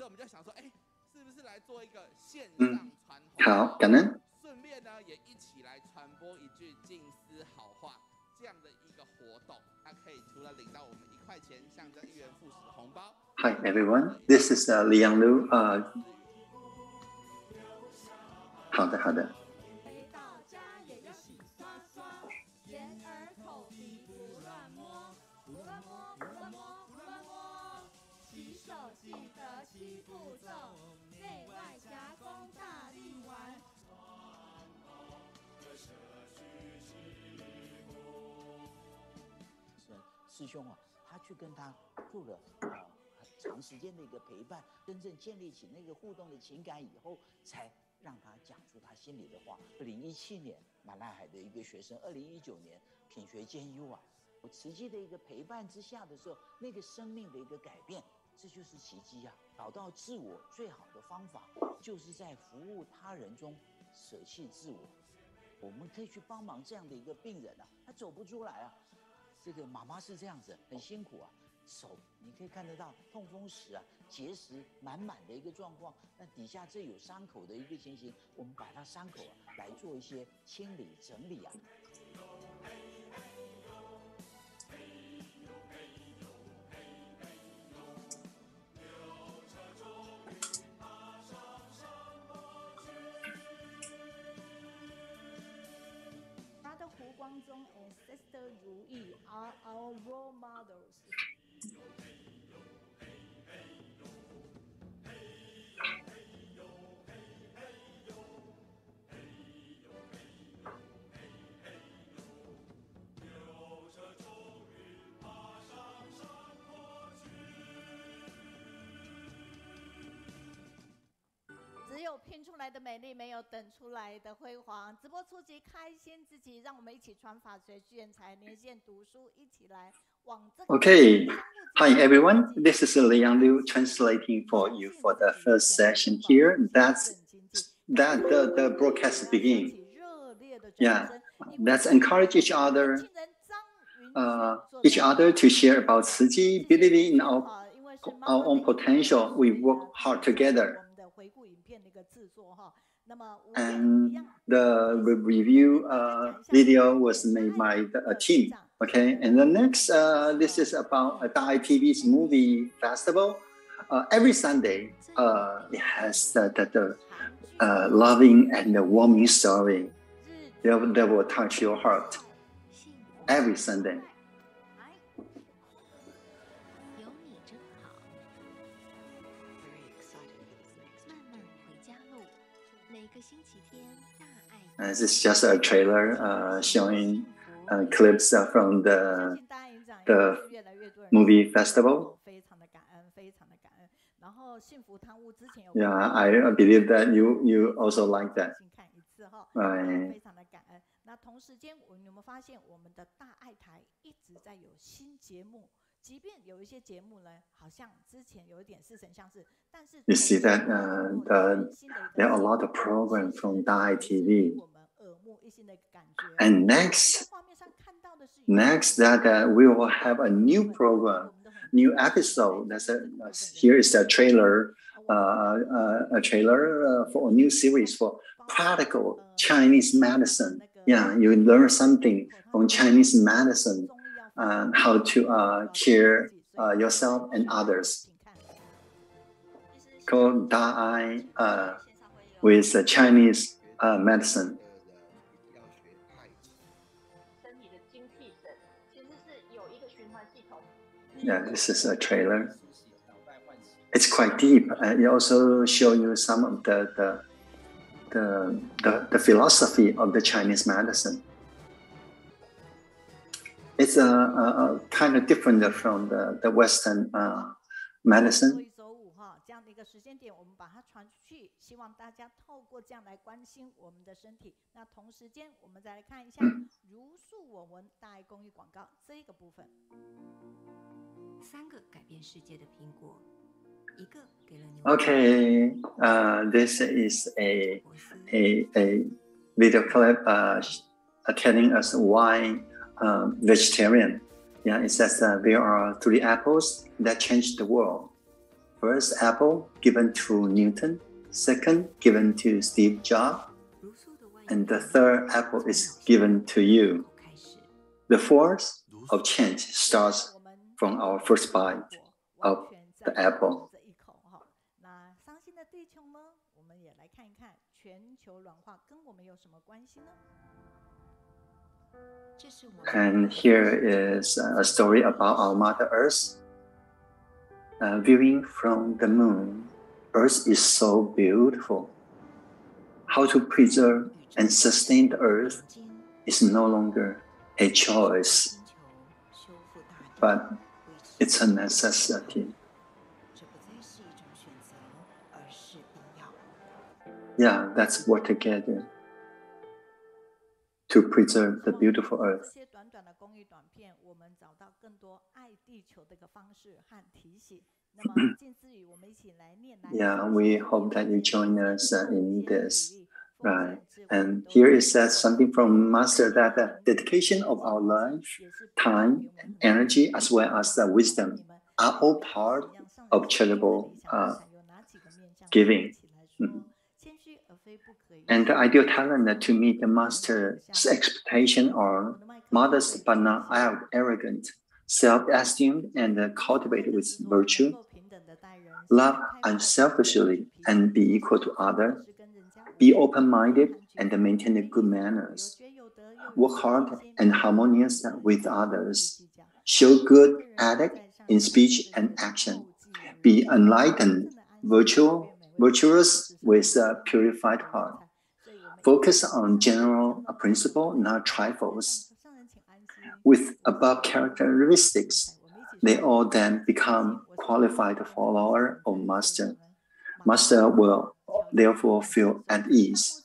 所以我们就想说，是不是来做一个线上传好，感恩。顺便呢，也一起来传播一句静思好话这样的一个活动。那可以除了领到我们1块钱象征1元复始的红包。Hi everyone, this is Lin Yuru. 好的，好的。回到家也要洗刷刷，眼耳口鼻不乱摸，不乱摸，不乱摸，不乱摸。洗手记得7步骤，内外夹攻大力丸。师兄啊，他去跟他做了很长时间的一个陪伴，真正建立起那个互动的情感以后，才让他讲出他心里的话。2017年马来海的一个学生，2019年品学兼优啊。我慈济的一个陪伴之下的时候，那个生命的一个改变，这就是奇迹啊！找到自我最好的方法，就是在服务他人中舍弃自我。我们可以去帮忙这样的一个病人啊，他走不出来啊。这个妈妈是这样子，很辛苦啊，手你可以看得到痛风石啊，结石满满的一个状况。那底下这有伤口的一个情形，我们把它伤口来做一些清理整理啊。胡光中 and Sister 如意 are our role models.只有拼出来的美丽，没有等出来的辉煌。直播初级，开心自己，让我们一起传法学、聚人才、连线读书，一起来往这个。Okay, hi everyone. This is Lin Yuru translating for you for the first session here. That the broadcast begin. Yeah, let's encourage each other to share about Tzu Chi, believing in our own potential. We work hard together. And the review video was made by a team. Okay, and the next, this is about Dai TV's movie festival. Every Sunday, it has the loving and the warming story that will touch your heart. Every Sunday. This is just a trailer showing clips from the movie festival. Yeah, I believe that you also like that. Right. 那同时间，我们有没有发现我们的大爱台一直在有新节目？即便有一些节目呢，好像之前有一点似曾相识，但是 you see that there are a lot of programs from Dai TV. And next that we will have a new program, new episode. Here is a trailer for a new series for practical Chinese medicine. Yeah, you learn something from Chinese medicine and how to care yourself and others. Called Dai with Chinese medicine. Yeah, this is a trailer. It's quite deep. It also shows you some of the philosophy of the Chinese medicine. It's kind of different from the Western medicine. 这样的一个时间点，我们把它传出去，希望大家透过这样来关心我们的身体。那同时间，我们再来看一下如数我闻大爱公益广告这个部分。3个改变世界的苹果，1个给了牛。Okay, this is a video clip telling us why vegetarian. Yeah, it says there are 3 apples that changed the world. First apple given to Newton, second given to Steve Jobs, and the third apple is given to you. The fourth of change starts from our first bite of the apple. 那伤心的地球呢？我们也来看一看全球暖化跟我们有什么关系呢？ And here is a story about our Mother Earth. Viewing from the moon, Earth is so beautiful. How to preserve and sustain the Earth is no longer a choice, but it's a necessity. Yeah, let's work together to preserve the beautiful Earth. 这些短短的公益短片，我们找到更多爱地球的一个方式和提醒。那么，近似语，我们一起来念来。Yeah, we hope that you join us in this. Right. And here it says something from Master that the dedication of our life, time, energy, as well as the wisdom are all part of charitable giving. And the ideal talent to meet the Master's expectation are modest but not arrogant, self-esteem and cultivated with virtue, love unselfishly and be equal to others, be open-minded and maintain good manners, work hard and harmonious with others, show good ethics in speech and action, be enlightened, virtuous with a purified heart, focus on general principle, not trifles. With above characteristics, they all then become qualified follower of Master. Master will therefore feel at ease.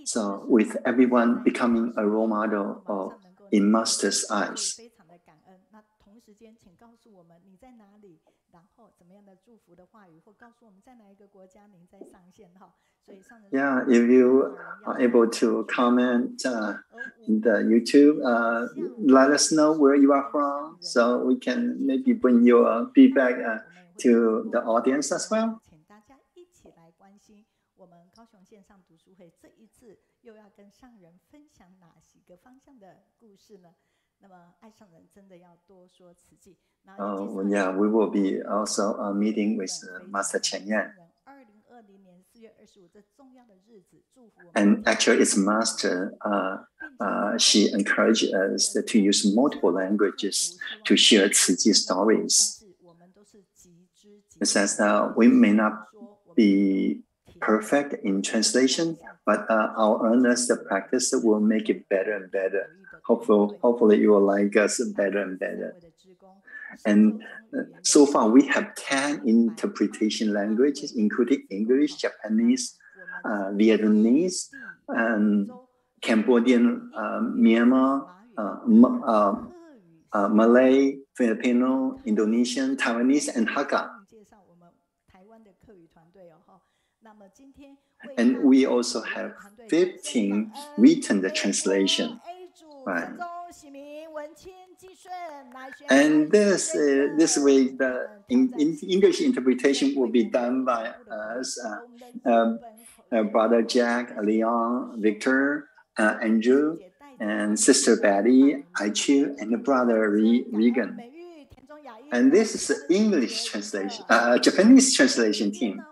So, with everyone becoming a role model in Master's eyes. Yeah, if you are able to comment in the YouTube, let us know where you are from, so we can maybe bring your feedback to the audience as well. 请大家一起来关心我们高雄线上读书会这一次又要跟上人分享哪几个方向的故事呢？那么爱上人真的要多说慈济。Yeah, we will be also meeting with Master Chen Yan. And actually, it's Master. She encouraged us to use multiple languages to share Tzu Chi stories. It says that we may not be perfect in translation, but our earnest practice will make it better and better. Hopefully you will like us better and better. And so far, we have 10 interpretation languages, including English, Japanese, Vietnamese, and Cambodian, Myanmar, Malay, Filipino, Indonesian, Taiwanese, and Hakka. And we also have 15 written translation. Right. And this way, the English interpretation will be done by us, Brother Jack, Leon, Victor, Andrew, and Sister Betty, Aichu, and Brother Regan. And this is the English translation, Japanese translation team.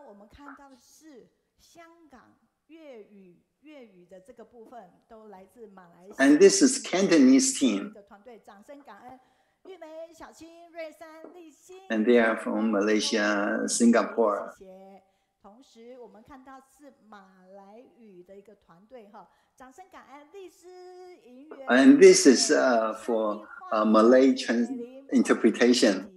And this is Cantonese team. And they are from Malaysia, Singapore. And this is for Malay interpretation.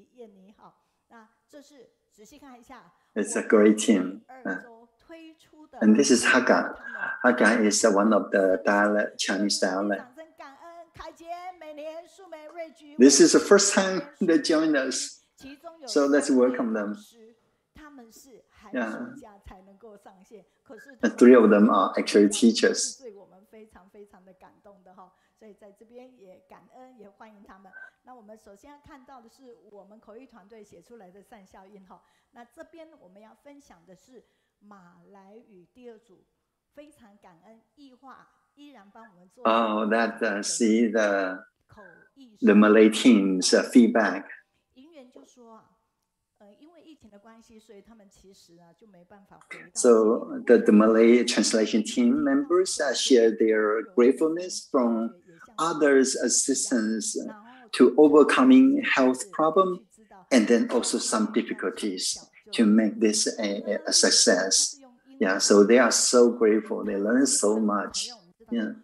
It's a great team. And this is Hakka. Hakka is one of the Chinese dialect. This is the first time they joined us. So let's welcome them. Yeah. And 3 of them are actually teachers. 所以在这边也感恩，也欢迎他们。那我们首先要看到的是我们口译团队写出来的善效应哈。那这边我们要分享的是马来语第二组，非常感恩易化依然帮我们做。See the Malay team's feedback. 银元就说因为疫情的关系，所以他们其实呢就没办法回到。So the Malay translation team members share their gratefulness from others' assistance to overcoming health problems and then also some difficulties to make this a success. Yeah, so they are so grateful. They learn so much. Yeah.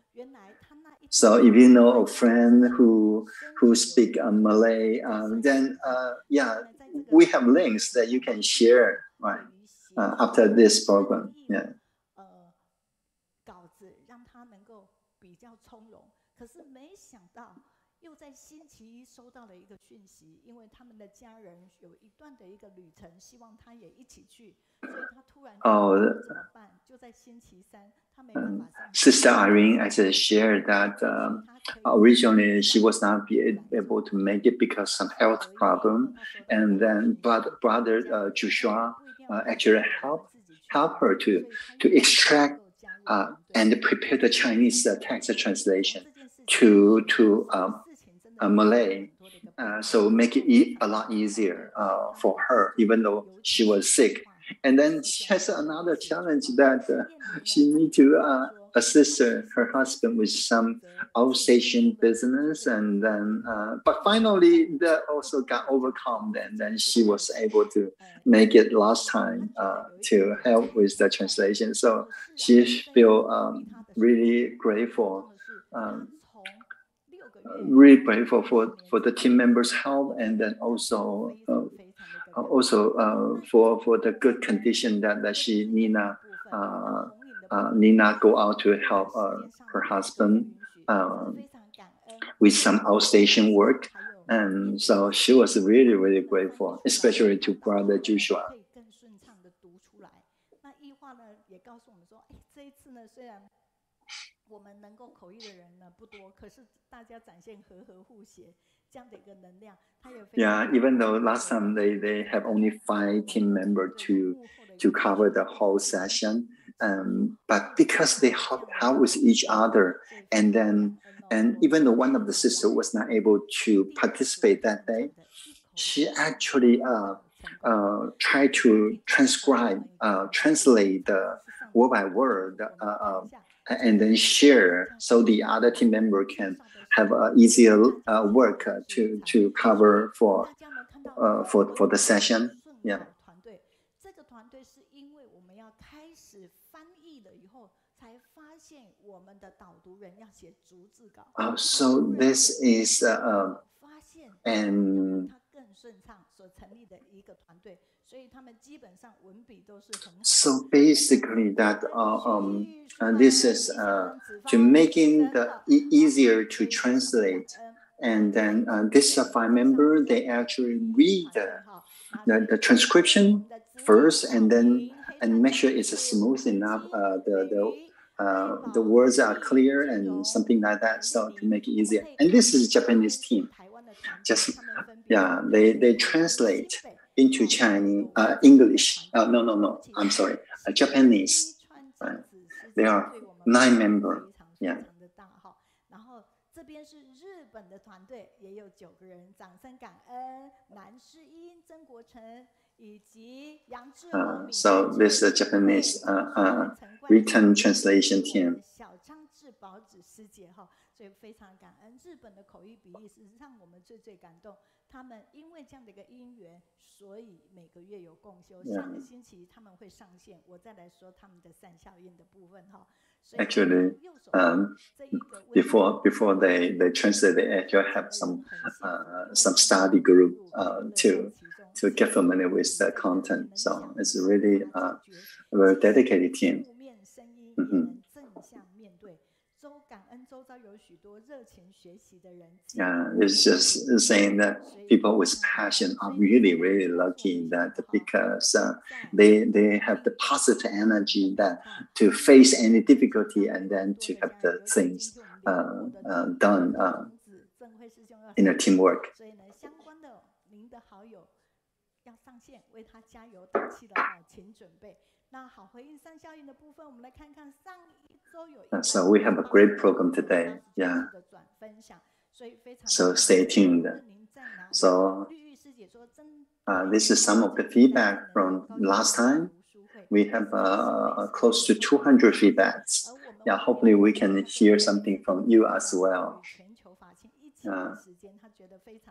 So if you know a friend who speak Malay, then yeah, we have links that you can share right after this program. Yeah. 稿子让他能够比较从容，可是没想到又在星期一收到了一个讯息，因为他们的家人有一段的一个旅程，希望他也一起去，所以他突然怎么办？就在星期三，他没办法上。Sister Irene actually shared that originally she was not able to make it because of health problem, and then brother Joshua actually help her to extract and prepare the Chinese text translation to Malay, so make it a lot easier for her, even though she was sick. And then she has another challenge that she needs to assist her husband with some outstation business, and then but finally that also got overcome, and then she was able to make it last time to help with the translation. So she feel really grateful. Really grateful for the team members' help, and then also for the good condition that she Nina go out to help her husband with some outstation work, and so she was really grateful, especially to brother Joshua. 我们能够口译的人呢不多，可是大家展现和和互协这样的一个能量，它也非常。Yeah, even though last time they have only 5 team members to cover the whole session, but because they help with each other, and even though one of the sisters was not able to participate that day, she actually tried to translate the word by word. And then share, so the other team member can have easier work to cover for the session. Yeah. 这个团队是因为我们要开始翻译了以后，才发现我们的导读人要写逐字稿。So this is and 更顺畅所成立的一个团队。So basically that this is to making the easier to translate, and then this 5 members, they actually read the transcription first, and then make sure it's smooth enough, the words are clear and something like that, so to make it easier. And this is a Japanese team. Just they translate into Chinese, English. No. I'm sorry, Japanese. They are 9 members. Yeah. 然后这边是日本的团队，也有9个人，掌声感恩南世英、曾国成以及杨志宏。So this is a Japanese written translation team. 小昌志保子师姐哈，所以非常感恩日本的口译笔译，是让我们最感动。他们因为这样的一个因缘，所以每个月有共修。下个星期他们会上线，我再来说他们的善效应的部分哈。Actually, before they translate, they actually have some study group to get familiar with the content. So it's really a very dedicated team. Yeah, it's just saying that people with passion are really lucky that because they have the positive energy that to face any difficulty and then to have the things done in a teamwork. 所以呢，相关的您的好友要上线为他加油打气了哈，请准备。那好，回应三效应的部分，我们来看看上一周有So we have a great program today. Yeah. So stay tuned. So this is some of the feedback from last time. We have close to 200 feedbacks. Yeah, hopefully we can hear something from you as well.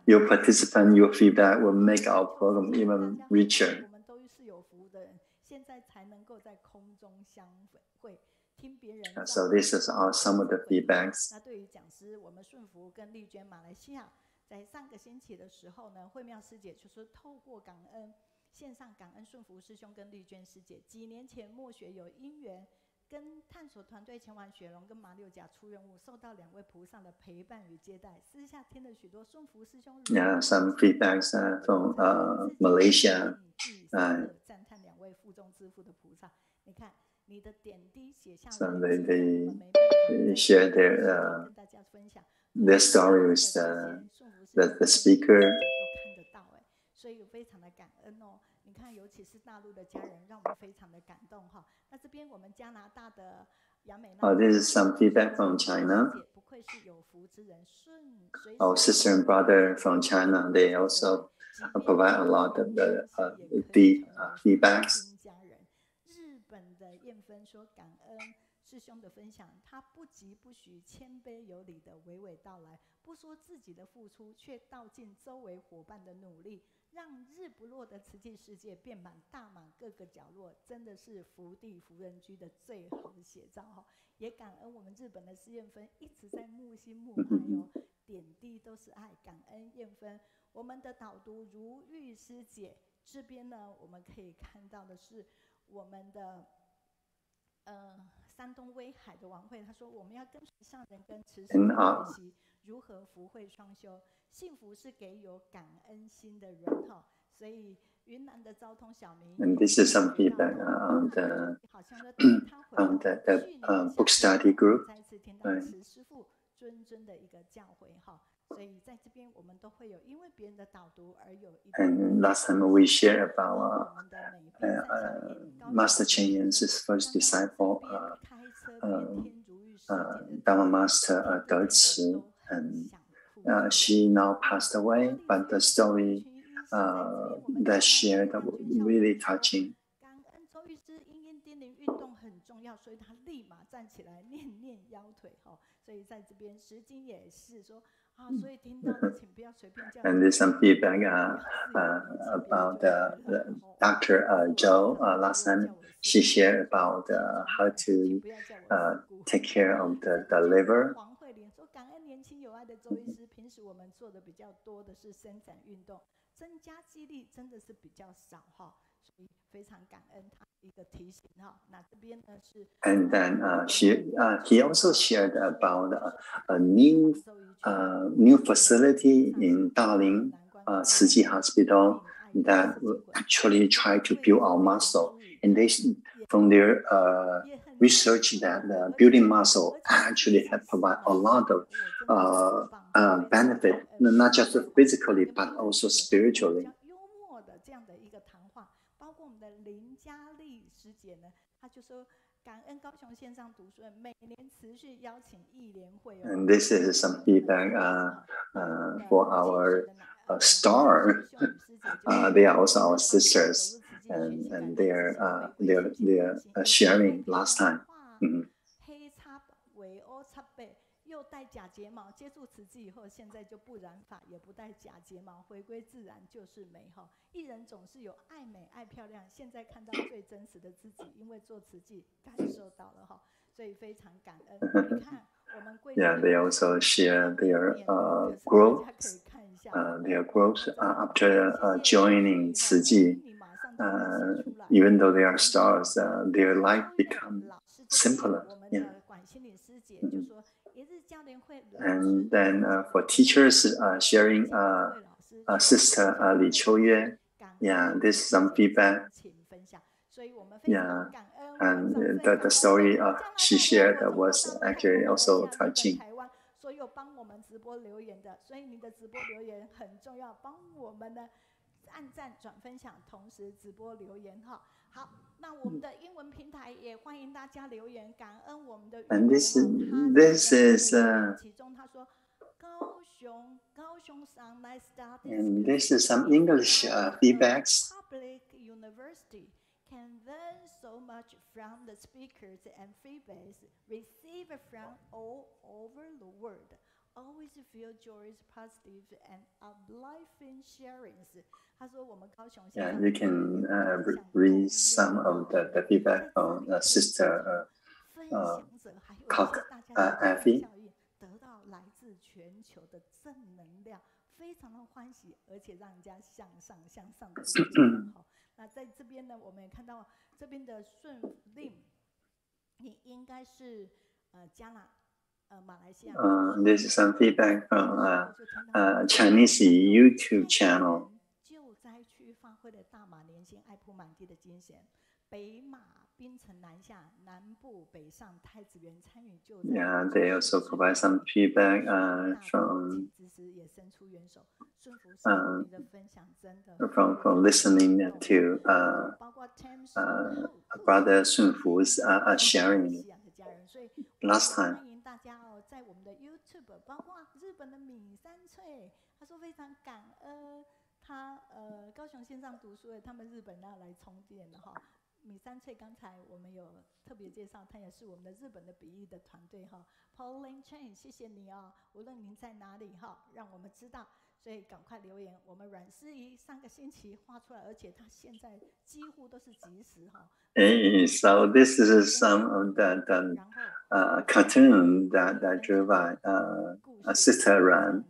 Your participant, your feedback will make our program even richer. So this is some of the feedbacks. 那对于讲师，我们顺服跟丽娟马来西亚，在上个星期的时候呢，慧妙师姐就是透过感恩线上感恩顺服师兄跟丽娟师姐，几年前默学有因缘，跟探索团队前往雪龙跟马六甲出任务，受到2位菩萨的陪伴与接待，私下听了许多顺服师兄。Yeah, some feedbacks from Malaysia. 赞叹2位负重支付的菩萨，你看。So they share their story with the speaker. 所以非常的感恩哦。你看，尤其是大陆的家人，让我们非常的感动哈。那这边我们加拿大的亚美娜。This is some feedback from China. Our sister and brother from China, they also provide a lot of the feedbacks. 说感恩师兄的分享，他不疾不徐、谦卑有礼的娓娓道来，不说自己的付出，却道尽周围伙伴的努力，让日不落的慈济世界遍满大满各个角落，真的是福地福人居的最好的写照哈！也感恩我们日本的施艳芬一直在木心木派哦，点滴都是爱，感恩艳芬。我们的导读如玉师姐这边呢，我们可以看到的是我们的。山东威海的王慧，他说我们要跟随上人跟慈师学习如何福慧双修，幸福是给有感恩心的人哈。所以云南的昭通小明 ，And this is some feedback on the book study group. 再次听到慈师父谆谆的一个教诲哈。所以在这边我们都会有因为别人的导读而有一。And last time we shared about Master Chen Yan's first disciple, Dharma Master De Ci, and she now passed away. But the story that shared really touching. 感恩周医师因应叮咛运动很重要，所以他立马站起来念念腰腿哈。所以在这边石经也是说。And there's some feedback about Dr. Zhou. Last time she shared about how to take care of the liver. 黄慧玲说：“感恩年轻有爱的周医师，平时我们做的比较多的是伸展运动，增加肌力真的是比较少哈，所以非常感恩他一个提醒哈。那这边呢是。And then he also shared about a new facility in Dalian Tzu Chi Hospital that actually try to build our muscle. And they, from their research, that building muscle actually have provide a lot of benefit, not just physically but also spiritually. 幽默的这样的一个谈话，包括我们的林嘉丽师姐呢，她就说。感恩高雄线上读书会每年持续邀请义联会。And this is some feedback for our star. They are also our sisters, and they're sharing last time. 黑叉尾欧叉背。又戴假睫毛，接触慈济以后，现在就不染发，也不戴假睫毛，回归自然就是美哈。艺人总是有爱美爱漂亮，现在看到最真实的自己，因为做慈济感受到了哈，所以非常感恩。你看我们贵。Yeah, they also share their growth, after joining 慈济. Even though they are stars, their life become simpler. Yeah. And then for teachers sharing, Sister Li Qiuyue, yeah, this is some feedback. Yeah, and the story she shared was actually also touching. 有帮我们直播留言的，所以你的直播留言很重要，帮我们呢按赞、转分享，同时直播留言哈。好，那我们的英文平台也欢迎大家留言，感恩我们的And this is 其中他说高雄上来 study and this is some English feedbacks. Public university can learn so much from the speakers and feedbacks received from all over the world. Always feel joyous, positive, and uplifting sharings. 他说我们高雄 Yeah, you can read some of the feedback from Sister Cock Effie. 得到来自全球的正能量，非常的欢喜，而且让人家向上的一个那在这边呢，我们也看到这边的顺令，你应该是马来西亚。This is some feedback from Chinese YouTube channel. 救灾区发挥了大马连心、爱铺满地的精神。北马槟城南下，南部北上，太子园参与救灾。Yeah, they also provide some feedback from listening to Brother Sun Fu's sharing last time. 欢迎大家哦，在我们的 YouTube， 包括日本的米三翠，他说非常感恩他高雄线上读书会，他们日本要来充电的哈。米三翠刚才我们有特别介绍，他也是我们的日本的笔译的团队哈。Pauline Chen， 谢谢你哦，无论您在哪里哈，让我们知道，所以赶快留言。我们阮思怡上个星期画出来，而且他现在几乎都是即时哈。So this is some of the cartoon that drew by Sister Ran.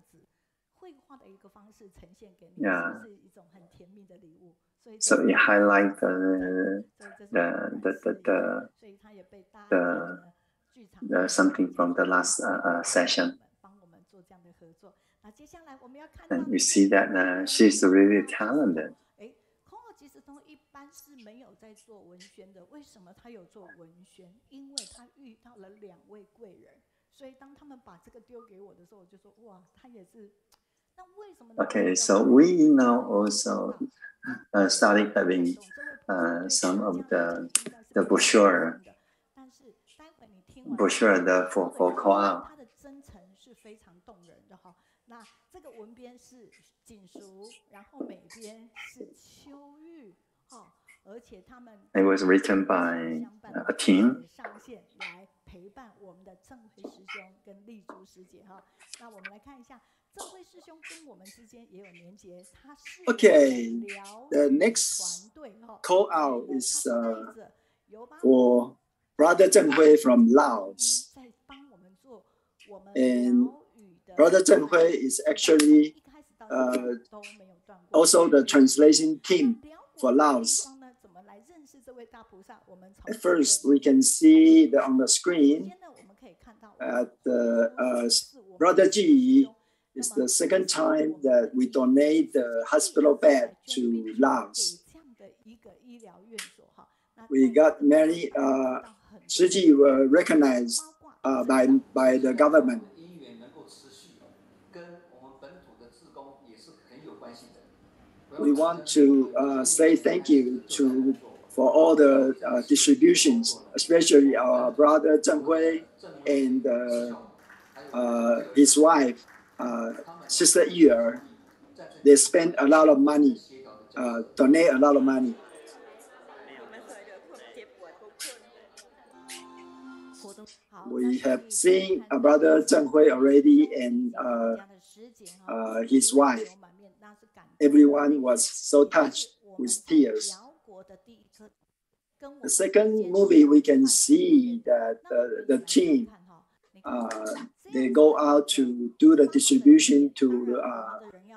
绘画的一个方式呈现给你， Yeah. 是一种很甜蜜的礼物。So it highlights the something from the last session. And you see that she's really talented. 空号即时通一般是没有在做文宣的，为什么他有做文宣？因为他遇到了2位贵人，所以当他们把这个丢给我的时候，我就说哇，他也是。Okay, so we now also started having some of the brochure for call out. 它的真诚是非常动人的哈。那这个文编是锦淑，然后美编是秋玉，而且他们 It was written by a team. 上线来陪伴我们的正辉师兄跟丽珠师姐哈。那我们来看一下。Okay, the next call out is for Brother Zhenghui from Laos. And Brother Zhenghui is actually also the translation team for Laos. At first, we can see on the screen Brother Ji. It's the second time that we donate the hospital bed to Laos. We got many, Tzu Chi were recognized by the government. We want to say thank you for all the distributions, especially our brother Zhenghui and his wife. Sister Yuzhe, they spend a lot of money, donate a lot of money. We have seen Brother Zhenghui already and his wife. Everyone was so touched with tears. The second movie, we can see that the team they go out to do the distribution to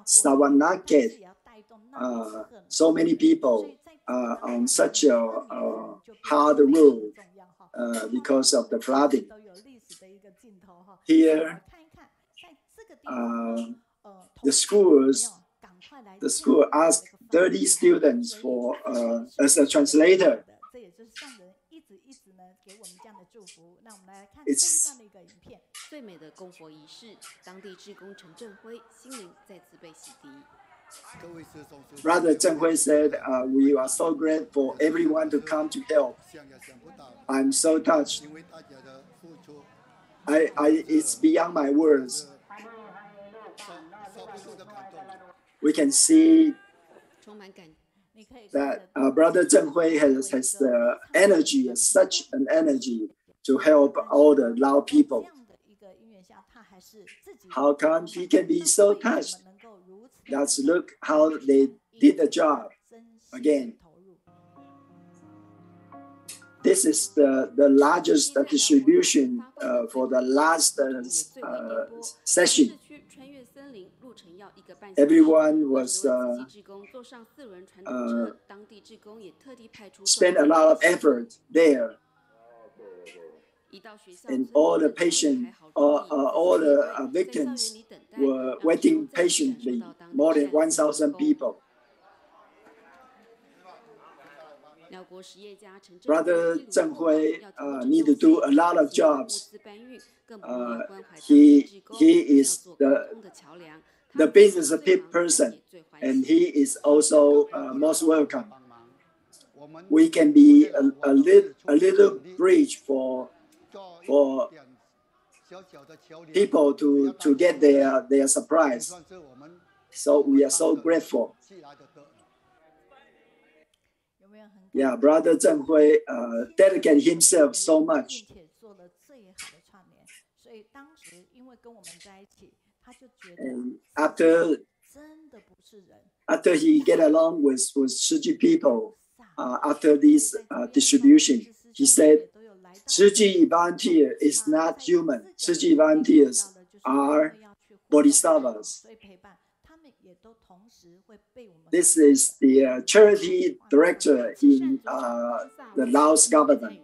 Sawanakhet. So many people on such a hard road because of the flooding. Here, the school asked 30 students for as a translator. 最美的供佛仪式，当地志工陈正辉心灵再次被洗涤。 Brother Zhenghui said, we are so grateful for everyone to come to help. I'm so touched. It's beyond my words. We can see that Brother Zhenghui has the energy, such an energy to help all the Lao people. How come he can be so touched? Let's look how they did the job again. This is the largest distribution for the last session. Everyone was spent a lot of effort there. And all the patients, all the victims were waiting patiently, more than 1,000 people. Brother Zhenghui need to do a lot of jobs. He is the business person, and he is also most welcome. We can be a little bridge for people to get their surprise. So we are so grateful. Yeah, Brother Zhenghui dedicated himself so much. And after he get along with Tzu Chi people, after this distribution, he said, Tzu Chi volunteer is not human. Tzu Chi volunteers are Bodhisattvas. This is the charity director in the Laos government.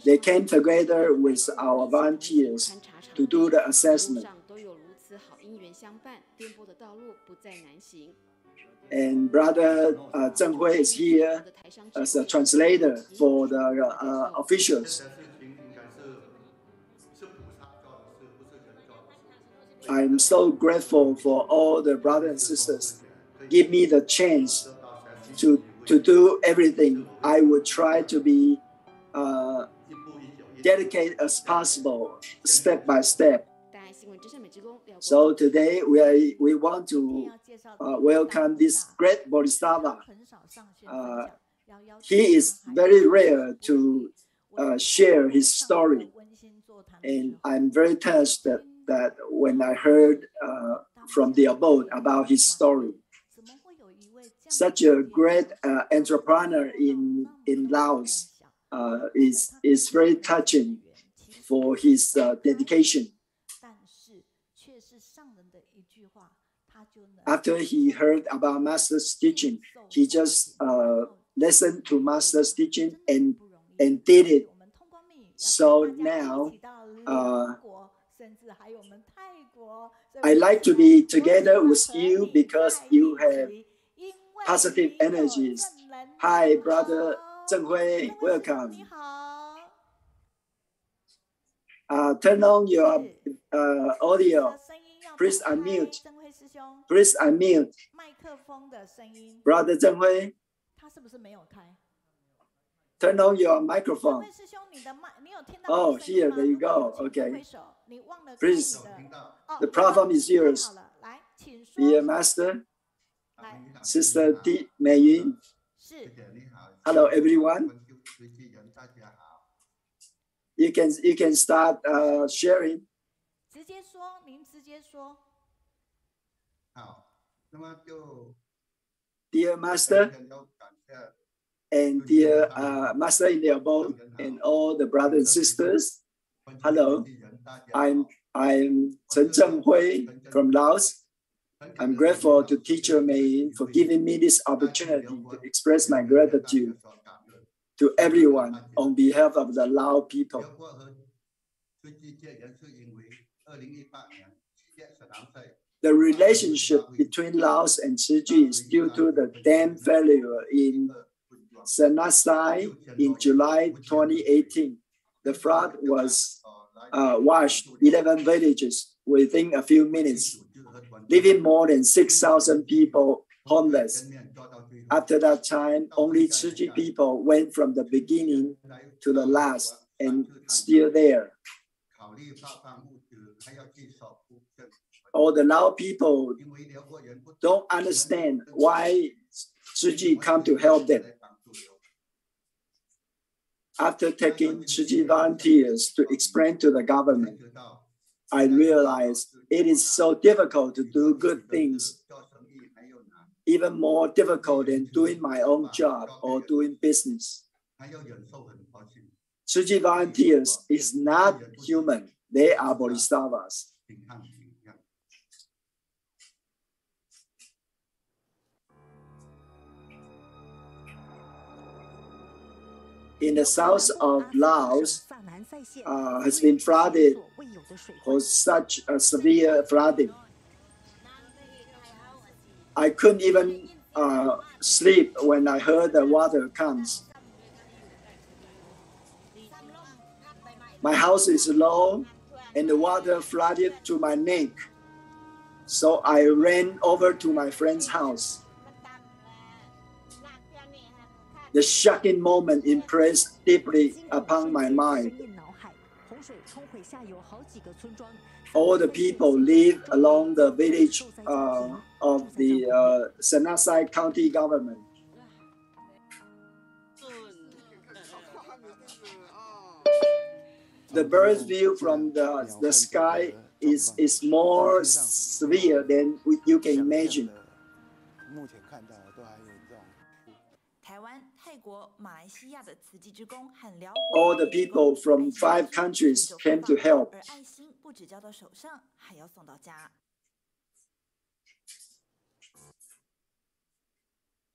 They came together with our volunteers to do the assessment. And Brother Zhenghui is here as a translator for the officials. I'm so grateful for all the brothers and sisters. Give me the chance to do everything. I would try to be dedicated as possible, step by step. So today we want to welcome this great Bodhisattva. He is very rare to share his story, and I'm very touched that when I heard from the abode about his story. Such a great entrepreneur in Laos is very touching for his dedication. After he heard about Master's teaching, he just listened to Master's teaching and did it. So now I like to be together with you because you have positive energies. Hi, Brother Zhenghui, welcome. Turn on your audio. Please unmute. Please unmute. Brother Zhenghui, turn on your microphone. Oh, here, there you go. Okay. Please, the platform is yours. Dear Master, Sister Lu Meiyun. Hello, everyone. You can start sharing. Dear Master and dear Master in the abode and all the brothers and sisters, hello. I'm Chen Zhenghui from Laos. I'm grateful to Teacher Meiyun for giving me this opportunity to express my gratitude to everyone on behalf of the Lao people. The relationship between Laos and Tzu Chi is due to the dam failure in Sanasai in July 2018. The flood was washed 11 villages within a few minutes, leaving more than 6,000 people homeless. After that time, only Tzu Chi people went from the beginning to the last and still there. All the Lao people don't understand why Tzu Chi come to help them. After taking Tzu Chi volunteers to explain to the government, I realized it is so difficult to do good things, even more difficult than doing my own job or doing business. Tzu Chi volunteers is not human, they are Bodhisattvas. In the south of Laos has been flooded for such a severe flooding. I couldn't even sleep when I heard the water comes. My house is low and the water flooded to my neck. So I ran over to my friend's house. The shocking moment impressed deeply upon my mind. All the people live along the village of the Senasai County government. The bird's view from the sky is more severe than you can imagine. All the people from 5 countries came to help.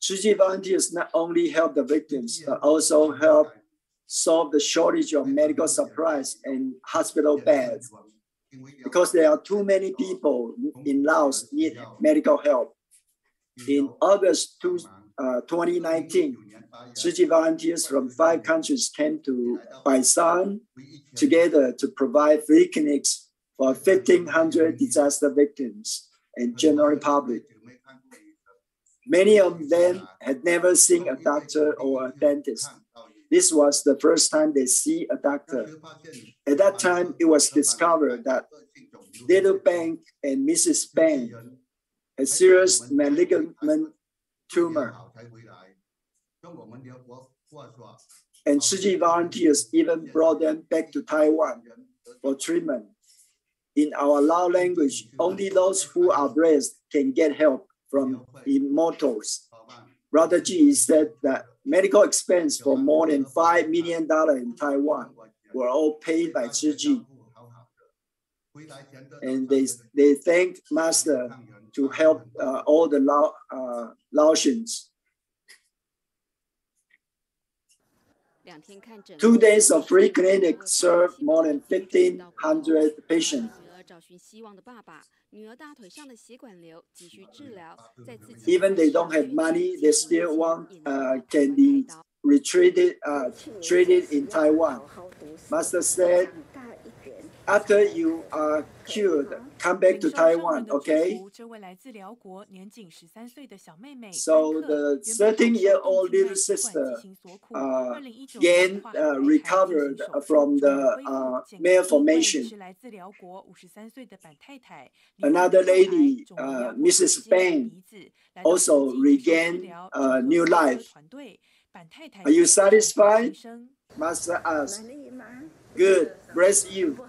Tzu Chi volunteers not only help the victims, but also help solve the shortage of medical supplies and hospital beds. Because there are too many people in Laos need medical help. In August 2019, Tzu Chi volunteers from 5 countries came to Baisan together to provide free clinics for 1,500 disaster victims and general public. Many of them had never seen a doctor or a dentist. This was the first time they see a doctor. At that time, it was discovered that little Bang and Mrs. Bang had serious malignant tumor. And Tzu Chi volunteers even brought them back to Taiwan for treatment. In our Lao language, only those who are blessed can get help from immortals. Brother Ji said that medical expense for more than $5 million in Taiwan were all paid by Tzu Chi. And they thanked Master to help all the Laotians. 2 days of free clinic served more than 1,500 patients. Even they don't have money, they still can be treated in Taiwan. Master said, after you are cured, come back to Taiwan, okay? So the 13-year-old little sister recovered from the malformation. Another lady, Mrs. Bang, also regained new life. Are you satisfied? Master asked. Good, bless you.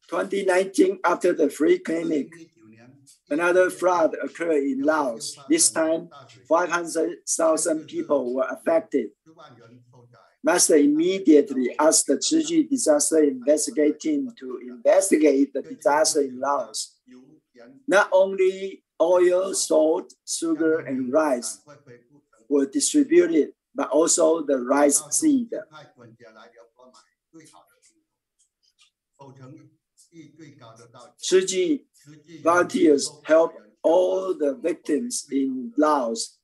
2019, after the free clinic, another flood occurred in Laos. This time, 500,000 people were affected. Master immediately asked the Tzu Chi disaster investigate team to investigate the disaster in Laos. Not only oil, salt, sugar, and rice were distributed, but also the rice seed. Tzu Chi volunteers help all the victims in Laos.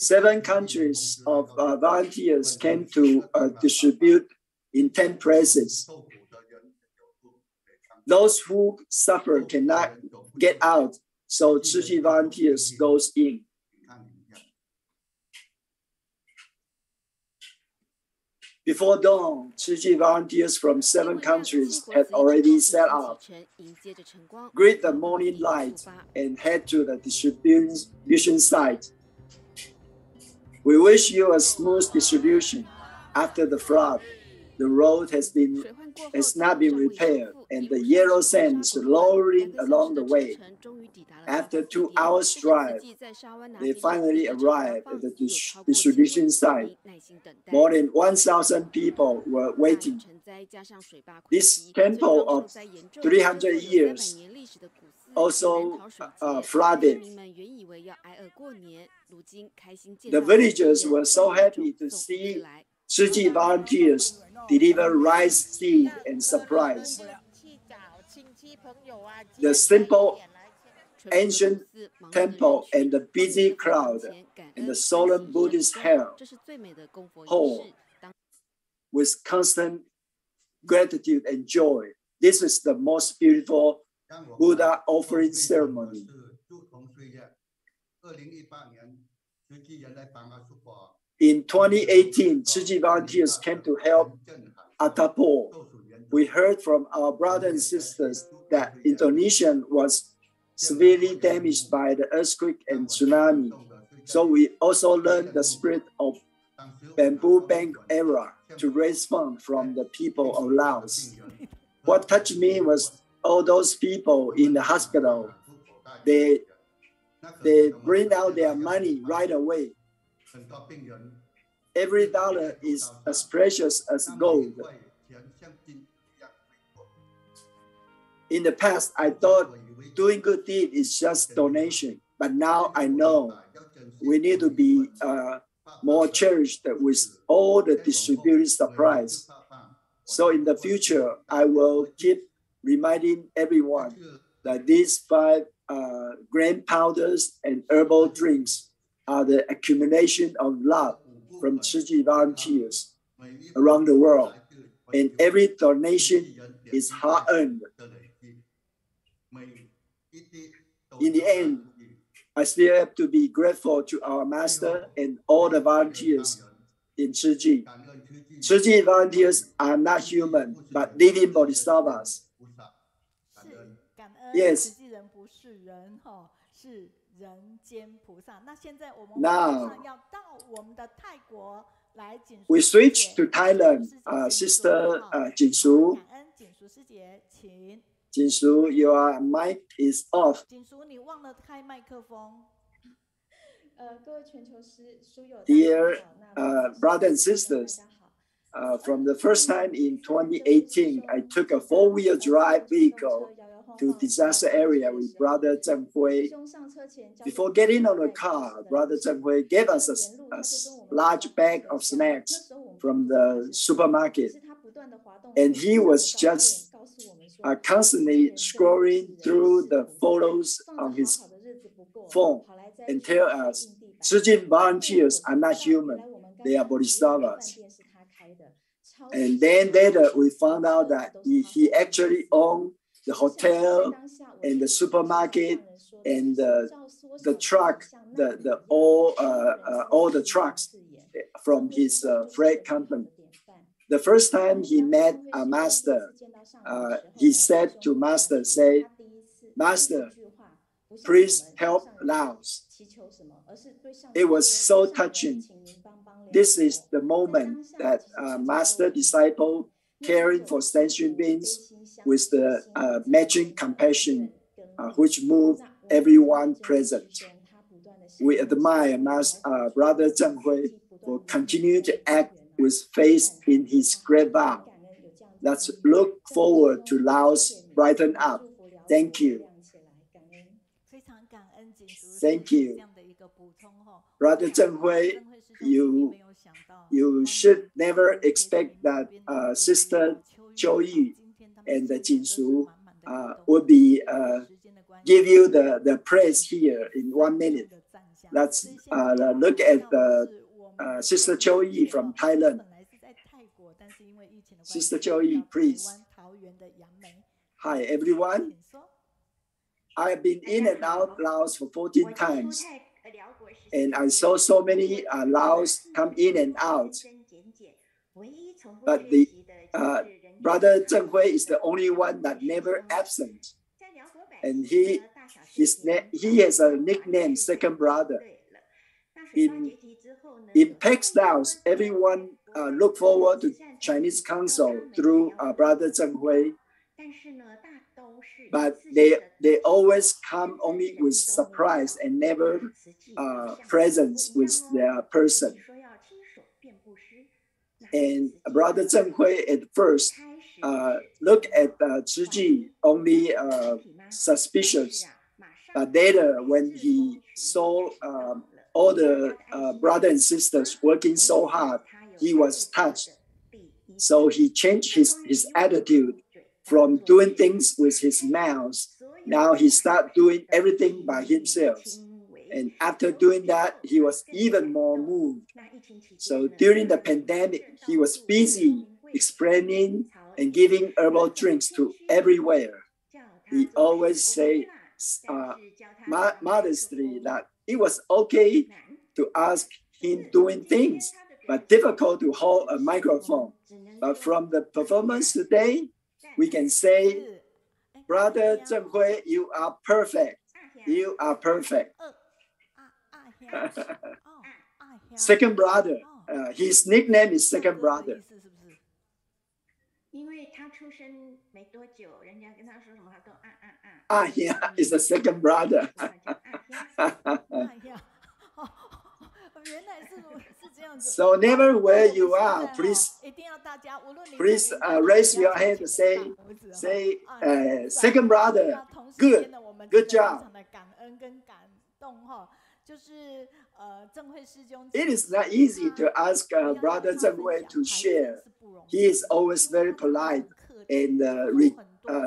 7 countries of volunteers came to distribute in 10 places. Those who suffer cannot get out, so Tzu Chi Volunteers goes in. Before dawn, Tzu Chi Volunteers from 7 countries had already set out, greet the morning light, and head to the distribution site. We wish you a smooth distribution. After the flood, the road has not been repaired, and the yellow sand is lowering along the way. After 2 hours' drive, they finally arrived at the distribution site. More than 1,000 people were waiting. This temple of 300 years also flooded. The villagers were so happy to see Tzu Chi Volunteers deliver rice, seed, and supplies. The simple ancient temple and the busy crowd and the solemn Buddhist hall with constant gratitude and joy. This is the most beautiful Buddha offering ceremony. In 2018, Tzu Chi Volunteers came to help Atapo. We heard from our brothers and sisters that Indonesia was severely damaged by the earthquake and tsunami. So we also learned the spirit of bamboo bank era to raise funds from the people of Laos. What touched me was all those people in the hospital. They bring out their money right away. Every dollar is as precious as gold. In the past, I thought doing good deed is just donation, but now I know we need to be more cherished with all the distributed supplies. So in the future, I will keep reminding everyone that these 5 grain powders and herbal drinks are the accumulation of love from Tzu Chi Volunteers around the world, and every donation is hard-earned. In the end, I still have to be grateful to our master and all the volunteers in Tzu Chi. Tzu Chi Volunteers are not human, but living bodhisattvas. Yes. Now, we switch to Thailand. Sister Jinsu. Jinsu, your mic is off. Dear brothers and sisters, from the first time in 2018, I took a 4-wheel drive vehicle to disaster area with Brother Zhenghui. Before getting on the car, Brother Zhenghui gave us a large bag of snacks from the supermarket. And he was just constantly scrolling through the photos on his phone and tell us, Tzu Chi Volunteers are not human, they are bodhisattvas. And then later we found out that he actually owned the hotel and the supermarket and the truck, all the trucks from his freight company. The first time he met a master, he said to master, say, Master, please help Laos. It was so touching. This is the moment that master disciple caring for sentient beings with the matching compassion which moved everyone present. We admire Brother Zhenghui for continuing to act with faith in his great vow. Let's look forward to Laos brighten up. Thank you. Thank you. Brother Zhenghui, you should never expect that Sister Qiu Yi and the Jinsu will be give you the praise here in 1 minute. let's look at Sister Choi from Thailand. Sister Choi, please. Hi, everyone. I've been in and out Laos for 14 times, and I saw so many Laos come in and out. But the Brother Zhenghui is the only one that never absent, and he has a nickname, Second Brother. In PAX Laos, everyone look forward to Chinese Council through Brother Zhenghui, but they always come only with surprise and never presence with their person. And Brother Zhenghui at first look at Tzu Chi only suspicious, but later when he saw all the brothers and sisters working so hard, he was touched. So he changed his attitude from doing things with his mouth. Now he started doing everything by himself. And after doing that, he was even more moved. So during the pandemic, he was busy explaining and giving herbal drinks to everywhere. He always say modestly that it was okay to ask him doing things, but difficult to hold a microphone. But from the performance today, we can say, Brother Zhenghui, you are perfect. You are perfect. Second Brother. His nickname is Second Brother. Yeah, it's the Second Brother. So never where you are, please raise your hand to say, Second Brother, good job. It is not easy to ask Brother Zhenghui to share. He is always very polite and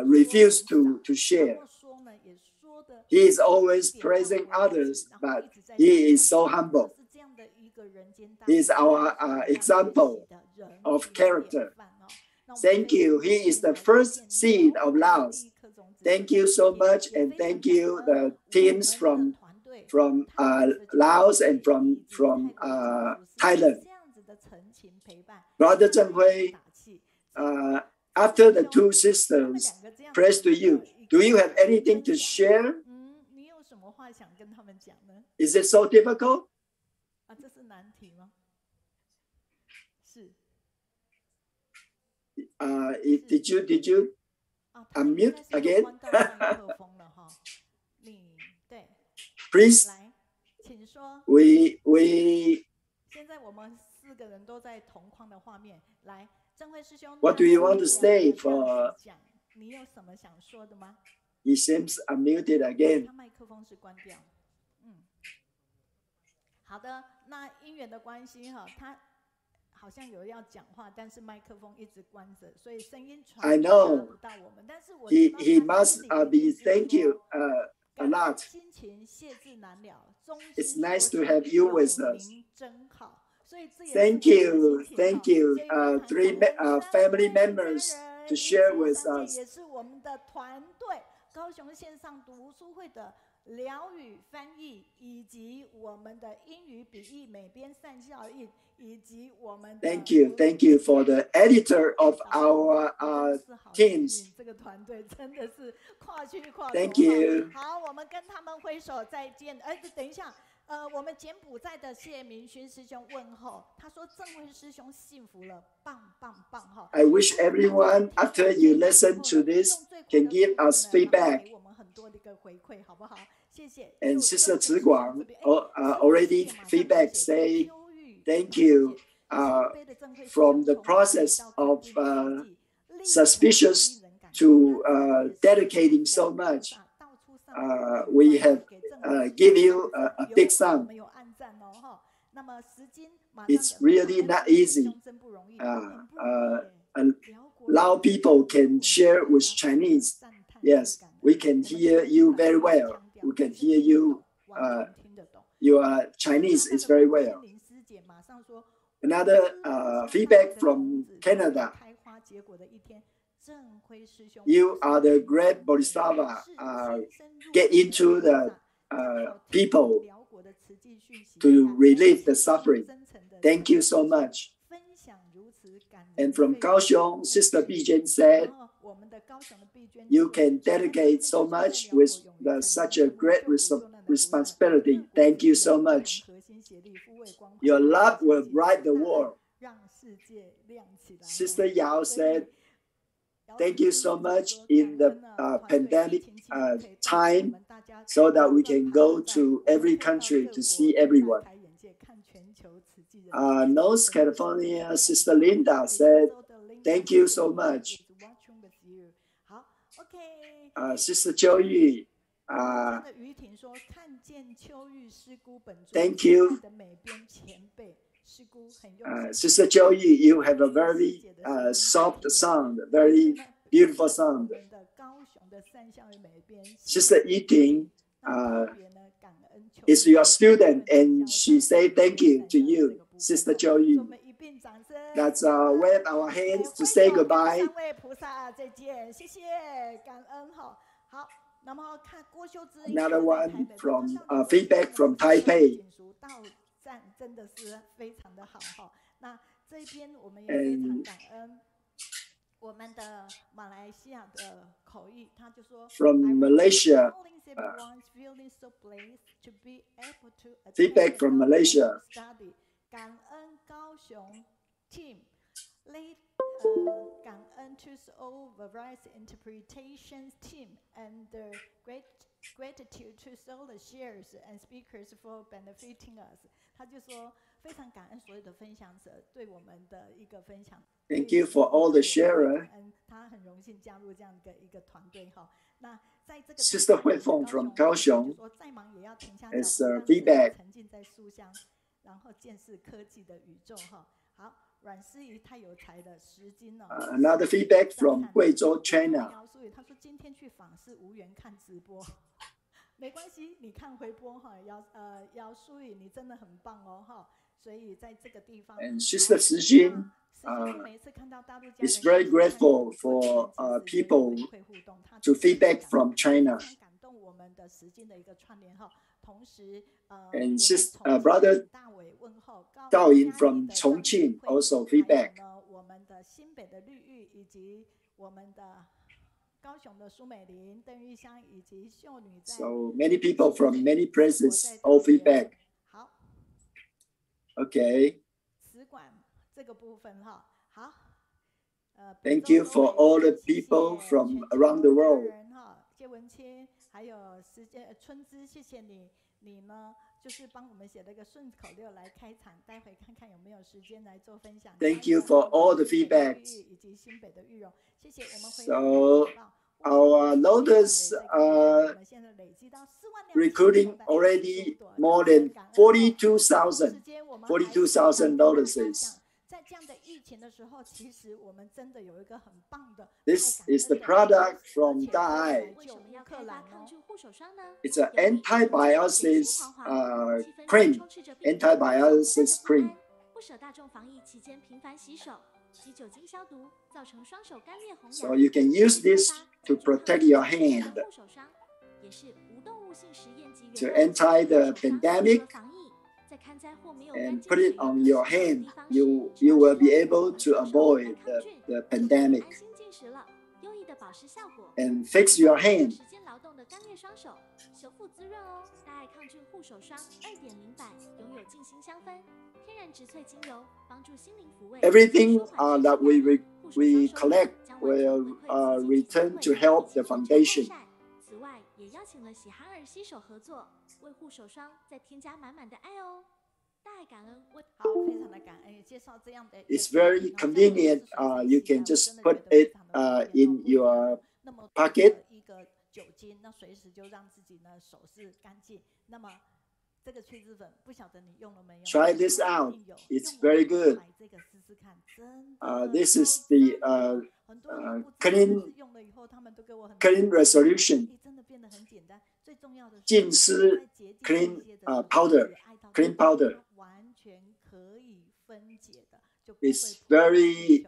refuse to share. He is always praising others, but he is so humble. He is our example of character. Thank you. He is the first seed of Laos. Thank you so much, and thank you the teams from Laos and from Thailand. Brother Zhenghui, after the two sisters, praise to you. Do you have anything to share? Is it so difficult? Did you unmute again? Please, what do you want to say for? He seems unmuted again. 好的，那因缘的关系哈，他好像有要讲话，但是麦克风一直关着，所以声音传不到我们。但是我 he must be thank you a lot. It's nice to have you with us. Thank you, three family members to share with us. 也是我们的团队，高雄线上读书会的 疗语翻译，以及我们的英语笔译美编善效应，以及我们的 Thank you for the editor of our teams. 这个团队真的是跨区跨国。Thank you. 好，我们跟他们挥手再见。等一下，我们柬埔寨的谢明勋师兄问候，他说正慧师兄幸福了，棒棒棒哈。I wish everyone after you listen to this can give us feedback. And Sister Tzu Guang already feedback say thank you from the process of suspicious to dedicating so much. We have give you a big sum. It's really not easy. Lao people can share with Chinese. Yes, we can hear you very well. We can hear you. your Chinese is very well. Another feedback from Canada. You are the great Bodhisattva. Get into the people to relieve the suffering. Thank you so much. And from Kaohsiung, Sister Bijian said, you can dedicate so much with such a great responsibility. Thank you so much. Your love will bright the world. Sister Yao said, thank you so much in the pandemic time so that we can go to every country to see everyone. North California, Sister Linda said, thank you so much. Sister Zhou Yu, thank you. Sister Zhou Yu, you have a very soft sound, very beautiful sound. Sister Yiting is your student, and she said thank you to you, Sister Zhou Yu. Let's wave our hands to say goodbye. Another one from feedback from Taipei. And from Malaysia, feedback from Malaysia. Gan En to all various interpretations team and gratitude to all the shares and speakers for benefiting us. 他就说非常感恩所有的分享者对我们的一个分享。Thank you for all the sharer. 他很荣幸加入这样的一个团队哈。那在这个 Sister Hui Feng from Kaohsiung is feedback. 沉浸在书香，然后见识科技的宇宙哈。好。 Another feedback from Guizhou, China. 他说今天去访是无缘看直播，没关系，你看回播哈，姚淑宇你真的很棒哦哈，所以在这个地方。And Sister Xijin is very grateful for people to feedback from China. And brother Daoyin from Chongqing also feedback. So many people from many places all feedback. Okay. Thank you for all the people from around the world. 还有春枝，谢谢你，你呢就是帮我们写了一个顺口溜来开场，待会看看有没有时间来做分享。Thank you for all the feedback. 以及新北的玉荣，谢谢我们。So our Lotus recruiting already more than 42,000 Lotuses. This is the product from Dai. It's an antibiosis cream. Antibiosis cream. So you can use this to protect your hand, to anti the pandemic, and put it on your hand. You will be able to avoid the pandemic and fix your hand. Everything that we collect will return to help the foundation. It's very convenient. You can just put it in your pocket. Try this out. It's very good. This is the clean resolution. 净丝 clean clean powder. It's very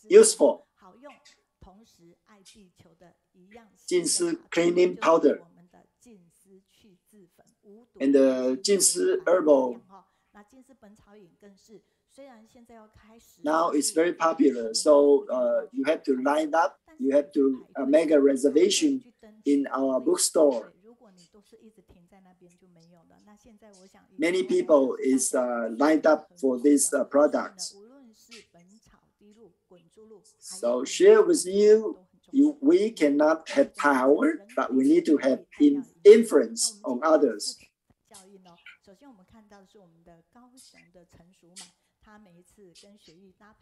useful. 净丝 cleaning powder. And the 净丝 herbal. Now it's very popular, so you have to line up. You have to make a reservation in our bookstore. Many people is lined up for these products. So share with you, we cannot have power, but we need to have influence on others.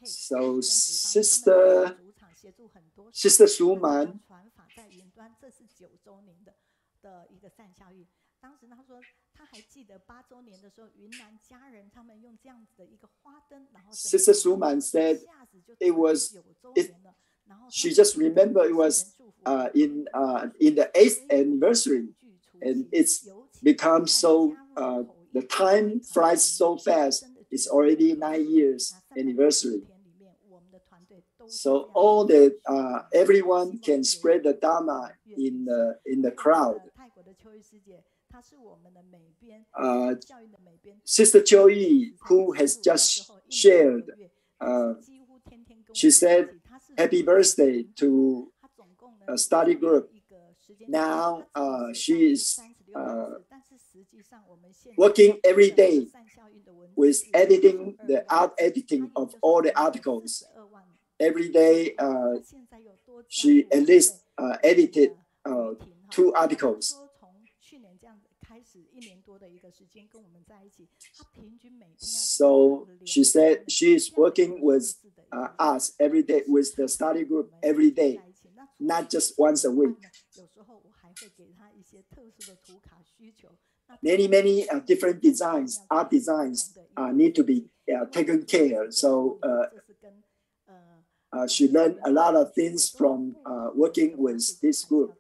So Sister Suman, 当时他说，他还记得8周年的时候，云南家人他们用这样子的一个花灯，然后 Sister Suman said it was. She just remember it was in the 8th anniversary, and it's become so. The time flies so fast. It's already 9 years anniversary. So all the everyone can spread the Dharma in the crowd. Sister Choi, who has just shared, she said, "Happy birthday to a study group." Now she is working every day with editing editing of all the articles. Every day, she at least edited 2 articles. So she said she is working with us every day, with the study group every day, not just once a week. Many different designs, art designs, need to be taken care. So she learned a lot of things from working with this group.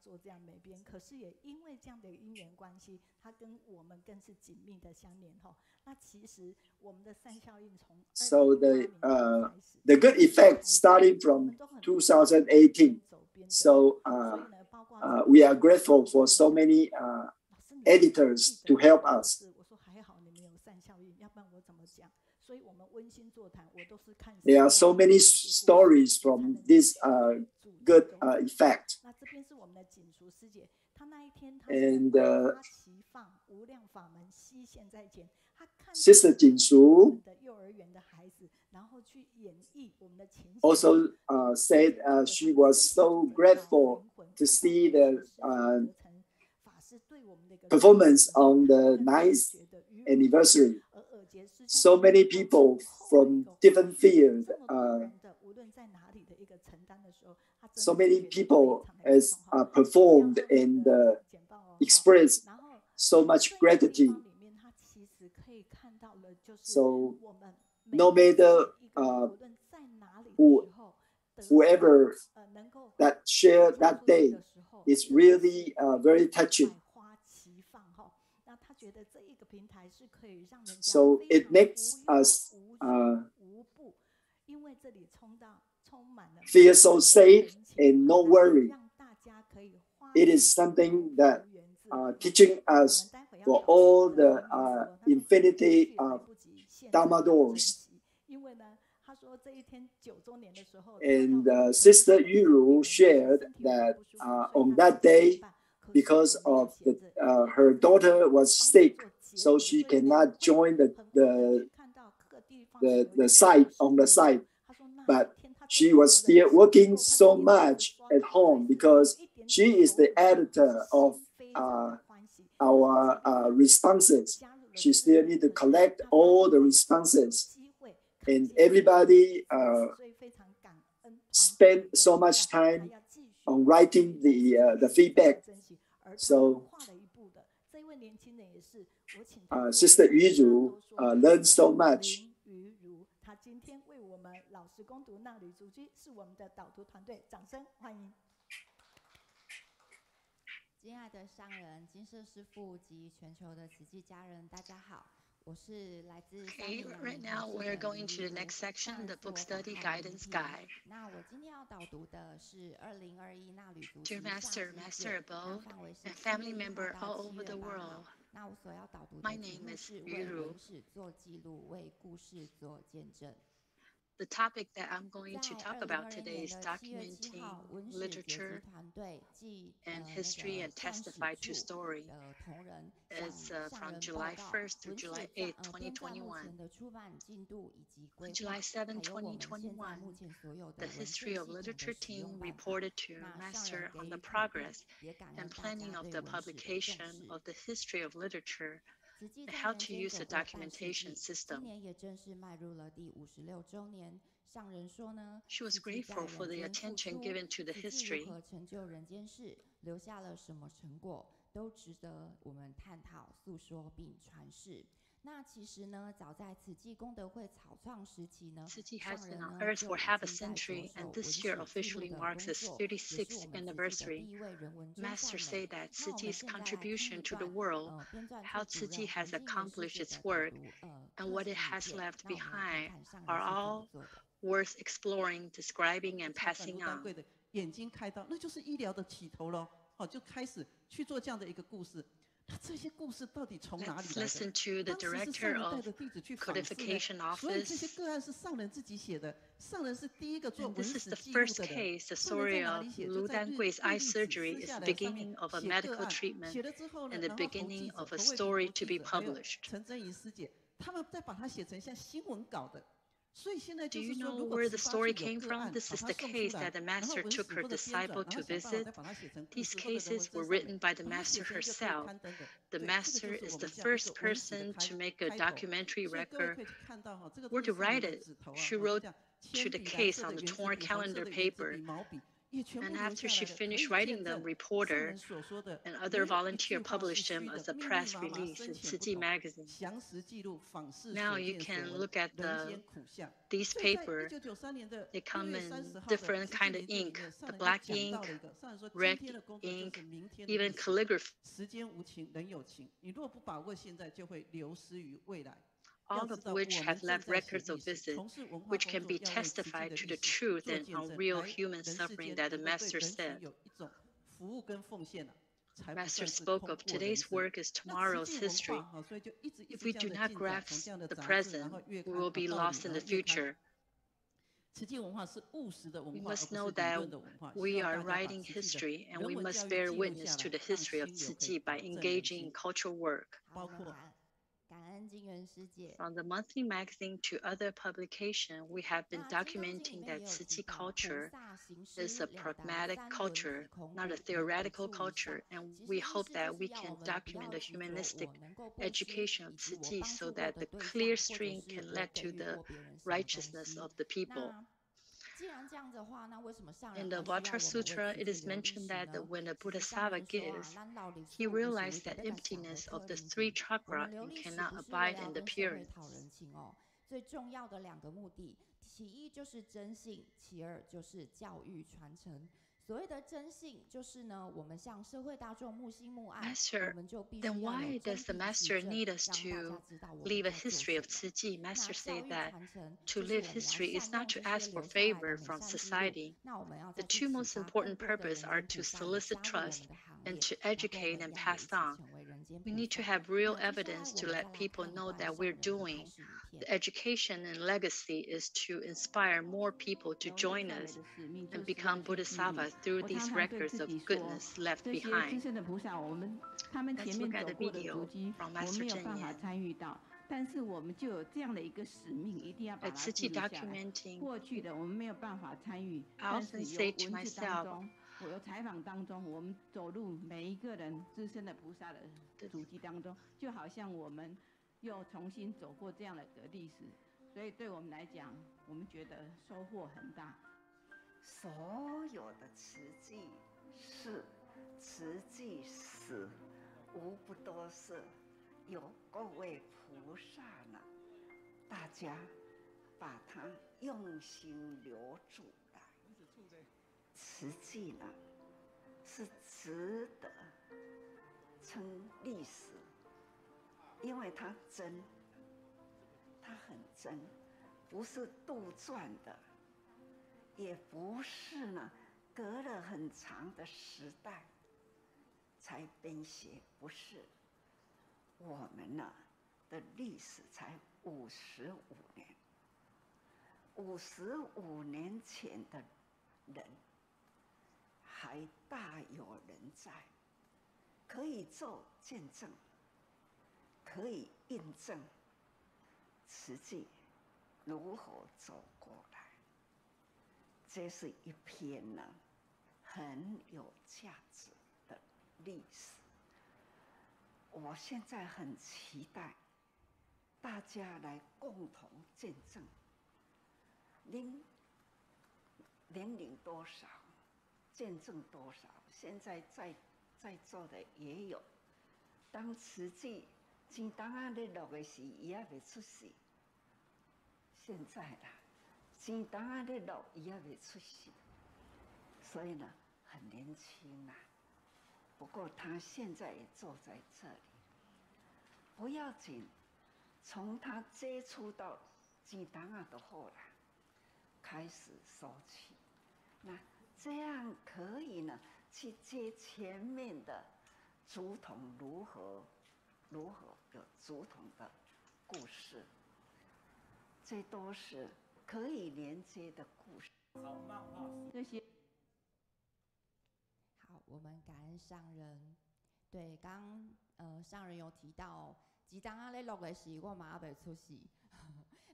So the good effect starting from 2018. So we are grateful for so many editors to help us. There are so many stories from this good effect. And Sister Jinsu also said she was so grateful to see the performance on the 9th anniversary. So many people from different fields, so many people has performed and expressed so much gratitude. So no matter whoever that shared that day, it's really very touching. So it makes us feel so safe and no worry. It is something that teaching us for all the infinity of Dharma doors. And Sister Yuru shared that on that day, because of her daughter was sick, so she cannot join the site on the site. But she was still working so much at home because she is the editor of our responses. She still need to collect all the responses. And everybody spent so much time on writing the feedback. So Sister Yuzhe learned so much. 林于如，他今天为我们老师攻读纳履足迹，是我们的导读团队，掌声欢迎。亲爱的上人、金舍师父及全球的慈济家人，大家好。Okay, right now we're going to the next section, the book study guidance guide. Dear Master, Master above, and family member all over the world, my name is Yuru. The topic that I'm going to talk about today is documenting literature and history and testify to story. It's from July 1st through July 8th, 2021. On July 7, 2021, the History of Literature team reported to Master on the progress and planning of the publication of the History of Literature and how to use the documentation system. She was grateful for the attention given to the history. Tzu Chi has been on Earth for half a century, and this year officially marks its 36th anniversary. Masters say that Tzu Chi's contribution to the world, how Tzu Chi has accomplished its work, and what it has left behind are all worth exploring, describing, and passing on. 眼睛开到，那就是医疗的起头了。好，就开始去做这样的一个故事。那这些故事到底从哪里来的？ Let's listen to the director of Codification Office. 所以这些个案是上人自己写的，上人是第一个做文 This is 史 the 记录 first 的人。 case. The story of Lu Dangui's eye surgery is the beginning of a medical treatment 写了之后呢， and the 然后侯 beginning 记者、 of a 侯卫 story 平 to be 记者还有 published. 陈真仪师姐，他们再把它写成像新闻稿的。 所以现在 Do 就是 you 说， know 如果 where the 18 story 处有 came 个 from? 案， This 把 is 它 the 送 case 出来， that the 然后 master 文 took 史 her 或者编纂， disciple 然 to 后想办法 visit. 再把它写成故 These 事或者在文 cases 章 were 上面， written by the 把它 master 写成一个可以 herself. 刊登的。 The 对，这个 master 就是 is 我 the 们这样一 first 个文史的 person 开 to make a 开头。 documentary 所以各位 record 可以去看到哈，这个 where 都 to 是上人 write 的 it. 指头啊， She 哈， wrote 这样 to 铅 the 笔、蓝 case 色 on 的 the 圆珠 torn 笔、红色 calendar 的圆珠 paper. 笔、毛笔，也全部 And 留 after 下 she 来了，可以 finished 见 writing them, 证上 reporter 人所说的 and 没 other 有一句 volunteer 话是 published them 虚的， as a 密密 press 麻麻、 release 深 in 浅 Tzu 不 Chi 同， magazine. 详实记录访视 Now 所 you 见所 can 闻， look at 人间苦相。 these 所以在 paper. 1993年的 They 6 come 月 in 30号的 different 慈济 kind of 年鉴里 ink, 面，上 the 人就 black 讲 ink, 到了一个，上人说今 red 天的工作就 ink, 是明天的 even 历史。 calligraphy. 时间无情，人有情。你若不把握现在，就会流失于未来。 all 要 of 知道， which 我 have 们正 left 在写 records 历 of 史， visit, 从事文化 which 工 can 作 be 要为慈济 testified 的 to 历 the 史 truth 做 and 见 on 证， real 来 human 人世 suffering 间 that the 能够对 master 人群 said. 有一种服务跟奉献了，才不 Master 算是 spoke 空 of 过人 today's 生。 work is 那慈 tomorrow's 济文 history. 化哈，所以就一直 If we 这 do 样的 not 进展，从 grasp 这样的 the 杂志，然 present, 后月 we 刊 will 啊 be 道理， lost in 然 the 后月刊。 future. 慈济文化是务实的 We 文化，而 must 不是 know 理 that 论的文化。希 we 望 are 大家把 writing 慈济的 history and 人 we 文 must 教育 bear 记录 witness 下 to 来， the 让 history of 心流 Tzu 可以 Chi by 保证人 engaging 心 in。cultural work. 包括 感恩金元师姐。 From the monthly magazine to other publication, we have been documenting that Tzu Chi culture is a pragmatic culture, not a theoretical culture, and we hope that we can document the humanistic education of Tzu Chi so that the clear stream can lead to the righteousness of the people. 既然这样的话，那为什么上 In 人 the 还需要我 Vajra 们为 Sutra, 自 it 己 is 留历 mentioned 史 that 呢？ when the 其实上 Bodhisattva 人说啊， gives, 咱老历史 he 不是为 realized 着 that 那个小的 emptiness 特 of the 灵 three 情，我 chakra 们留 and 历史 cannot 不是为 abide 了要 in the 跟社会 appearance. 讨人情哦。最重要的2个目的，其一就是真性，其二就是教育传承。所谓的真性，就是呢，我们向社会大众慕心慕爱， Master, 我们就必须 then 要有 why 真 does the 谛 master 实证， need us 让大家 to 知道我 leave 们 a 在做 history 什 of 么。 Tzu Chi? 那 Master 教 say 育 that 传承 to 就是 live 我们要 history is 善 not 用 to 这 ask 些 for 留下来的 favor 美 from 善之路， society. 那我们要 The 再去 two 启 most 发更 important 多的 purposes 人 are 间 to 菩萨也 solicit 加入我 trust 们的行 and 列， to 然后跟我 educate 们 and 一样也 pass 一起 on. 成为人间 We 菩 need to 萨。 have real 那接下来 evidence 我 to 们 let 再来 people 看一 know 段 that 上 we're 人的开 doing. 示影片。 The education and legacy is to inspire more people to join us and become Bodhisattvas through these records of goodness left 这些资 behind. 深的菩萨，他们 Let's 前面 look at 走 the 过的足 video 迹， from 我们 Master 没有 Chen 办法 Yan. 参与到，但是我们就有这样的一个使命，一定要把 At 它 Tzu 记 Chi 录下来。 documenting, 过去的我们没有办法参与， I 但是 often 有 say to 文字当 myself, 中，我有采访当中，我们走入每一个人资深的菩萨的足迹当中，就好像我们又重新走过这样的一个历史，所以对我们来讲，我们觉得收获很大。所有的慈济是慈济史无不都是有各位菩萨呢，大家把它用心留住来。实际呢，是值得称历史，因为它真，它很真，不是杜撰的，也不是呢隔了很长的时代才编写，不是。我们呢的历史才55年，55年前的人还大有人在，可以做见证，可以印证实际如何走过来。这是一篇呢很有价值的历史。我现在很期待大家来共同见证。您年龄多少，见证多少？现在在座的也有。当慈济钱当啊咧落的时，伊也未出世。现在啦，钱当啊咧落，伊也未出世，所以呢，很年轻啊。不过他现在也坐在这里，不要紧，从他接触到钱当啊的后来开始收起，那这样可以呢去接前面的竹筒如何有竹筒的故事，这都是可以连接的故事。这些。好，我们感恩上人。对，刚上人有提到，几当阿咧录的时，我嘛还未出世。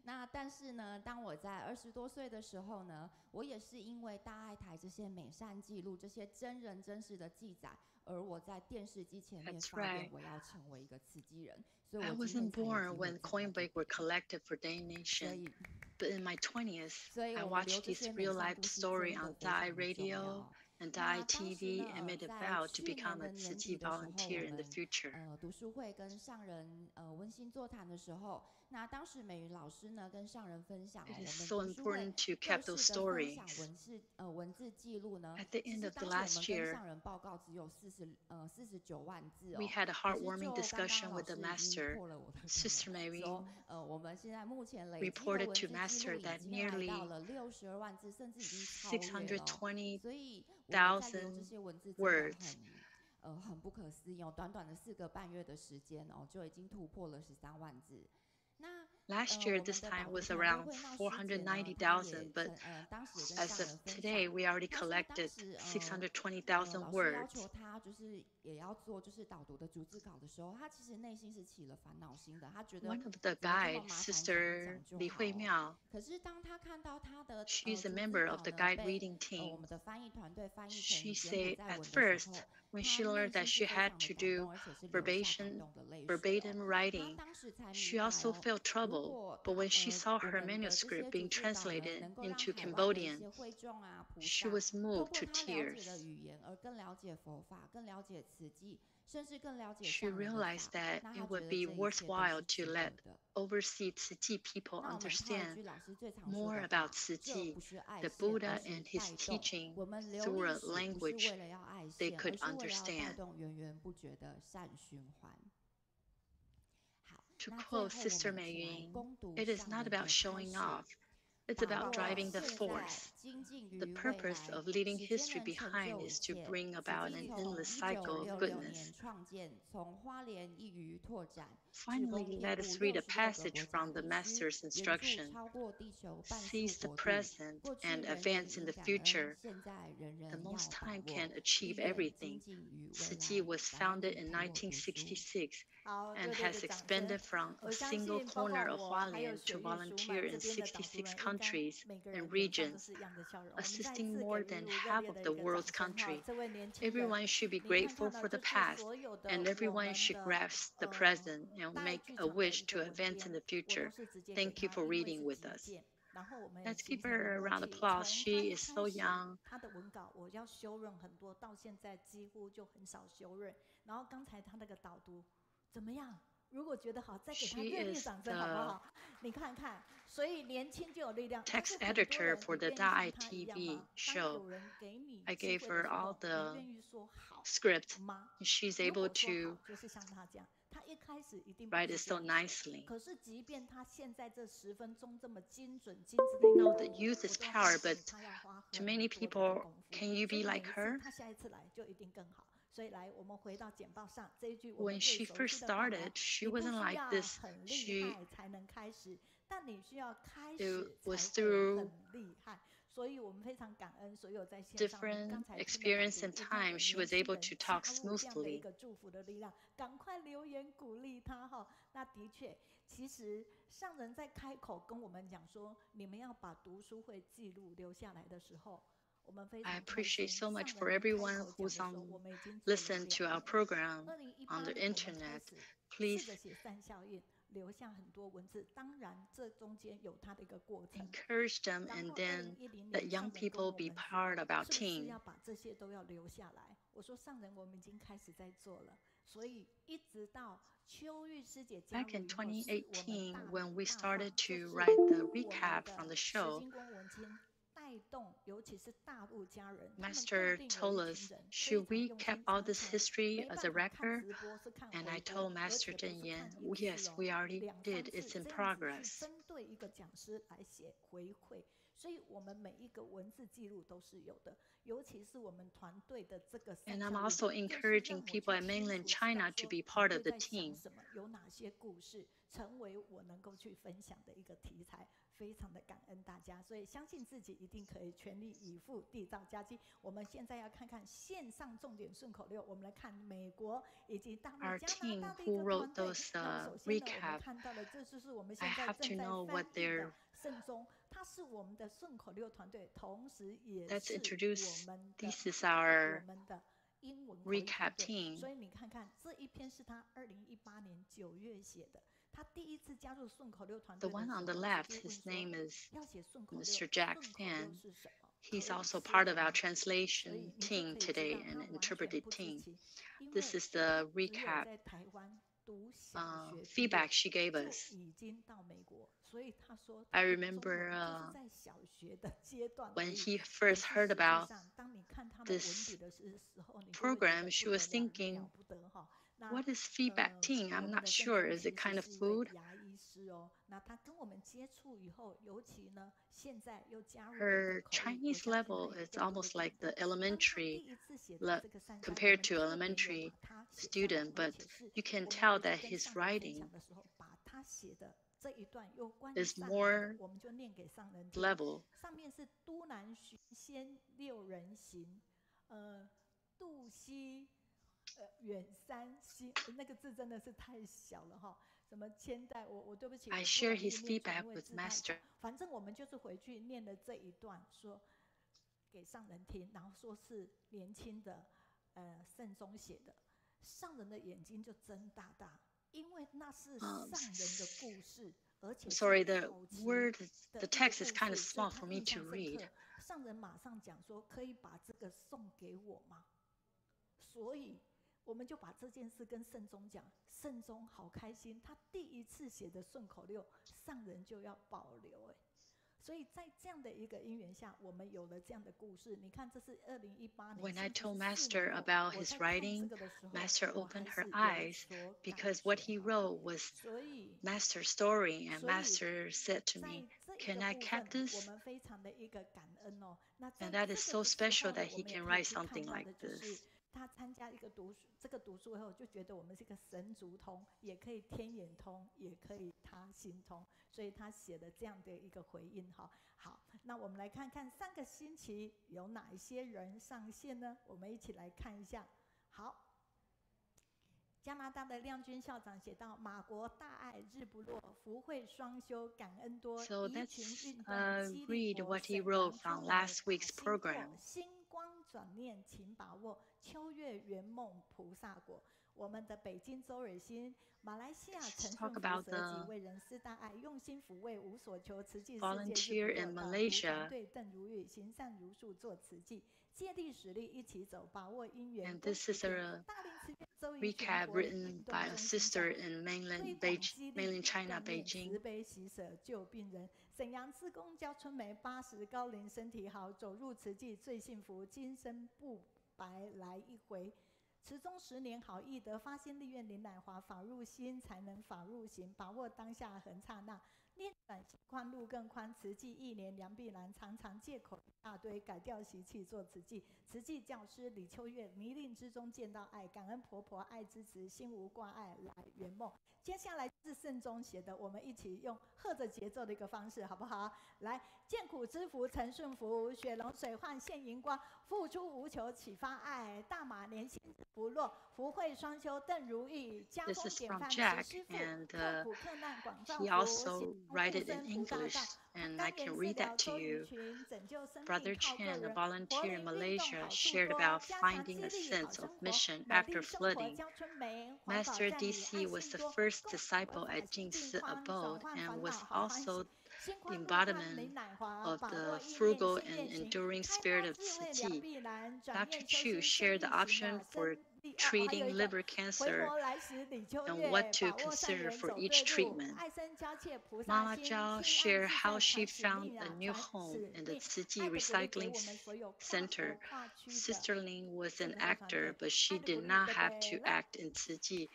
那但是呢，当我在20多岁的时候呢，我也是因为大爱台这些美善记录、这些真人真事的记载，而我在电视机前面发愿我要成为一个慈济人。所以我 wasn't born when coin break were collected for donation. But in my 20s, I watched this real-life story on Dai Radio and Dai TV and made a vow to become a Tzu Chi volunteer in the future. 读书会跟上人温馨座谈的时候，那当时美云老师呢跟上人分享， It is so important to keep those stories. 文字记录呢， At the end of the last year, 上人报告只有49万字哦。 we had a heartwarming discussion with the master, Sister Meiyun, 我们现在目前累积的 reported 文 to 字 Master 记录已 that 经来 nearly 到了62万字，甚至已经超越了。所以我们在留这些文字真的 words. 很不可思议哦，短短的4个半月的时间哦，就已经突破了13万字。那 Last year, this time was around 490,000, but as of today, we already collected 620,000 words. 他就是也要做就是导读的逐字稿的时候，他其实内心是起了烦恼心的，他觉得 One of the guides, Sister Li Huimiao, 可是当他看到他的 she's a member of the guide reading team. 我们的翻译团队翻译成 She 柬埔 said 寨 at 文的时 first, 候， when she learned that she had to do verbatim writing, she also felt trouble. But when she saw her manuscript being translated into Cambodian, she was moved to tears. She realized that it would be worthwhile to let overseas Tzu Chi people understand more about Tzu Chi, the Buddha and his teaching through a language they could understand. To quote Sister Meiyun, it is not about showing off. It's about driving the force. The purpose of leaving history behind is to bring about an endless cycle of goodness. Finally, let us read a passage from the Master's instruction. Seize the present and advance in the future. The most time can achieve everything. Tzu Chi was founded in 1966 and has expanded from a single corner of Hualien to volunteer in 66 countries and regions, assisting more than half of the world's country. Everyone should be grateful for the past, and everyone should grasp the present and make a wish to advance in the future. Thank you for reading with us. Let's give her a round of applause. She is so young. 她的文稿我要修润很多，到现在几乎就很少修润。然后刚才她那个导读怎么样？如果觉得好，再给她热烈掌声好不好？你看看，所以年轻就有力量。 Text editor for the Dai TV show. I gave her all the script. She's able to write it so nicely. I know that youth is power, but to many people, can you be like her? When she first started, she wasn't like this. It was through different experience and time, she was able to talk smoothly. 赶快留言鼓励他哈。那的确，其实上人在开口跟我们讲说，你们要把读书会记录留下来的时候，我们非常 I appreciate so much for everyone who's listened to our program on the internet. Please 留下很多文字，当然这中间有它的一个过程。Encourage them and then let young people be part of our team. 要把这些都要留下来。我说上人，我们已经开始在做了，所以一直到秋玉师姐加入以后， Back in 2018, when we started to write the recap from the show, Master told us, should we keep all this history as a record? And I told Master Zhen, yes, we already did. It's in progress. 所以我们每一个文字记录都是有的，尤其是我们团队的这个。And I'm also encouraging people in mainland China to be part of the team. 有哪些故事成为我能够去分享的一个题材，非常的感恩大家，所以相信自己一定可以全力以赴，缔造佳绩。我们现在要看看线上重点顺口溜，我们来看美国以及大陆、加拿大的一个团队。那首先呢，我们看到的这就是我们现在正在翻译的圣宗。 它是我们的顺口溜团队，同时也是我们的英文recap team. 所以你看看这一篇是他2018年9月写的。他第一次加入顺口溜团队。 The one on the left, his name is Mr. Jack Fan. He's also part of our translation team today and interpreted team. This is the recap feedback she gave us. I remember when he first heard about this program, she was thinking, what is feedback team? I'm not sure. Is it kind of food? Her Chinese level is almost like the elementary, compared to elementary student, but you can tell that his writing is more level. 上面是都南寻仙六人行，渡溪远山西，那个字真的是太小了哈。什么千代，我对不起。I share his feedback with Master. 反正我们就是回去念了这一段，说给上人听，然后说是年轻的圣宗写的，上人的眼睛就睁大大。 因为那是上人的故事，而且 sorry, the text is kind of small for me to read. 上人马上讲说，可以把这个送给我吗？所以我们就把这件事跟圣宗讲，圣宗好开心，他第一次写的顺口溜，上人就要保留所以在这样的一个因缘下，我们有了这样的故事。你看，这是2018年。 When I told Master about his writing, Master opened her eyes because what he wrote was Master's story, and Master said to me, "Can I keep this?" And that is so special that he can write something like this. 他参加一个这个读书会后，就觉得我们是一个神足通，也可以天眼通，也可以他心通，所以他写了这样的一个回应哈。好，那我们来看看上个星期有哪一些人上线呢？我们一起来看一下。好，加拿大的亮君校长写到：马国大爱日不落，福慧双修感恩多。So let's read what he wrote from last week's program. 星光转念，请把握秋月圆梦菩萨果。我们的北京周尔新。马来西亚陈顺 talk 福 about 舍己 the 为人师大爱，用心抚慰无所求，慈济世界 volunteer 日 in 不落道，如 Malaysia. 团队邓如玉，行善如树做慈济，借力使力一起走，把握因缘 And 共 this 实 is 践。 a 大林慈院周怡璇 recap 佛理 written 运动 by a 中心 sister 长， in 推 mainland 广激励 mainland China, 锻炼慈 Beijing. 悲喜舍救病人。沈阳志工焦春梅80高龄身体好，走入慈济最幸福，今生不白来一回。持中10年好易得，发心立愿林乃华，法入心才能法入行，把握当下恒刹那。念转心宽路更宽，慈济1年2必然，常常借口一大堆，改掉习气做慈济。慈济教师李秋月，泥泞之中见到爱，感恩婆婆爱支持，心无挂碍来圆梦。接下来是慎终写的，我们一起用和着节奏的一个方式，好不好？来，见苦知福陈顺福，雪龙水患现银光，付出无求启发爱，大马年轻不落，福慧双修邓如意，家中 This is 典 from 范 Jack, 石师傅， and 刻苦克难广造 he 福， also 行 write 护 it in 身图大 English, 道， and 甘 I 愿 can 治 read 疗 that to 周玉 you. 群，拯救生 Brother 命靠个 Chen, a 人， volunteer 活 in 力运动 Malaysia, 好处 shared 多， about 加强 finding 激 a 励好 sense 生 of 活， mission 美 after 丽生活 flooding. 焦春梅，环保 Master 占理爱 DC was 心 the 多， first 共 disciple 法 at 心 Jingsi 净宽， abode 转换 and 烦 was 恼好欢喜， also 心 the 宽路宽 embodiment 林乃华， of 把 the 握因缘 frugal 心 and 愿行， enduring 开 spirit 发 of 智慧 Tzu 了 Chi. 必然，转 Dr. 念修 Chu 心 shared 生 the 力行 option 啊， for 生力还 treating 有一个 liver 回 cancer 头来时李秋 and what 月， to 把握善 consider 缘 for 走 each 对路， treatment. 爱生交切菩萨 Mama 心， Zhao 心 shared 安自 how 在 she 传使 found 命 a 啊， new 传 home 使 in the 命。 Tzu Chi 爱的鼓励给 Recycling 我们所有跨 Center. 国跨区的 Sister Lin was 圣 an 德会团 actor, 队， but she 爱的鼓 did 励 not 对不 have 对？ to 来， act in Tzu Chi.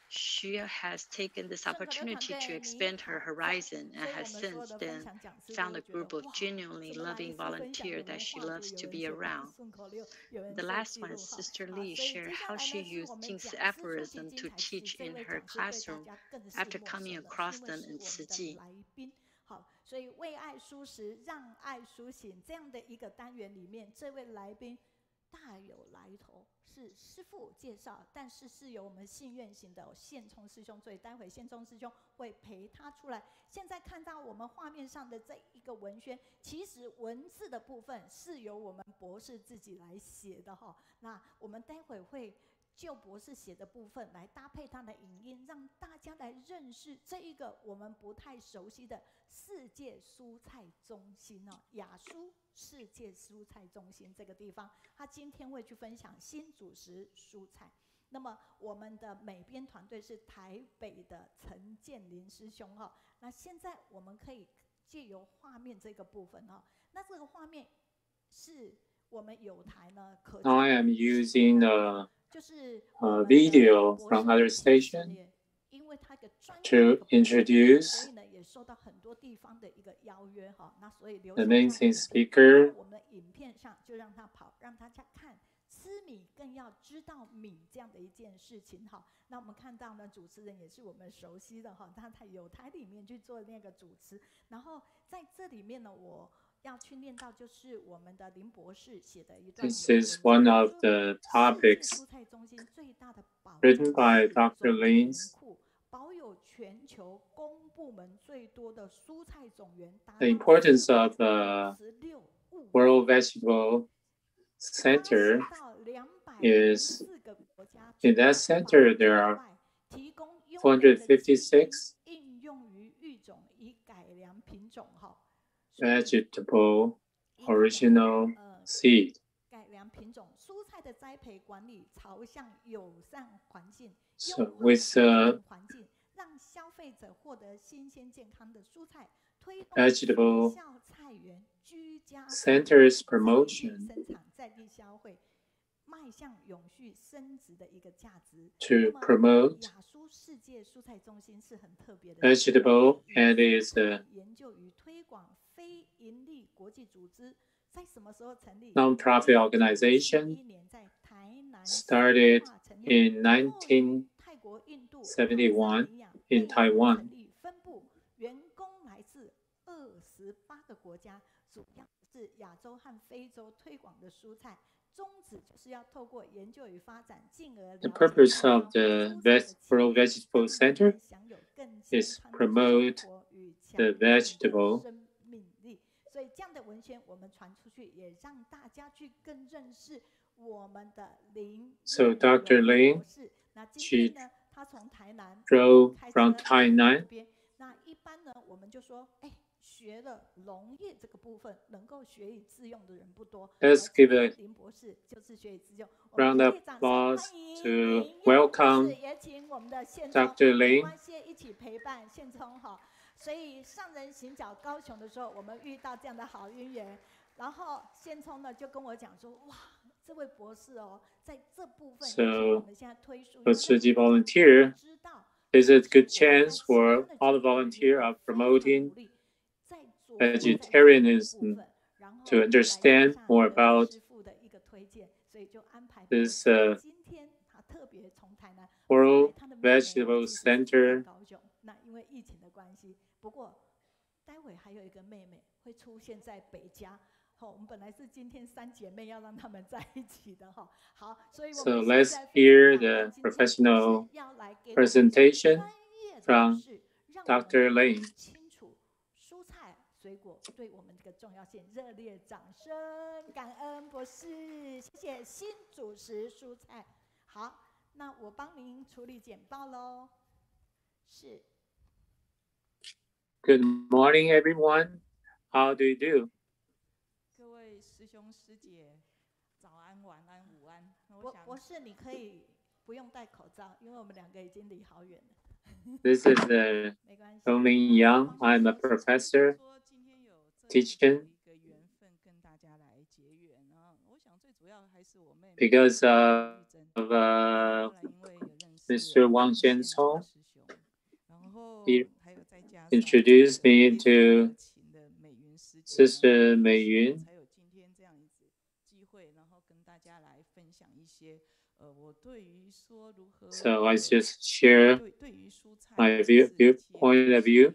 She has taken this 圣德会团 opportunity to 队你 expand her 好在， horizon 所 and 以我 has 们所有 since 的分 then 享讲师 found 都 a 觉得 group of 哇， genuinely 怎么来一 loving 次分享？ volunteers 有 that 人 she 画图， loves 有 to 人 be 写单 around. 顺口溜，有人 The 做 last 记 one, 录哈。 Sister 好， Li 所以 shared 接下 how 来 she 呢是我 used 们 Jingsi 讲师促 aphorism 进 to 金台词， teach 这 in 位 her 讲师对大 classroom 家更是 after 陌 coming 生的， across 因为 them 是 in 我们 Tzu 的 Chi. 来宾。好，所以为爱舒适，让爱苏醒这样的一个单元里面，这位来宾大有来头，是师父介绍，但是是由我们信愿行的宪聪师兄，所以待会宪聪师兄会陪他出来。现在看到我们画面上的这一个文宣，其实文字的部分是由我们博士自己来写的哈。那我们待会会就博士写的部分来搭配他的影音，让大家来认识这一个我们不太熟悉的世界蔬菜中心哦，雅蔬世界蔬菜中心这个地方，他今天会去分享新主食蔬菜。那么我们的美编团队是台北的陈建林师兄哈。那现在我们可以借由画面这个部分哈，那这个画面是我们有台呢可。Now I am using a video from other station to introduce the main speaker. 我们影片上就让他跑，让大家看。吃米更要知道米这样的一件事情哈。那我们看到呢，主持人也是我们熟悉的哈，他在有台里面去做那个主持。然后在这里面呢，我要去念到就是我们的林博士写的一段。This is one of the topics written by Dr. Lin. 保有全球公部门最多的蔬菜种源。The importance of World Vegetable Center is in that center there are 456 vegetable original seed. 改良品种蔬菜的栽培管理朝向友善环境， So with 环境让消费者获得新鲜健康的蔬菜，推动 vegetable 校菜园居家 centers promotion 生产在地消费，迈向永续升值的一个价值。 to promote 雅蔬世界蔬菜中心是很特别的 vegetable and is 研究与推广非营利国际组织。 在什么时候成立 non-profit organization started in 1971 in Taiwan. 分部员工来自28个国家，主要是亚洲和非洲推广的蔬菜。宗旨就是要透过研究与发展，进而 The purpose of the World Vegetable Center is promote the vegetable 所以这样的文宣我们传出去，也让大家去更认识 So Dr. Lin, she drove from Tainan. 那一般呢，我们就说，学了农业这个部分，能够学以致用的人不多。 Let's give a 林博士就是学以致用。 round of applause to welcome 也请我们的宪 Dr. 没 Lin. 关系，一起陪伴宪聪哈。所以上人行脚高雄的时候，我们遇到这样的好姻缘，然后宪聪呢就跟我讲说，哇，这位博士哦，在这部分， So 我们现在推出 for Tzu Chi Volunteer, is a good chance for all the volunteers of promoting vegetarianism to understand more about this World Vegetable Center. 那因为疫情的关系，不过待会还有一个妹妹会出现在北加。 我们本来是今天3姐妹要让她们在一起的哈。好，所以我们 So let's hear the professional presentation from Dr. Lin. 清楚蔬菜水果对我们这个重要性，热烈掌声，感恩博士，谢谢新主食蔬菜。好，那我帮您处理简报喽。是。 Good morning, everyone. How do you do? 各位师兄师姐，早安、晚安、午安。博士，你可以不用戴口罩，因为我们2个已经离好远了。This is Lin Yang. I'm a professor teaching. Because of Mr. Wang Jianchong, he introduced me to Sister Meiyun. So I just share my point of view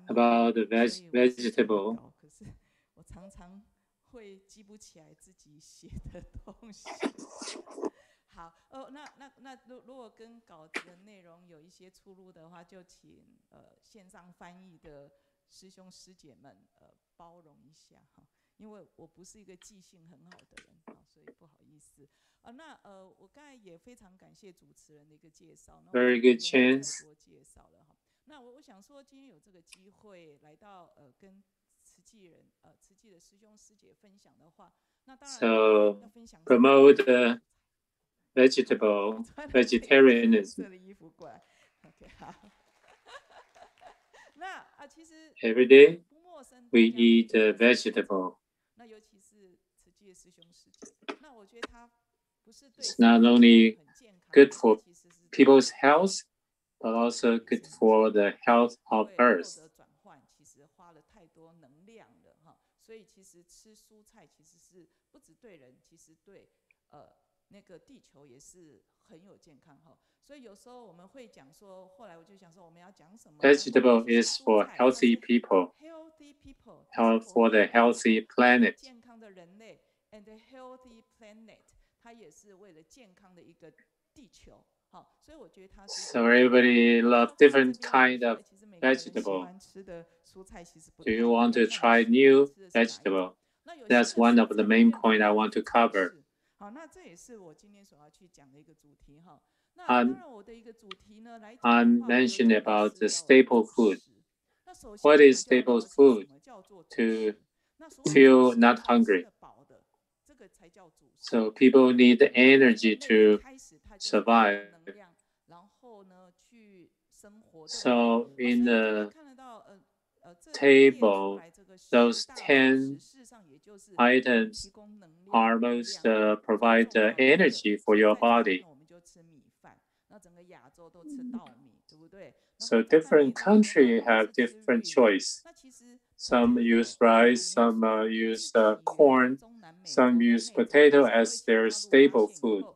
about the vegetable. 我常常会记不起来自己写的东西。好，那如果跟稿子的内容有一些出入的话，就请线上翻译的师兄师姐们包容一下哈，因为我不是一个记性很好的人啊，所以不好意思。那我刚才也非常感谢主持人的一个介绍。Very good chance. 多介绍了哈。那我想说，今天有这个机会来到跟慈济的师兄师姐分享的话，那当然 So promote vegetarianism. Every day we eat a vegetable. It's not only good for people's health, but also good for the health of Earth. 所以其实吃蔬菜其实是不只对人，其实对那个地球也是很有健康哈。所以有时候我们会讲说，后来我就想说我们要讲什么 ？Vegetable is for healthy people. Healthy people. For the healthy planet. 健康的人类 and the healthy planet， 它也是为了健康的一个地球。好，所以我觉得它是。So everybody love different kind of vegetable. Do you want to try new vegetable? That's one of the main point I want to cover. 好，那这也是我今天所要去讲的一个主题哈。那当然我的一个主题呢，来讲 I'm mentioning about the staple food. What is staple food to feel not hungry? So people need the energy to survive. So in the table, those 10 items are most provide energy for your body. So different countries have different choice. Some use rice, some use corn, some use potato as their staple food.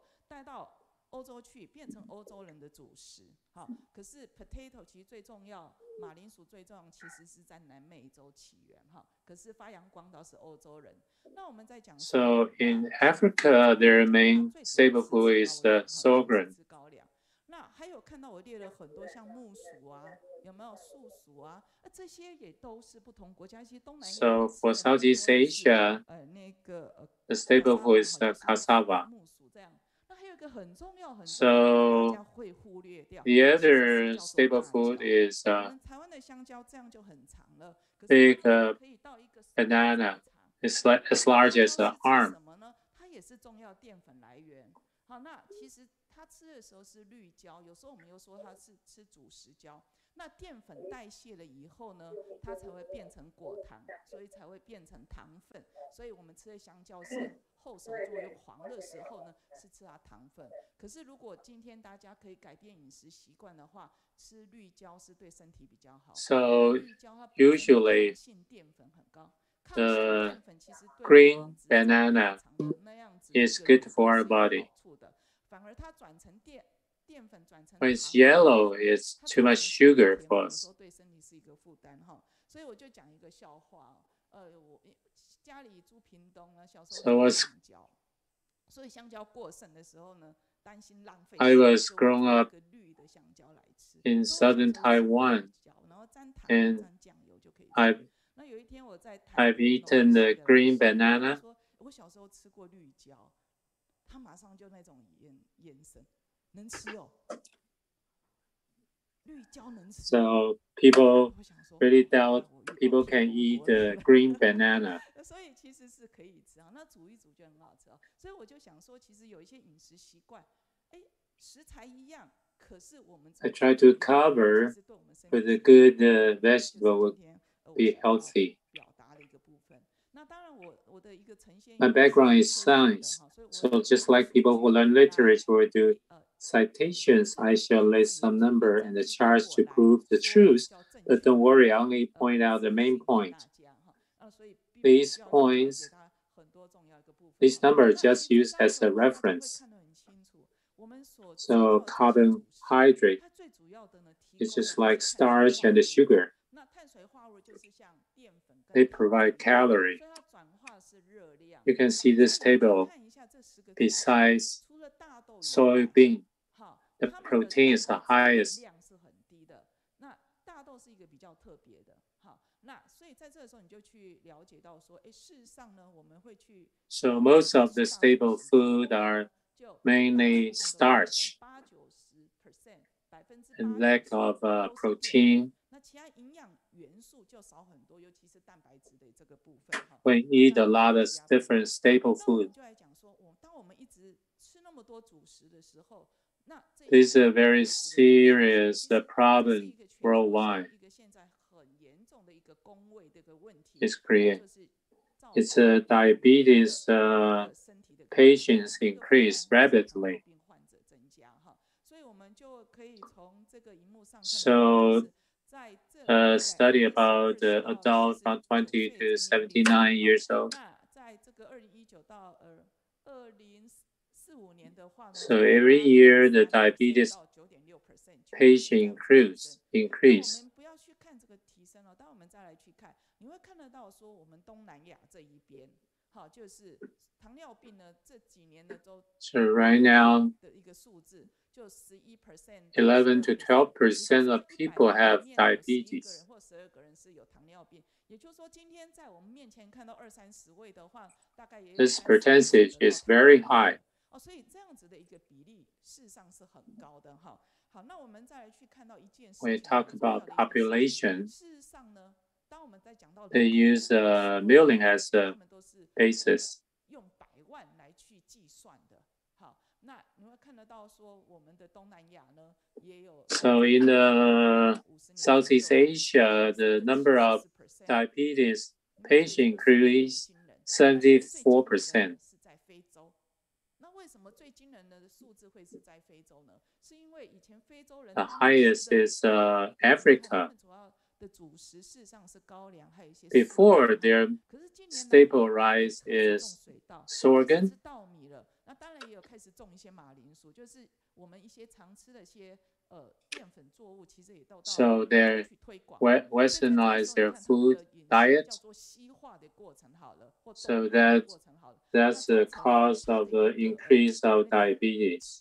欧洲去变成欧洲人的主食，好，可是 potato 其实最重要，马铃薯最重要，其实是在南美洲起源，哈，可是发扬光大是欧洲人。那我们在讲 ，So in Africa, their main staple food is the sorghum. 看到我列了很多像木薯啊，有没有树薯啊？这些也都是不同国家，其实东南亚 So for Southeast Asia, the staple food is cassava. 木薯这样。那还有一个很重要大 So 家会忽略掉 the other staple food is 我们台湾的香蕉这样就很长了，可是 big 可以到一个 banana. It's like as large as an arm. 什么呢？它也是重要淀粉来源。好，那其实它吃的时候是绿胶，有时候我们又说它是吃主食胶。那淀粉代谢了以后呢，它才会变成果糖，所以才会变成糖分。所以我们吃的香蕉是后手做又黄的时候呢，是吃它糖分。可是如果今天大家可以改变饮食习惯的话，吃绿胶是对身体比较好。 So usually the green banana is good for our body. 反而它转成淀粉转成 When it's yellow, it's too much sugar for us. 对身体是一个负担哈。所以我就讲一个笑话，我家里住屏东啊，小时候吃香蕉，所以香蕉过剩的时候呢，担心浪费， I was grown up in southern Taiwan, and I've eaten the green banana. 我小时候吃过绿椒，它马上就那种眼神，能吃哦。绿椒能吃。 So people really doubt people can eat the green banana. 所以其实是可以吃啊，那煮一煮就很好吃啊。所以我就想说，其实有一些饮食习惯，食材一样，可是我们 I try to cover with a good vegetable would be healthy. My background is science, so just like people who learn literature or do citations, I shall list some number and the charts to prove the truth. But don't worry, I only point out the main point. These points, these numbers are just used as a reference. So carbohydrate is just like starch and the sugar. They provide calorie. You can see this table. Besides soybean, the protein is the highest. So most of the staple food are mainly starch and lack of protein. We eat a lot of different staple food. This is a very serious problem worldwide. It's a diabetes patients increase rapidly. So a study about adults from 20 to 79 years old. So every year the diabetes patient increase. 你会看得到说我们东南亚这一边，好，就是糖尿病呢这几年的都 So right now, 的一个数字就11%， 11 to 12% of people have diabetes. 或12个人是有糖尿病，也就是说今天在我们面前看到20-30位的话，大概也有 This percentage is very high. 所以这样子的一个比例事实上是很高的哈。好，那我们再来去看到一件事情。When you talk about population, 事实上呢，当我们在讲到 they use million as a basis. 用百万来去计算的。好，那你会看得到说我们的东南亚呢也有。So in the Southeast Asia, the number of diabetes patients increased 74%. 为什么最惊人的数字会是在非洲呢？是因为以前非洲人 The highest is Africa. 主要的主食事实上是高粱，还有一些 Before, their staple rice is sorghum. 稻米了，那当然也有开始种一些马铃薯，就是我们一些常吃的一些淀粉作物，其实也都到 So they westernized their food diet. 叫做西化的过程好了，或 So that's the cause of the increase of diabetes.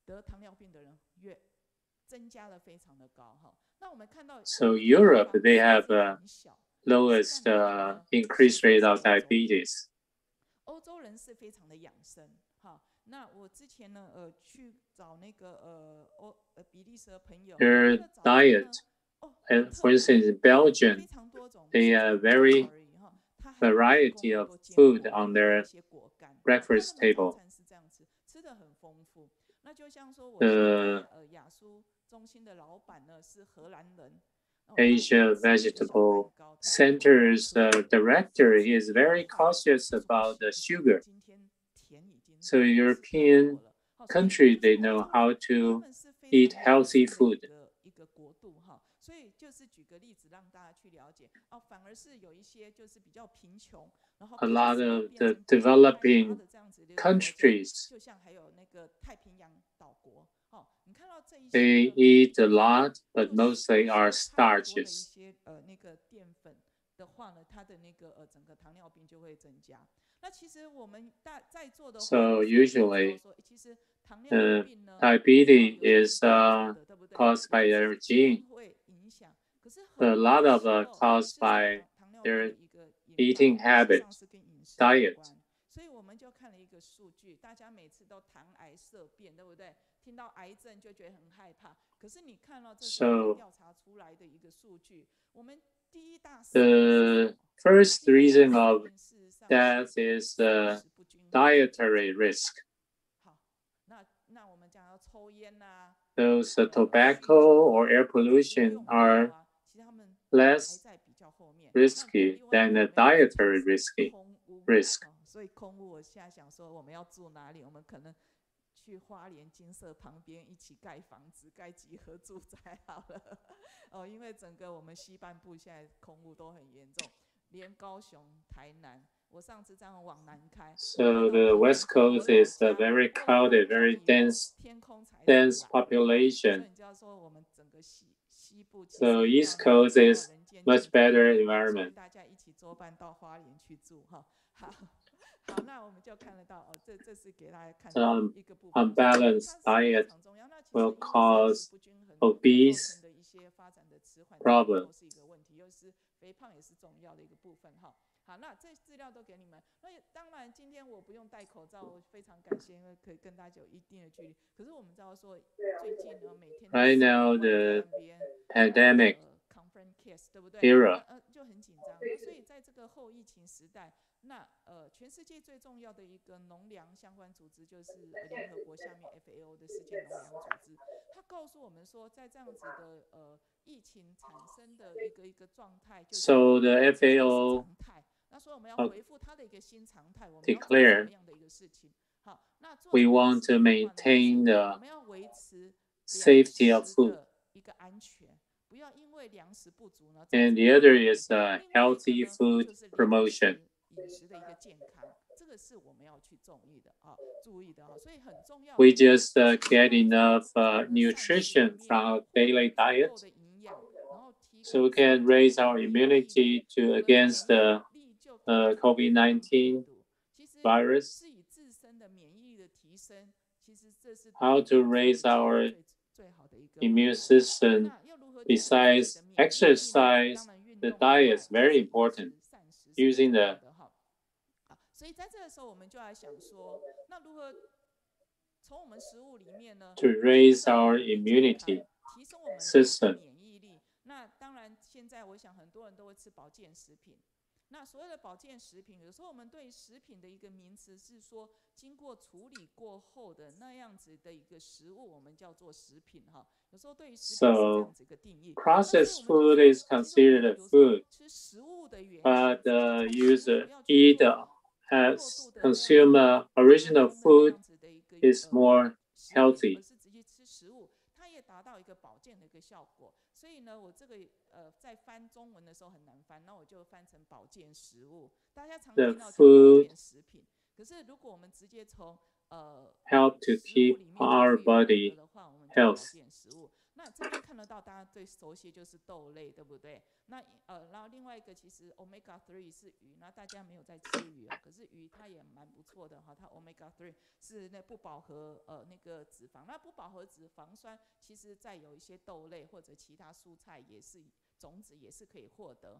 得糖尿病的人 So Europe, they have lowest increase rate of diabetes. 欧洲人是非常的养生，哈。那我之前呢，去找那个比利时的朋友 Their diet, for instance, in Belgium, they have very variety of food on their breakfast table. 吃的很丰富。那就像说我雅苏中心的老板呢是荷兰人。Asia Vegetable Center's director, he is very cautious about the sugar. So European countries, they know how to eat healthy food. 所以就是举个例子让大家去了解哦，反而是有一些就是比较贫穷，然后 a lot of the developing countries, 就像还有那个太平洋岛国，哦，你看到这一些 they eat a lot, but mostly are starches. 那个淀粉的话呢，它的那个整个糖尿病就会增加。那其实我们在座的话 So usually, diabetes is caused by their gene. A lot of caused by their eating habits, diet. 所以我们就看了一个数据，大家每次都谈癌色变，对不对？听到癌症就觉得很害怕。可是你看到这是调查出来的一个数据，我们第一大 The first reason of death is dietary risk. 好，那我们讲要抽烟呐。Those tobacco or air pollution are less risky than the dietary risk. 所以空屋，我现在想说我们要住哪里？我们可能去花莲金色旁边一起盖房子，盖集合住宅好了。哦，因为整个我们西半部现在空屋都很严重，连高雄、台南，我上次这样往南开。So the West Coast is a very crowded, very dense population. So East Coast is much better environment. 大家一起作伴到花莲去住哈。好，那我们就看得到哦，这是给大家看到一个部分。Unbalanced diet will cause obese problem. 是一个问题，又是肥胖也是重要的一个部分哈。好，那这资料都给你们。那当然，今天我不用戴口罩，我非常感谢，因为可以跟大家有一定的距离。可是我们知道说，最近呢，每天 Right now the pandemic era. 就很紧张。所以在这个后疫情时代，那全世界最重要的一个农粮相关组织就是联合国下面 FAO 的世界农粮组织，它告诉我们说，在这样子的疫情产生的一个状态，就是 So the FAO 那所以我们要回复它的一个新常态，我们要做什么样的一个事情？好，那 we want to maintain the 我们要维持 safety of food. 一个安全，不要因为粮食不足呢。And the other is healthy food promotion. 饮食的一个健康，这个是我们要去注意的啊，所以很重要。We just get enough nutrition from our daily diet, so we can raise our immunity against the COVID-19 virus. How to raise our immune system? Besides exercise, the diet is very important. Using the 所以在这个时候，我们就来想说，那如何从我们食物里面呢 to raise our immunity 提升我们的 system? 免疫力？那当然，现在我想很多人都会吃保健食品。那所谓的保健食品，有时候我们对食品的一个名词是说，经过处理过后的那样子的一个食物，我们叫做食品哈。有时候对于食品是这样子一个定义。Processed food is considered a food, but the user eat as consumer original food is more healthy. 直接吃食物，它也达到一个保健的一个效果。所以呢，我这个在翻中文的时候很难翻，那我就翻成保健食物。大家常听到叫保健食品，可是如果我们直接从help to keep our body health. 那这边看得得到大家最熟悉就是豆类，对不对？那然后另外一个其实 omega 3是鱼，那大家没有在吃鱼可是鱼它也蛮不错的它 omega 3是那不饱和那个脂肪，那不饱和脂肪酸其实在有一些豆类或者其他蔬菜也是种子也是可以获得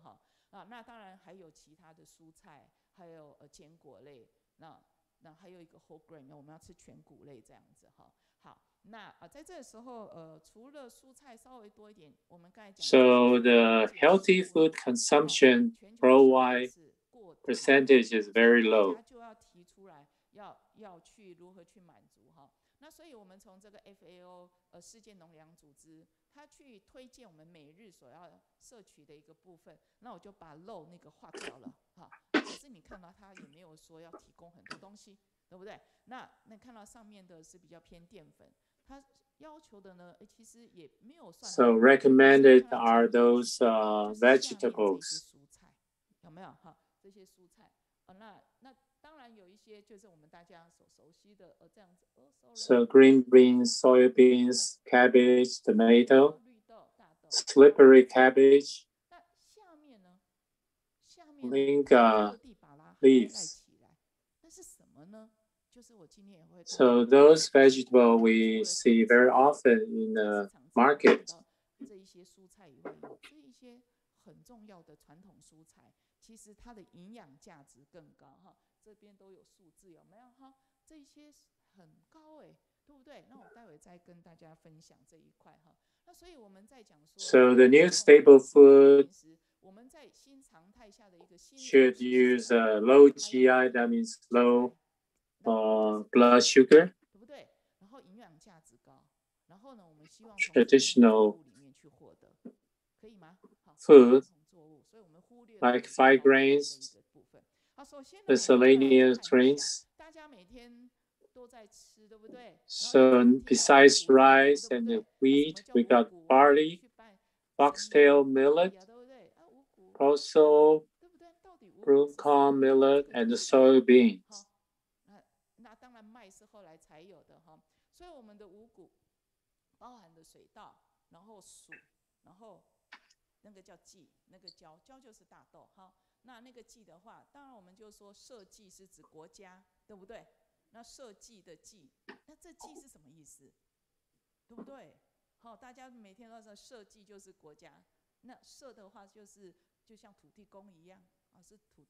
那当然还有其他的蔬菜，还有坚果类，那还有一个 whole grain， 我们要吃全谷类这样子好，那在这个时候除了蔬菜稍微多一点，我们刚才讲 So the healthy food consumption worldwide percentage is very low. 就要提出来要去如何去满足那所以我们从这个 FAO 世界农粮组织，它去推荐我们每日所要摄取的一个部分，那我就把肉那个划掉了可是你看到它也没有说要提供很多东西，对不对？那看到上面的是比较偏淀粉，它要求的呢其实也没有算。So recommended are those vegetables. 蔬菜有没有这些蔬菜那当然有一些就是我们大家所熟悉的这样子So green beans, soybeans, cabbage, tomato, slippery cabbage, 那下面呢linga leaves. 那是什么呢？就是我今天也会 So those vegetables we see very often in the market. 这一些蔬菜以外，有这一些很重要的传统蔬菜，其实它的营养价值更高这边都有数字有没有这些很高对不对？那我待会再跟大家分享这一块那所以我们在讲说 So the new staple food 我们在新常态下的一个新 should use low GI, that means low blood sugar. 对不对？然后营养价值高，然后呢，我们希望 traditional 里面去获得，可以吗？ food 所以我们忽略 like 5 grains, miscellaneous grains. 大家每天都在吃，对不对？ So besides rice and wheat, we got barley, foxtail millet, also broom millet, and soybeans. 那当然麦是后来才有的所以我们的五谷包含的水稻，然后黍，然后那个叫稷，那个椒就是大豆那个稷的话，当然我们就说社稷是指国家，对不对？那社稷的稷，那这稷是什么意思？对不对？大家每天都说社稷就是国家，那社的话就是就像土地公一样是土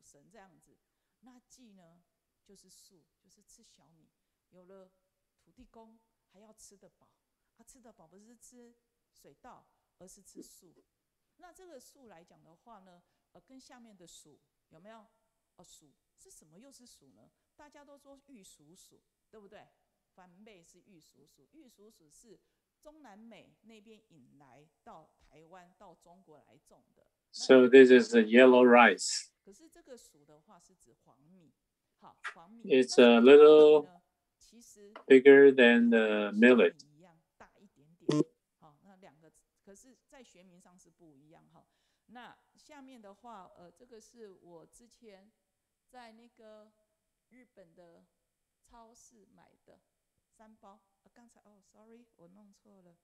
神这样子。那稷呢，就是粟，就是吃小米。有了土地公，还要吃得饱吃得饱不是吃水稻，而是吃粟。那这个粟来讲的话呢，跟下面的黍有没有？黍是什么？又是黍呢？大家都说玉黍黍，对不对？翻倍是玉黍黍，玉黍黍是中南美那边引来到台湾、到中国来种的。So this is the yellow rice. 可是这个黍的话是指黄米，黄米。It's a little bigger than the millet. 一样大一点点。那两个可是，在学名上是不一样那下面的话，这个是我之前在那个日本的超市买的3包。刚才sorry， 我弄错了。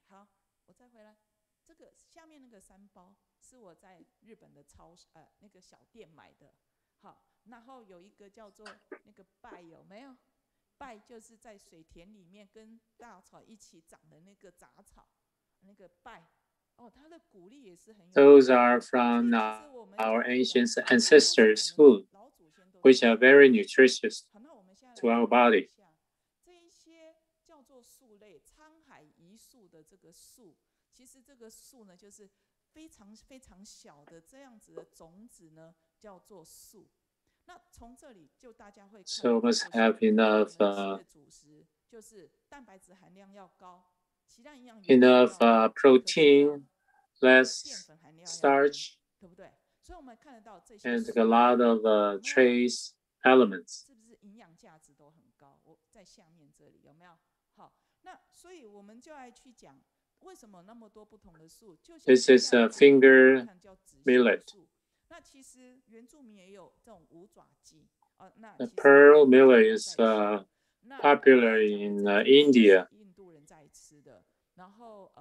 好，我再回来。这个下面那个3包是我在日本的超市那个小店买的。然后有一个叫做那个拜，有没有？拜就是在水田里面跟大草一起长的那个杂草，那个拜。它的谷粒也是很有。Those are from our ancient ancestors' food, which are very nutritious to our body. 这一些叫做粟类，沧海一粟的这个粟，其实这个粟呢，就是非常非常小的这样子的种子呢，叫做粟。那从这里就大家会看 So must have enough 主食就是蛋白质含量要高，其他营养 enough protein, less starch, 对不对？所以我们看得到这些 and a lot of trace elements. 是不是营养价值都很高？我在下面这里有没有？好，那所以我们就来去讲为什么那么多不同的粟，就像 This is a finger millet. 那其实原住民也有这种五爪鸡The pearl millet is popular in India. 印度人在吃的。然后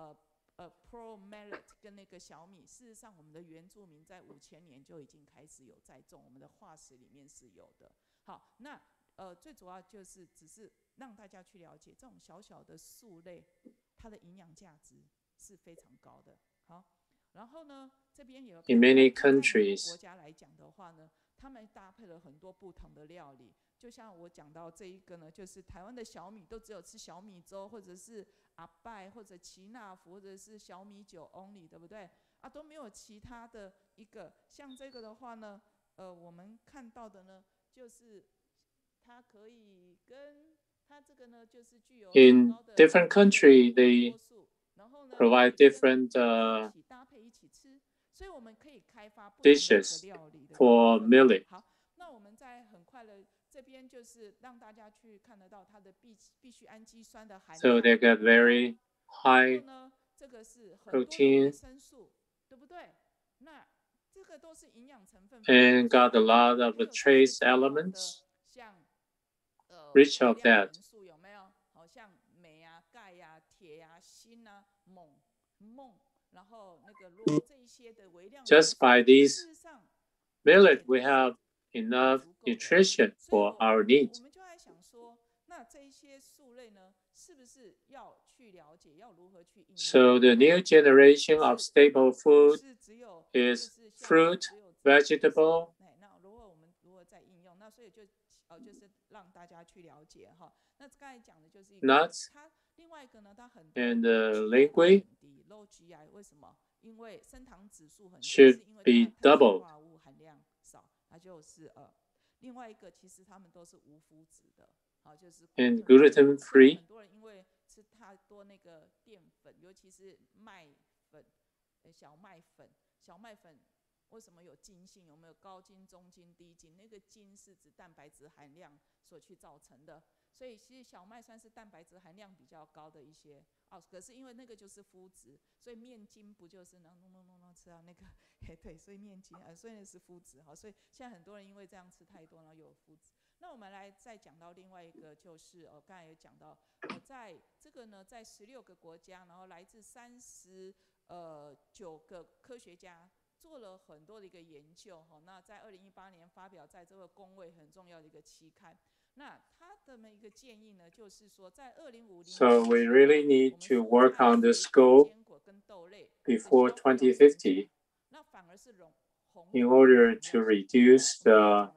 pro millet 跟那个小米，事实上我们的原住民在5000年就已经开始有在种，我们的化石里面是有的。好，那最主要就是只是让大家去了解这种小小的树类，它的营养价值是非常高的。好，然后呢，这边也有 In many 在很多 countries, 国家来讲的话呢，他们搭配了很多不同的料理。就像我讲到这一个呢，就是台湾的小米都只有吃小米粥，或者是阿拜，或者奇纳福，或者是小米酒 only， 对不对？啊，都没有其他的一个。像这个的话呢，我们看到的呢，就是它可以跟它这个呢，就是具有 in different country, they 然后呢 provide different 一起搭配一起吃，所以我们可以开发不同的一个 dishes 料理的 for 部分。 millet. 好，那我们在很快的这边就是让大家去看得到它的必需氨基酸的含 So 量。 they get very 然 high 后呢，这个是很多的 protein 维生素，对不对？那这个都是营养成分非 and 常 got a lot of 还有 trace 重要的 elements 像 rich 微 of 量 that. 元素有没有？好像镁啊、钙啊、铁啊、锌啊、锰，然后那个铬这一些的微量元 Just 素， by 事 these 实上 millet, 也 we 都是 have 很 enough 足够的。 nutrition 所以 for our 我 needs. 们就在想说，那这一些树类呢，是不是要去了解，要如何去应用？ So the new generation of 不是 staple 不 food 是只有 is 就是像 fruit, 只有这样，就是 vegetable, 那如何我们如何在应用？那所以就是让大家去了解哈。那刚才讲的就是一个 nuts, 它另外一个呢，它很多 and GI 都 linguine 很低 ，low GI， 为什么？因为升糖指数很低， should 是因为 be 它的碳水 doubled. 化合物含量少，它就是另外一个其实它们都是无麸质的，好，就是 And gluten free。 gluten-free 很多人因为吃太多那个淀粉，尤其是麦粉、小麦粉。 为什么有筋性？有没有高筋、中筋、低筋？那个筋是指蛋白质含量所去造成的，所以其实小麦算是蛋白质含量比较高的一些可是因为那个就是麸质，所以面筋不就是弄吃到那个对，所以面筋所以那是麸质所以现在很多人因为这样吃太多，然后有麸质。那我们来再讲到另外一个，就是刚才有讲到在这个呢，在16个国家，然后来自39个科学家。 做了很多的一个研究那在2018年发表在这个公卫很重要的一个期刊。那他的一个建议呢，就是说在2050 So we really need to work on this goal before 2050 in order to reduce the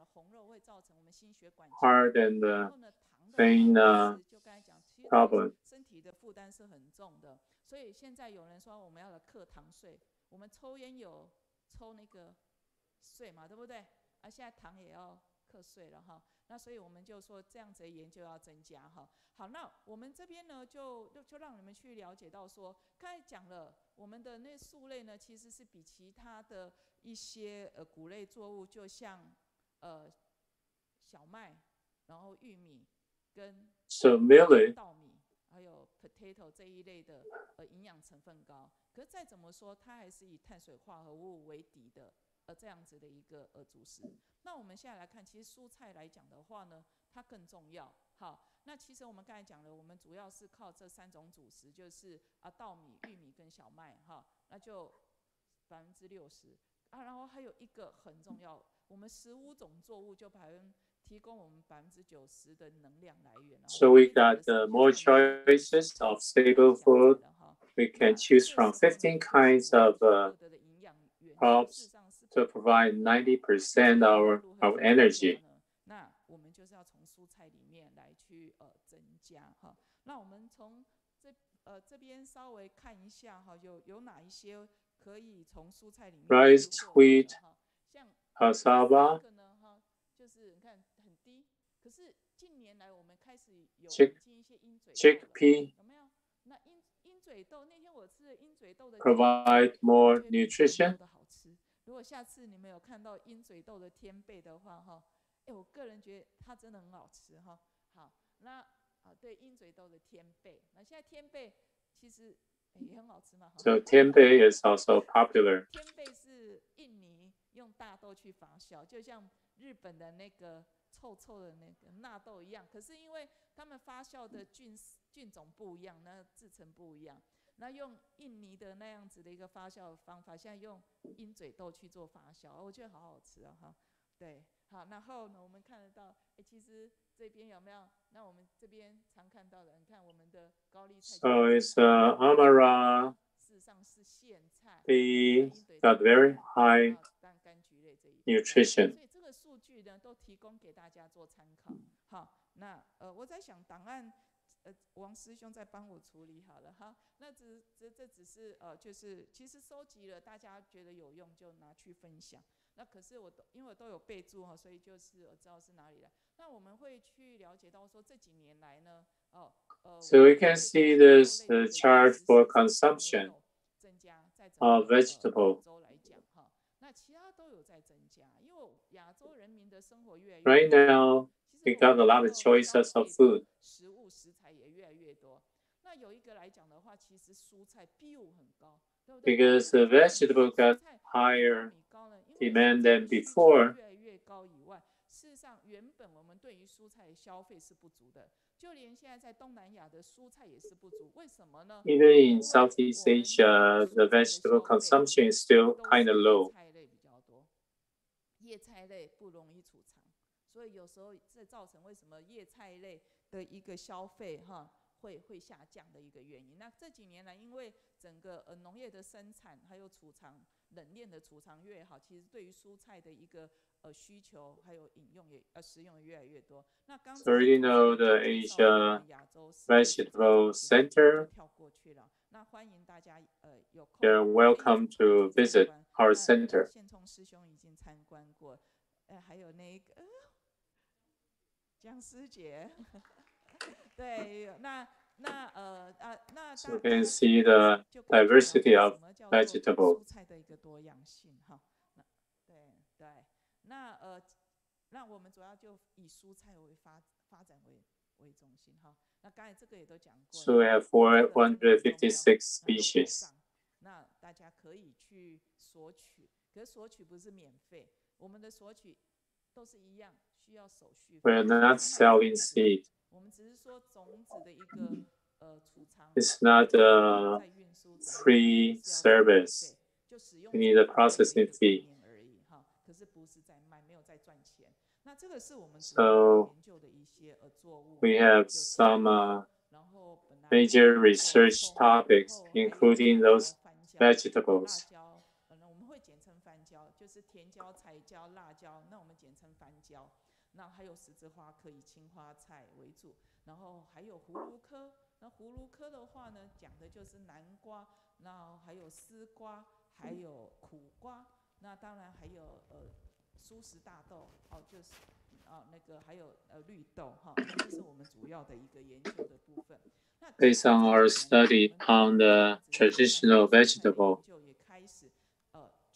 heart and vein problem. 身体的负担是很重的，所以现在有人说我们要克糖税，我们抽烟有。 抽那个税嘛，对不对？现在糖也要课税了哈。那所以我们就说这样子的研究要增加哈。好，那我们这边呢就让你们去了解到说，刚才讲了我们的那树类呢，其实是比其他的一些谷类作物，就像小麦，然后玉米跟稻米，还有 potato 这一类的营养成分高。 可是再怎么说，它还是以碳水化合物为底的，这样子的一个主食。那我们现在来看，其实蔬菜来讲的话呢，它更重要。好，那其实我们刚才讲了，我们主要是靠这3种主食，就是稻米、玉米跟小麦哈，那就60%然后还有一个很重要，我们15种作物就提供我们90%的能量来源。So we got more choices of staple food. We can choose from 15 kinds of crops to provide 90% of our energy. 那我们就是要从蔬菜里面来去增加哈。那我们从这边稍微看一下哈，有哪一些可以从蔬菜里面 Rice, wheat, 像 cassava, 这个呢哈，就是你看很低，可是近年来我们开始有引进一些鹰嘴豆 chickpea 有没有？那鹰嘴豆那天我吃的鹰嘴豆的 provide more nutrition. 的好吃。如果下次你们有看到鹰嘴豆的天贝的话哈，我个人觉得它真的很好吃哈。好，那对鹰嘴豆的天贝，那现在天贝其实也很好吃嘛。So 天贝 is also popular. 天贝是印尼用大豆去发酵，就像日本的那个臭臭的那个纳豆一样。可是因为他们发酵的菌种不一样，那制成不一样，那用印尼的那样子的一个发酵方法，现在用鹰嘴豆去做发酵，我觉得好好吃哦哈。对，好，然后呢，我们看得到，其实这边有没有？那我们这边常看到的，你看我们的高丽菜。So it's amara. 事实上是苋菜。They got very high nutrition. 所以这个数据呢，都提供给大家做参考。好，那我在想档案。王师兄在帮我处理好了哈，那这只是就是其实收集了，大家觉得有用就拿去分享。那可是因为我都有备注哈，所以就是我知道是哪里来。那我们会去了解到说这几年来呢，So we can see this chart for consumption of vegetable. 来讲哈，那其他都有在增加，因为亚洲人民的生活越来越 Right now, we got a lot of choices of food. 食物食材也越来越多。那有一个来讲的话，其实蔬菜比例很高，对不对？ Because the vegetable got higher demand than before. 越来越高以外，事实上原本我们对于蔬菜消费是不足的，就连现在在东南亚的蔬菜也是不足。为什么呢？ Even in Southeast Asia, the vegetable consumption is still kind of low. 菜类比较多，叶菜类不容易储藏，所以有时候这造成为什么叶菜类的一个消费会下降的一个原因。那这几年来，因为整个农业的生产还有储藏冷链的储藏越好，其实对于蔬菜的一个需求还有饮用也食用也越来越多。那刚才 So you know the Asia Vegetable Center. 跳过去了。那欢迎大家有空 You're welcome to visit our center. 宪聪师兄已经参观过，还有那个姜师姐。对，So you can see the diversity of vegetables. 蔬菜的一个多样性哈。对，那我们主要就以蔬菜为发展为中心哈。那刚才这个也都讲过。So we have 456 species. 那大家可以去索取，可是索取不是免费，我们的索取都是一样，需要手续费。 We're not selling seed. 我们只是说种子的一个储藏。 It's not a free service. We need a processing fee. 可是不是在卖，没有在赚钱。那这个是我们 So 研究的一些作物。 we have some major research topics, including those vegetables. 我们会简称番椒，就是甜椒、彩椒、辣椒，那我们简称番椒。那还有十字花科以青花菜为主，然后还有葫芦科。那葫芦科的话呢，讲的就是南瓜，那还有丝瓜，还有苦瓜，那当然还有蔬食大豆就是那个还有绿豆哈，这是我们主要的一个研究的部分。 Based on our study on the traditional vegetable. 就也开始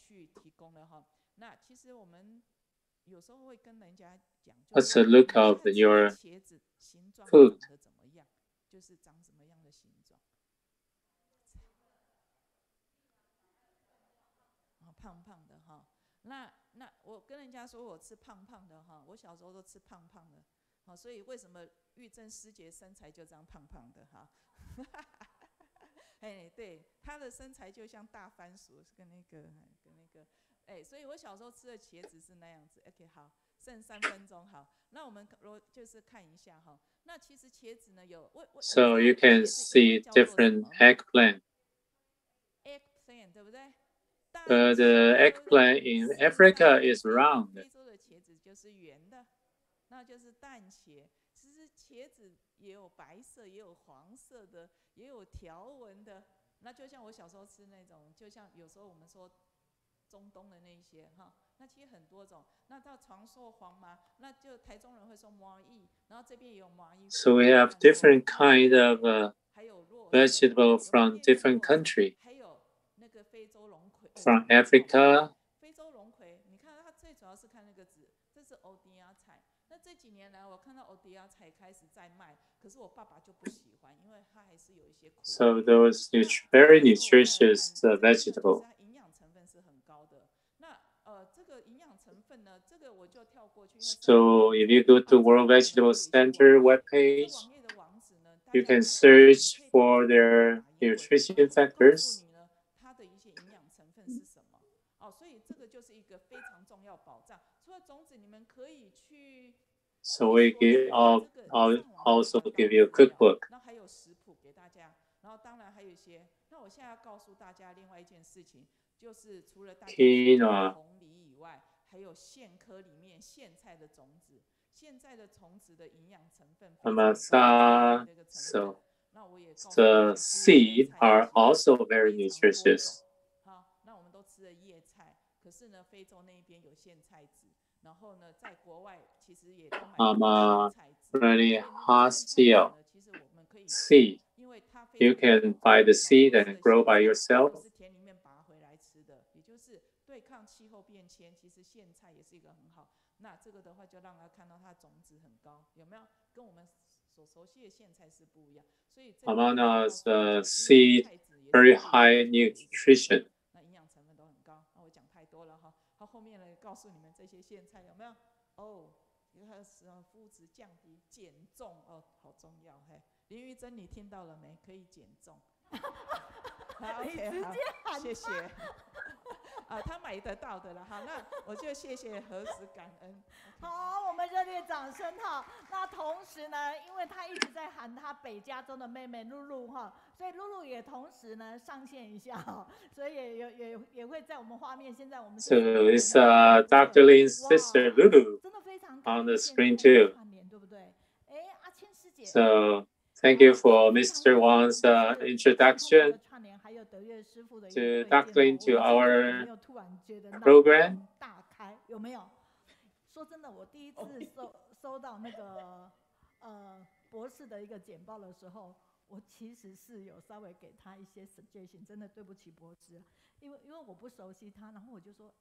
去提供了哈。那其实我们有时候会跟人家讲， Let's look of your 茄子形状 food. 长得怎么样，就是长什么样的形状。胖胖的哈。那我跟人家说我吃胖胖的哈，我小时候都吃胖胖的。 好，所以为什么玉珍师姐身材就这样胖胖的哈？对，她的身材就像大番薯，跟那个，所以我小时候吃的茄子是那样子。OK， 好，剩3分钟，好，那我们就是看一下哈。那其实茄子呢有So you can see different eggplant. Eggplant 对不对？ But the eggplant in Africa is round. 非洲的茄子就是圆的。 那就是蛋茄，其实茄子也有白色，也有黄色的，也有条纹的。那就像我小时候吃那种，就像有时候我们说中东的那一些哈，那其实很多种。那到长寿黄麻，那就台中人会说麻薏，然后这边也有麻薏。So we have different kind of vegetable from different country. 还有那个非洲龙葵。From Africa. 非洲龙葵，你看它最主要是看那个籽，这是欧迪亚菜。 那这几年来，我看到欧迪亚菜开始在卖，可是我爸爸就不喜欢，因为它还是有一些苦。So those very nutritious vegetable. 它营养成分是很高的。那这个营养成分呢，这个我就跳过去。So if you go to World Vegetable Center webpage, you can search for their nutrition factors. 它的一些营养成分是什么？所以这个就是一个非常重要保障。除了种子，你们可以去。So I'll also give you a cookbook. 那还有食谱给大家，然后当然还有一些。那我现在要告诉大家另外一件事情，就是除了大家红梨以外，还有苋科里面苋菜的种子，苋菜的种子的营养成分非常高。So the seed are also very nutritious. 好，那我们都吃了叶菜，可是呢，非洲那边有苋菜籽。然后呢，在国外其实也都买到苋菜籽。Really hostile seed. You can buy the seed and grow by yourself. 是田里面拔回来吃的，也就是对抗气候变迁。其实苋菜也是一个很好。那这个的话，就让他看到它的种子很高，有没有？跟我们所熟悉的苋菜是不一样。所以 Amana's seed very high nutrition. 那营养成分都很高。那我讲太多了哈。好，后面呢告诉你们这些苋菜有没有？它使肤质降低、减重好重要嘿。林玉珍，你听到了没？可以减重。好 ，OK， 好，谢谢。他买得到的了哈，那我就谢谢何时感恩。好，我们热烈掌声哈。那同时呢，因为他一直在喊他北加州的妹妹露露哈，所以露露也同时呢上线一下哈，所以也会在我们画面。现在我们 So it's Dr. Lin's sister Lulu on the screen too. 对不对？阿谦师姐。So thank you for Mr. Wang's introduction to Dr. Lin to our program. 大开有没有？说真的，我第一次收到那个博士的一个简报的时候，我其实是有稍微给他一些 suggestion， 真的对不起博士，因为我不熟悉他，然后我就说，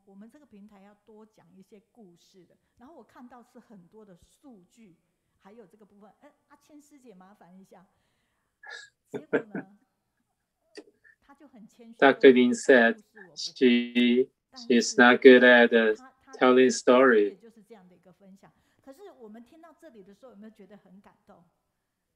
我们这个平台要多讲一些故事的，然后我看到是很多的数据，还有这个部分，阿谦师姐麻烦一下，结果呢，他就很谦虚。Dr. Lin said she's not good at telling story. 就是这样的一个分享。可是我们听到这里的时候，有没有觉得很感动？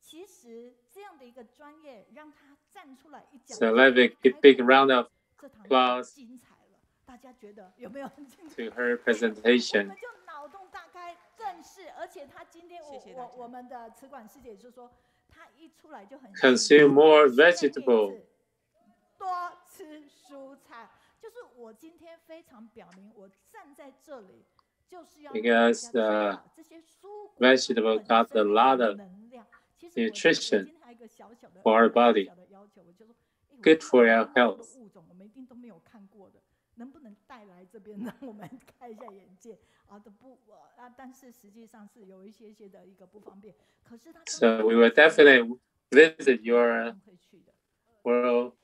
其实这样的一个专业，让他站出来一讲， So let's give a big round of applause 精彩了，大家觉得有没有很精彩 to her presentation? 我们就脑洞大开，正是，而且他今天我们的慈管师姐就说，他一出来就很 consume more vegetable. 多吃蔬菜，就是我今天非常表明，我站在这里就是要 Because vegetable got a lot of nutrition for our body, good for our health. 我们一定都没有看过的，能不能带来这边让我们开一下眼界但是实际上是有一些的一个不方便。可是他 So we will definitely visit your World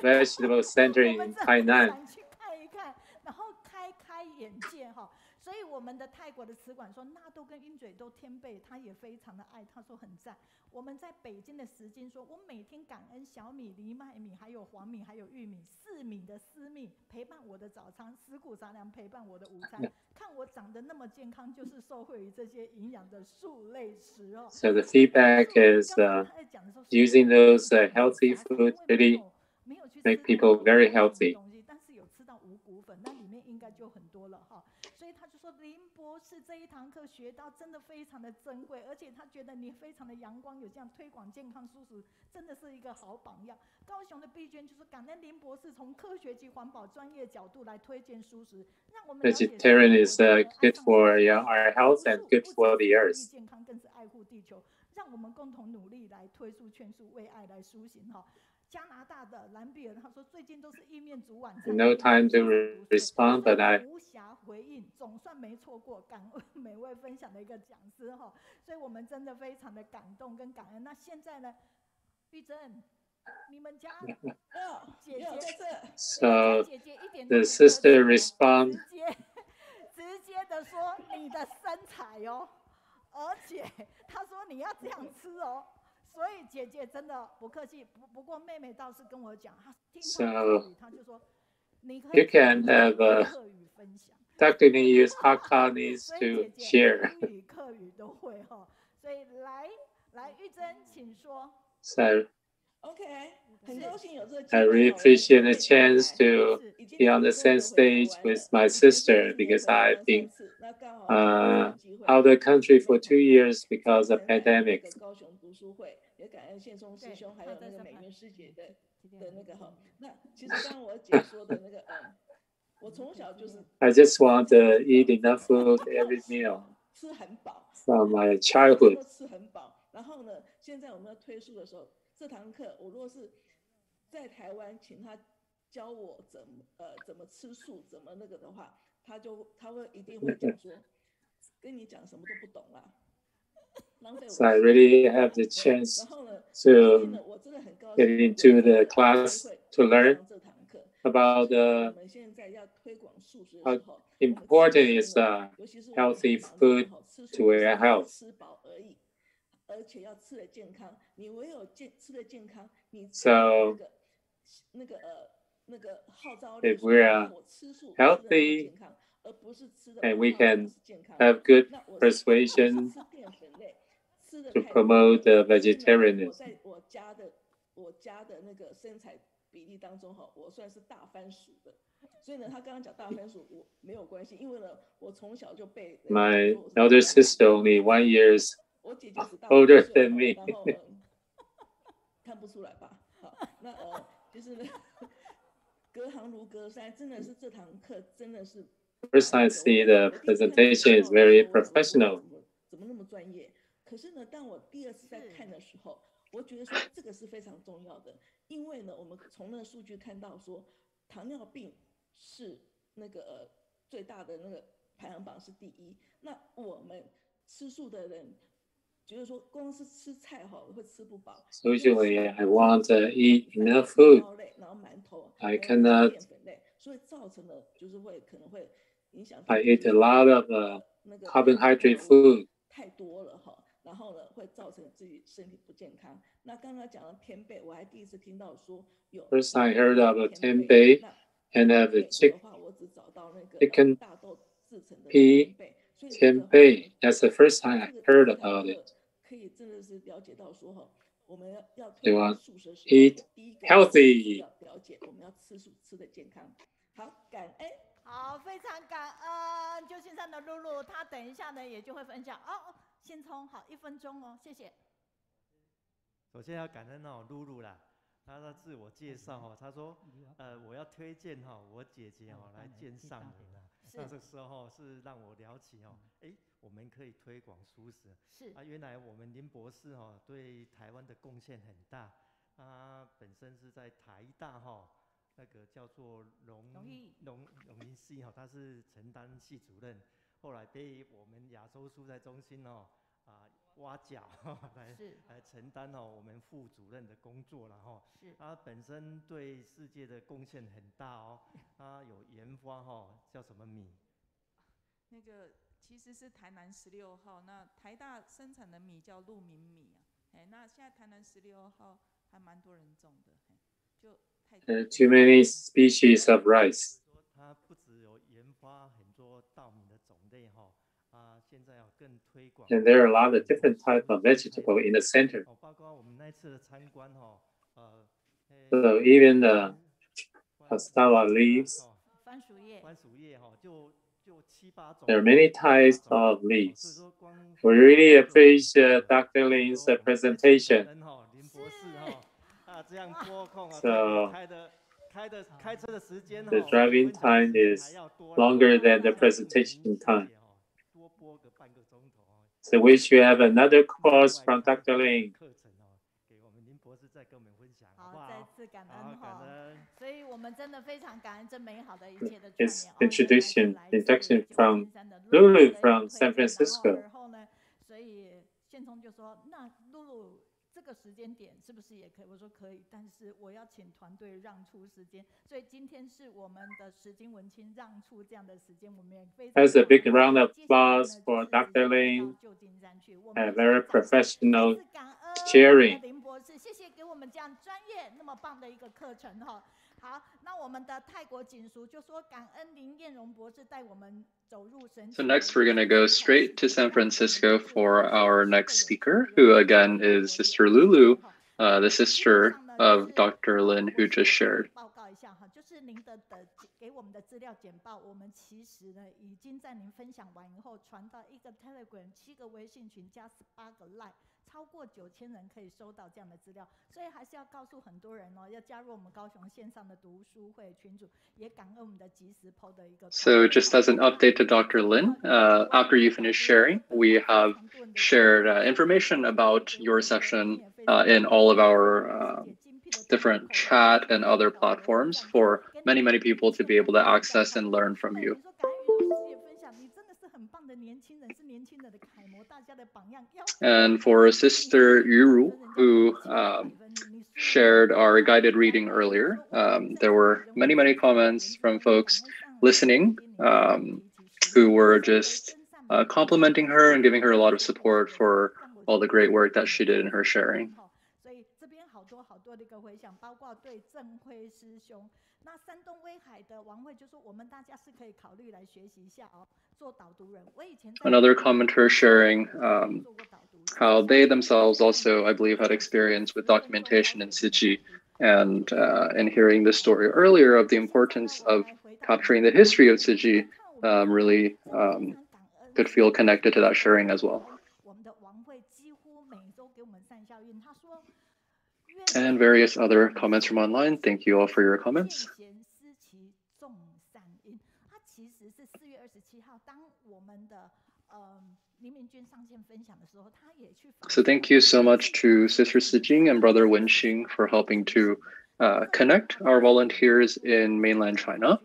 Vegetable Center in Tainan. 去看一看，然后开眼界哈。所以我们的泰国的慈管说，纳豆跟鹰嘴豆天贝，他也非常的爱，他说很赞。我们在北京的时间说，我每天感恩小米、藜麦米、还有黄米、还有玉米，4米的私密陪伴我的早餐，十谷杂粮陪伴我的午餐。看我长得那么健康，就是受惠于这些营养的素类食哦。So the feedback is using those healthy food really make people very healthy. 但是有吃到五谷粉，那里面应该就很多了哈。所以他就说，林博士这一堂课学到真的非常的珍贵，而且他觉得你非常的阳光，有这样推广健康蔬食，真的是一个好榜样。高雄的碧娟就是感恩林博士从科学及环保专业角度来推荐蔬食，让我们 vegetarian is good for our health and good for the earth. 健康更是爱护地球，让我们共同努力来推出劝诉，为爱来苏醒哈。加拿大的兰比尔他说，最近都是意面煮晚餐。No time to respond, but I 无暇回应，总算没错过，感恩每位分享的一个讲师哈，所以我们真的非常的感动跟感恩。那现在呢，玉珍，你们家姐姐So 姐姐一点 the sister respond. 直接的说你的身材哦，而且他说你要这样吃哦。所以姐姐真的不客气，不过妹妹倒是跟我讲，她听到客语，她就说，你可以 You can have 客语分享。Dr. Lin use Hakkanis to share. 英语、客语都会哈，所以来玉珍，请说。So I really appreciate the chance to be on the same stage with my sister because I've been out of the country for 2 years because of pandemic. I just want to eat enough food every meal from my childhood. 然后呢，现在我们要推素的时候，这堂课我如果是在台湾，请他教我怎么吃素，怎么那个的话，他会一定会讲说，跟你讲什么都不懂啦。So I really have the chance to get into the class to learn about how important is healthy food to our health. 而且要吃的健康，你唯有吃的健康，你 So if we are healthy and we can have good persuasion to promote the vegetarianism. 在我家的那个身材比例当中我算是大番薯的，所以呢，他刚刚讲大番薯我没有关系，因为呢，我从小就被 My elder sister only 1 year older than me. 看不出来吧？好，那就是呢，隔行如隔山，真的是这堂课真的是。First, I see the presentation is very professional. 怎么那么专业？可是呢，当我第二次在看的时候，我觉得说这个是非常重要的，因为呢，我们从那个数据看到说，糖尿病是那个最大的那个排行榜是第一。那我们吃素的人，觉得说光是吃菜会吃不饱。So usually, I want to eat enough food. 然后馒头， I cannot. 淀粉类，所以造成了就是可能会影响。I eat a lot of carbohydrate food. 太多了然后呢，会造成自己身体不健康。那刚刚讲到天贝，我还第一次听到说有。First, I heard about tempeh and the chicken pea tempeh. That's the first time I heard about it. 可以真的是了解到说我们要 They want eat healthy. 了解我们要吃素吃的健康。好，感恩。好，非常感恩旧金山的露露，她等一下呢也就会分享先冲好1分钟谢谢。首先要感恩露露啦，她的自我介绍她说我要推荐我姐姐来见上人啦。那这时候是让我聊起我们可以推广素食。是原来我们林博士对台湾的贡献很大，他本身是在台大那个叫做农林系他是承担系主任，后来被我们亚洲蔬菜中心挖角来承担我们副主任的工作了他本身对世界的贡献很大他有研发叫什么米？那个其实是台南16号，那台大生产的米叫鹿鸣米那现在台南16号还蛮多人种的就。Too many species of rice. 它不只有研发很多稻米的种类现在要更推广。And there are a lot of different types of vegetable in the center. 包括我们那次的参观So even the cassava leaves. 番薯叶就7、8种。There are many types of leaves. We really appreciate Dr. Lin's presentation. 林博士这样拨空So 开车的时间 the driving time is longer than the presentation time. 多拨个半个钟头 So we should have another course from Dr. Lin. 课程给我们林博士再跟我们分享，好不好？再次感恩所以我们真的非常感恩这美好的一切的串 It's 联。introduction from Lulu from San Francisco. 然后呢，所以宪聪就说：“那露露这个时间点是不是也可以？”我说可以，但是我要请团队让出时间。所以今天是我们的石金文清让出这样的时间，我们也非常。As a big round of applause for Dr. Lin and very professional sharing. 林博士，谢谢给我们这样专业那么棒的一个课程好，那我们的泰国锦书就说感恩林彦荣博士带我们走入神。So next we're going to go straight to San Francisco for our next speaker, who again is Sister Lulu, the sister of Dr. Lin, who just shared. 报告一下哈，就是您的给我们的资料简报，我们其实呢已经在您分享完以后传到一个 Telegram、7个微信群加18个 Line， 超过9000人可以收到这样的资料，所以还是要告诉很多人哦，要加入我们高雄线上的读书会群组，也感恩我们的即时 PO 的一个。So just as an update to Dr. Lin, after you finish sharing, we have shared information about your session in all of our different chat and other platforms for many, many people to be able to access and learn from you. And for Sister Yuru, who shared our guided reading earlier, there were many, many comments from folks listening who were just complimenting her and giving her a lot of support for all the great work that she did in her sharing. Another commenter sharing how they themselves also, I believe, had experience with documentation in Tzu Chi, and in hearing the story earlier of the importance of capturing the history of Tzu Chi, really could feel connected to that sharing as well. And various other comments from online. Thank you all for your comments. So thank you so much to Sister Sijing and Brother Wenxing for helping to connect our volunteers in mainland China.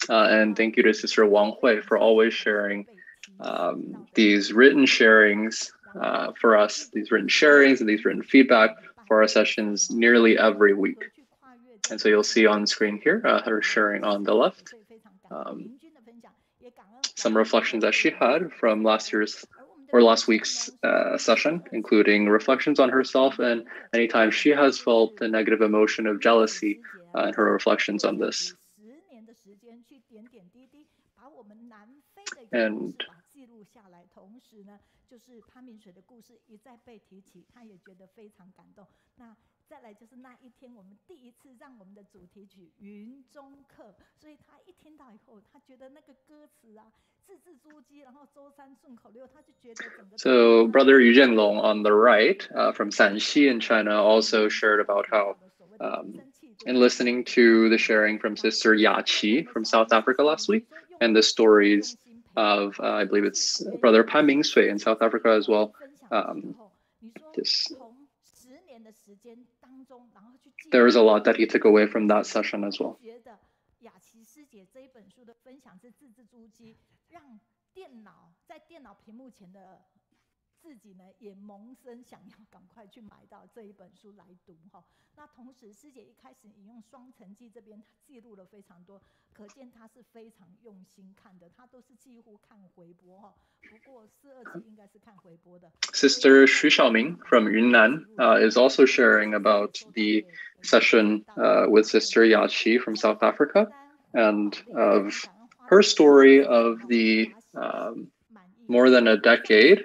And thank you to Sister Wang Hui for always sharing these written sharings for us, these written sharings and these written feedback for our sessions nearly every week. And so you'll see on screen here her sharing on the left. Some reflections that she had from last week's session, including reflections on herself and anytime she has felt a negative emotion of jealousy and her reflections on this. And so Brother Yuzhen on the right from Shanxi in China also shared about how in listening to the sharing from Sister Yachi from South Africa last week and the stories of, I believe it's Brother Pan Mingsui in South Africa as well. There was a lot that he took away from that session as well. Sister Xu Xiaoming from Yunnan is also sharing about the session with Sister Yachi from South Africa and of her story of the more than a decade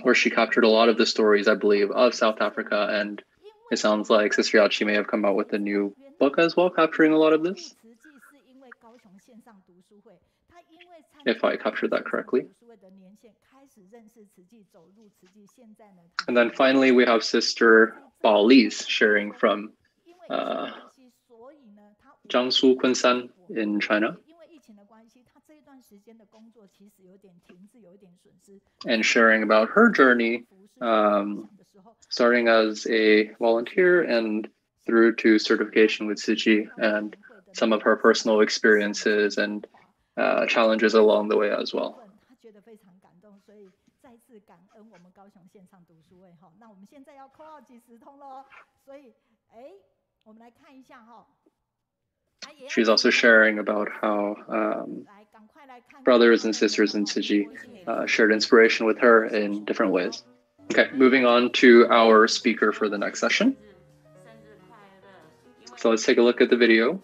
where she captured a lot of the stories, I believe, of South Africa. And it sounds like Sister Yachi may have come out with a new book as well, capturing a lot of this, if I captured that correctly. And then finally, we have Sister Bao Li's sharing from Jiangsu Kunshan in China, and sharing about her journey, starting as a volunteer and through to certification with Tzu Chi, and some of her personal experiences and challenges along the way as well. She's also sharing about how brothers and sisters in Tzu Chi shared inspiration with her in different ways. Okay, moving on to our speaker for the next session. So let's take a look at the video.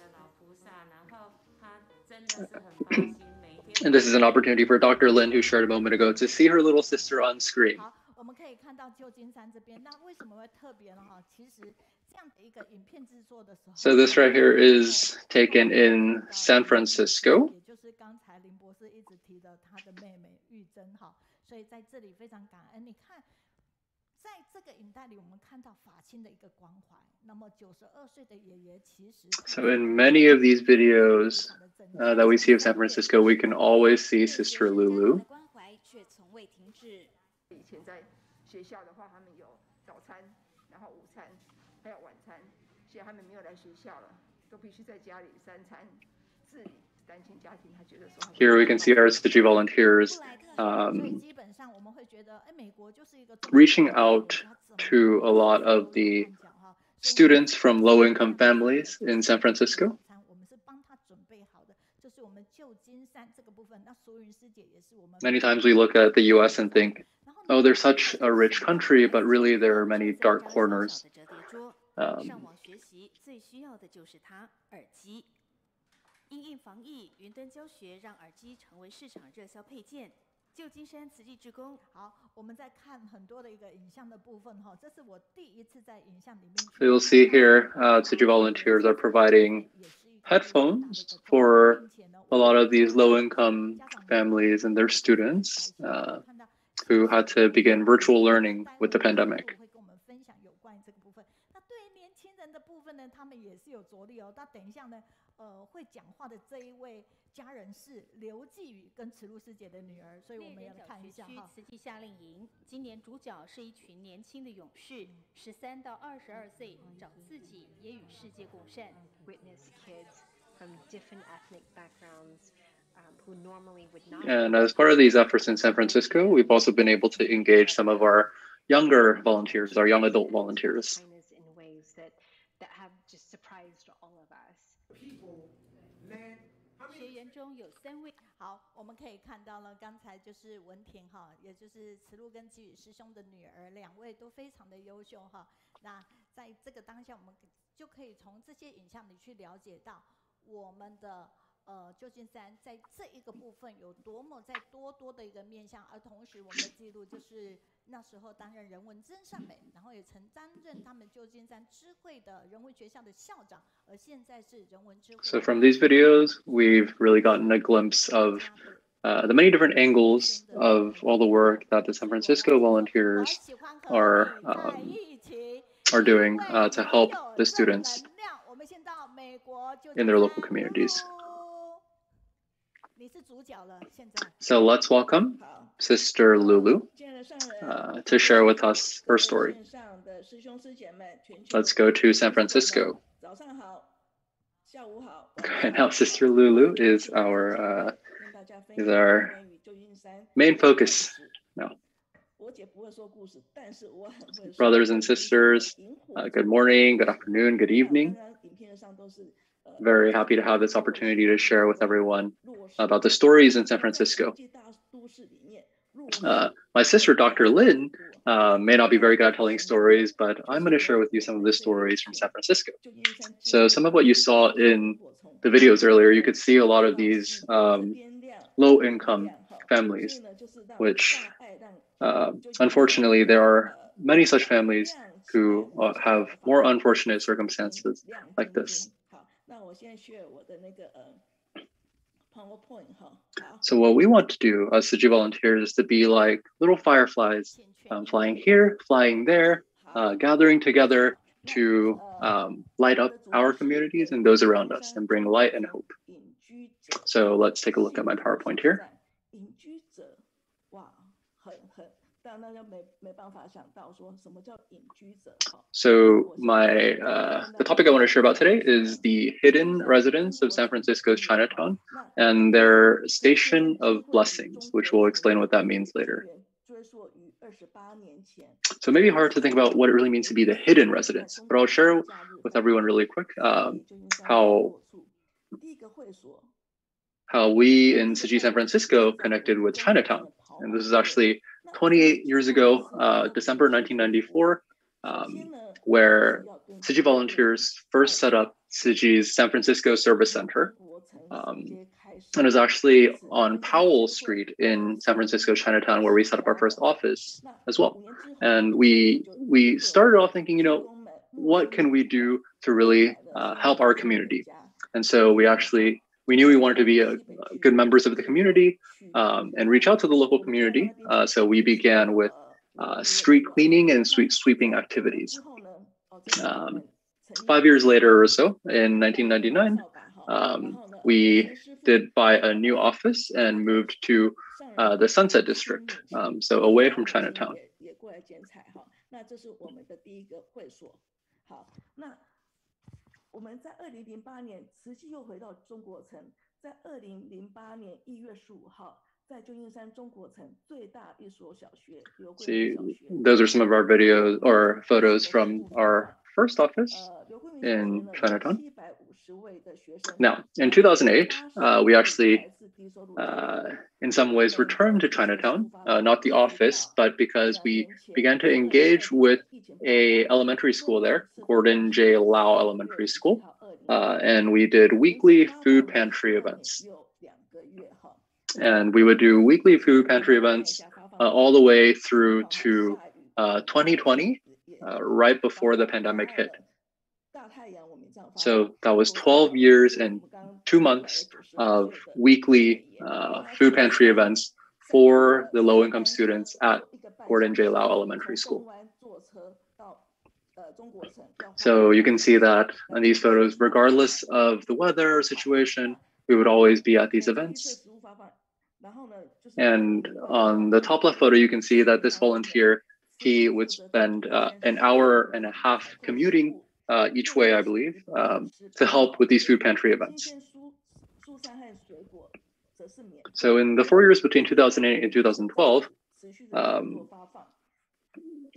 And this is an opportunity for Dr. Lin, who shared a moment ago, to see her little sister on screen. 我们可以看到旧金山这边，那为什么会特别呢？哈，其实这样的一个影片制作的时候 So this right here is taken in San Francisco. 也就是刚才林博士一直提的他的妹妹玉珍哈，所以在这里非常感恩。你看，在这个影带里，我们看到法亲的一个关怀。那么92岁的爷爷其实 So in many of these videos that we see of San Francisco, we can always see Sister Lulu. 关怀却从未停止。以前在学校的话，他们有早餐，然后午餐，还有晚餐。现在他们没有来学校了，都必须在家里3餐自理。单亲家庭，他觉得说。Here we can see our Tzu Chi volunteers reaching out to a lot of the students from low-income families in San Francisco. Many times we look at the US and think, oh, they're such a rich country, but really there are many dark corners. 因应防疫，云端教学让耳机成为市场热销配件。旧金山慈济志工，好，我们在看很多的一个影像的部分哈，这是我第一次在影像里面。So you'll see here, Tzu Chi volunteers are providing headphones for a lot of these low-income families and their students who had to begin virtual learning with the pandemic. 他们也是有着力哦。那等一下呢，会讲话的这一位家人是刘继宇跟慈露师姐的女儿，所以我们也来看一下哈。慈济夏令营今年主角是一群年轻的勇士，13到22岁，找自己也与世界共善。Witness kids from different ethnic backgrounds who normally would not. And as part of these efforts in San Francisco, we've also been able to engage some of our younger volunteers, our young adult volunteers. That have just surprised all of us. 学员中有3位。好，我们可以看到了，刚才就是文婷哈，也就是慈露跟基宇师兄的女儿，2位都非常的优秀哈。那在这个当下，我们就可以从这些影像里去了解到我们的旧金山在这一个部分有多么在多的一个面向，而同时我们的记录就是那时候担任人文真善美，然后也曾担任他们旧金山知会的人文学校的校长，而现在是人文知会。So from these videos, we've really gotten a glimpse of the many different angles of all the work that the San Francisco volunteers are doing to help the students in their local communities. So let's welcome Sister Lulu to share with us her story. Let's go to San Francisco. Okay, now Sister Lulu is our main focus now. Brothers and sisters, good morning, good afternoon, good evening. Very happy to have this opportunity to share with everyone about the stories in San Francisco. My sister, Dr. Lin, may not be very good at telling stories, but I'm going to share with you some of the stories from San Francisco. So some of what you saw in the videos earlier, you could see a lot of these low-income families, which unfortunately, there are many such families who have more unfortunate circumstances like this. So what we want to do as Tzu Chi volunteers is to be like little fireflies, flying here, flying there, gathering together to light up our communities and those around us and bring light and hope. So let's take a look at my PowerPoint here. So the topic I want to share about today is the hidden residents of San Francisco's Chinatown and their station of blessings, which we'll explain what that means later. So it may be hard to think about what it really means to be the hidden residents, but I'll share with everyone really quick how we in Tzu Chi San Francisco connected with Chinatown. And this is actually 28 years ago, December 1994, where Tzu Chi volunteers first set up Tzu Chi's San Francisco Service Center. And it was actually on Powell Street in San Francisco, Chinatown, where we set up our first office as well. And we started off thinking, what can we do to really help our community? And so we knew we wanted to be good members of the community and reach out to the local community. So we began with street cleaning and street sweeping activities. 5 years later or so, in 1999, we did buy a new office and moved to the Sunset District, so away from Chinatown. 我们在2008年慈济又回到中国城，在2008年1月15号，在旧金山中国城最大一所小学——刘桂明小学。 Those are some of our videos or photos from our first office in Chinatown. Now, in 2008, we actually, in some ways, returned to Chinatown, not the office, but because we began to engage with an elementary school there, Gordon J. Lau Elementary School, and we did weekly food pantry events. And we would do weekly food pantry events all the way through to 2020, right before the pandemic hit. So that was 12 years and 2 months of weekly food pantry events for the low-income students at Gordon J. Lau Elementary School. So you can see that on these photos, regardless of the weather or situation, we would always be at these events. And on the top left photo, you can see that this volunteer, he would spend an hour and a half commuting each way, I believe, to help with these food pantry events. So in the 4 years between 2008 and 2012,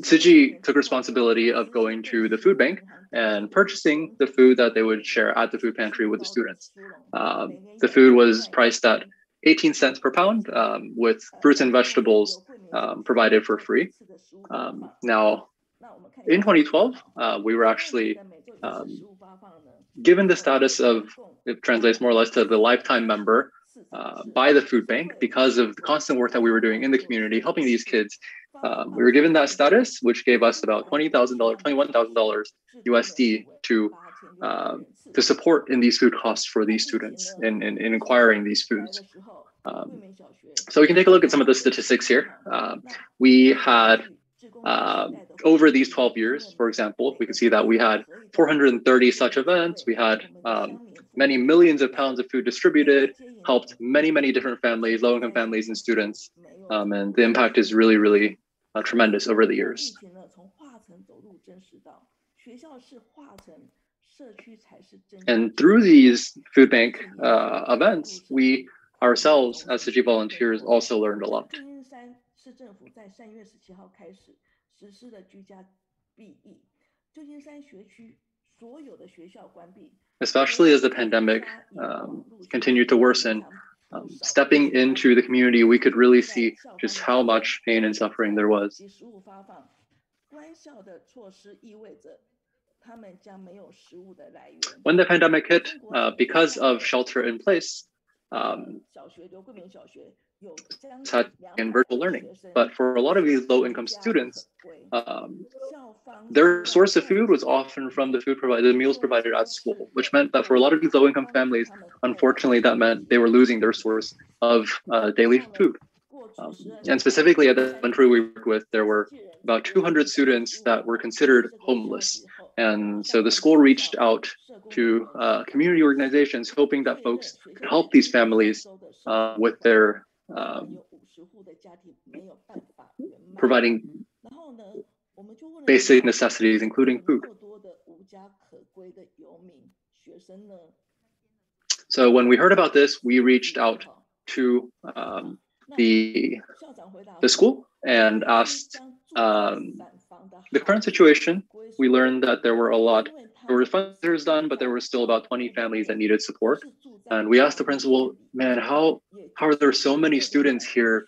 Tzu Chi took responsibility of going to the food bank and purchasing the food that they would share at the food pantry with the students. The food was priced at 18 cents per pound, with fruits and vegetables provided for free. Now, in 2012, we were actually given the status of, it translates more or less to the lifetime member by the food bank because of the constant work that we were doing in the community, helping these kids. We were given that status, which gave us about $21,000 USD to support in these food costs for these students in acquiring these foods. So we can take a look at some of the statistics here. We had over these 12 years, for example, we can see that we had 430 such events. We had many millions of pounds of food distributed, helped many, many different families, low-income families and students. And the impact is really, really tremendous over the years. And through these food bank events, we ourselves as Tzu Chi volunteers also learned a lot. Especially as the pandemic continued to worsen, stepping into the community, we could really see just how much pain and suffering there was. When the pandemic hit, because of shelter in place, had in virtual learning. But for a lot of these low-income students, their source of food was often from the meals provided at school, which meant that for a lot of these low-income families, unfortunately, that meant they were losing their source of daily food. And specifically at the elementary we worked with, there were about 200 students that were considered homeless. And so the school reached out to community organizations, hoping that folks could help these families with their providing basic necessities, including food. So when we heard about this, we reached out to the school and asked the current situation. We learned that there were fundraisers done, but there were still about 20 families that needed support. And we asked the principal, man, how are there so many students here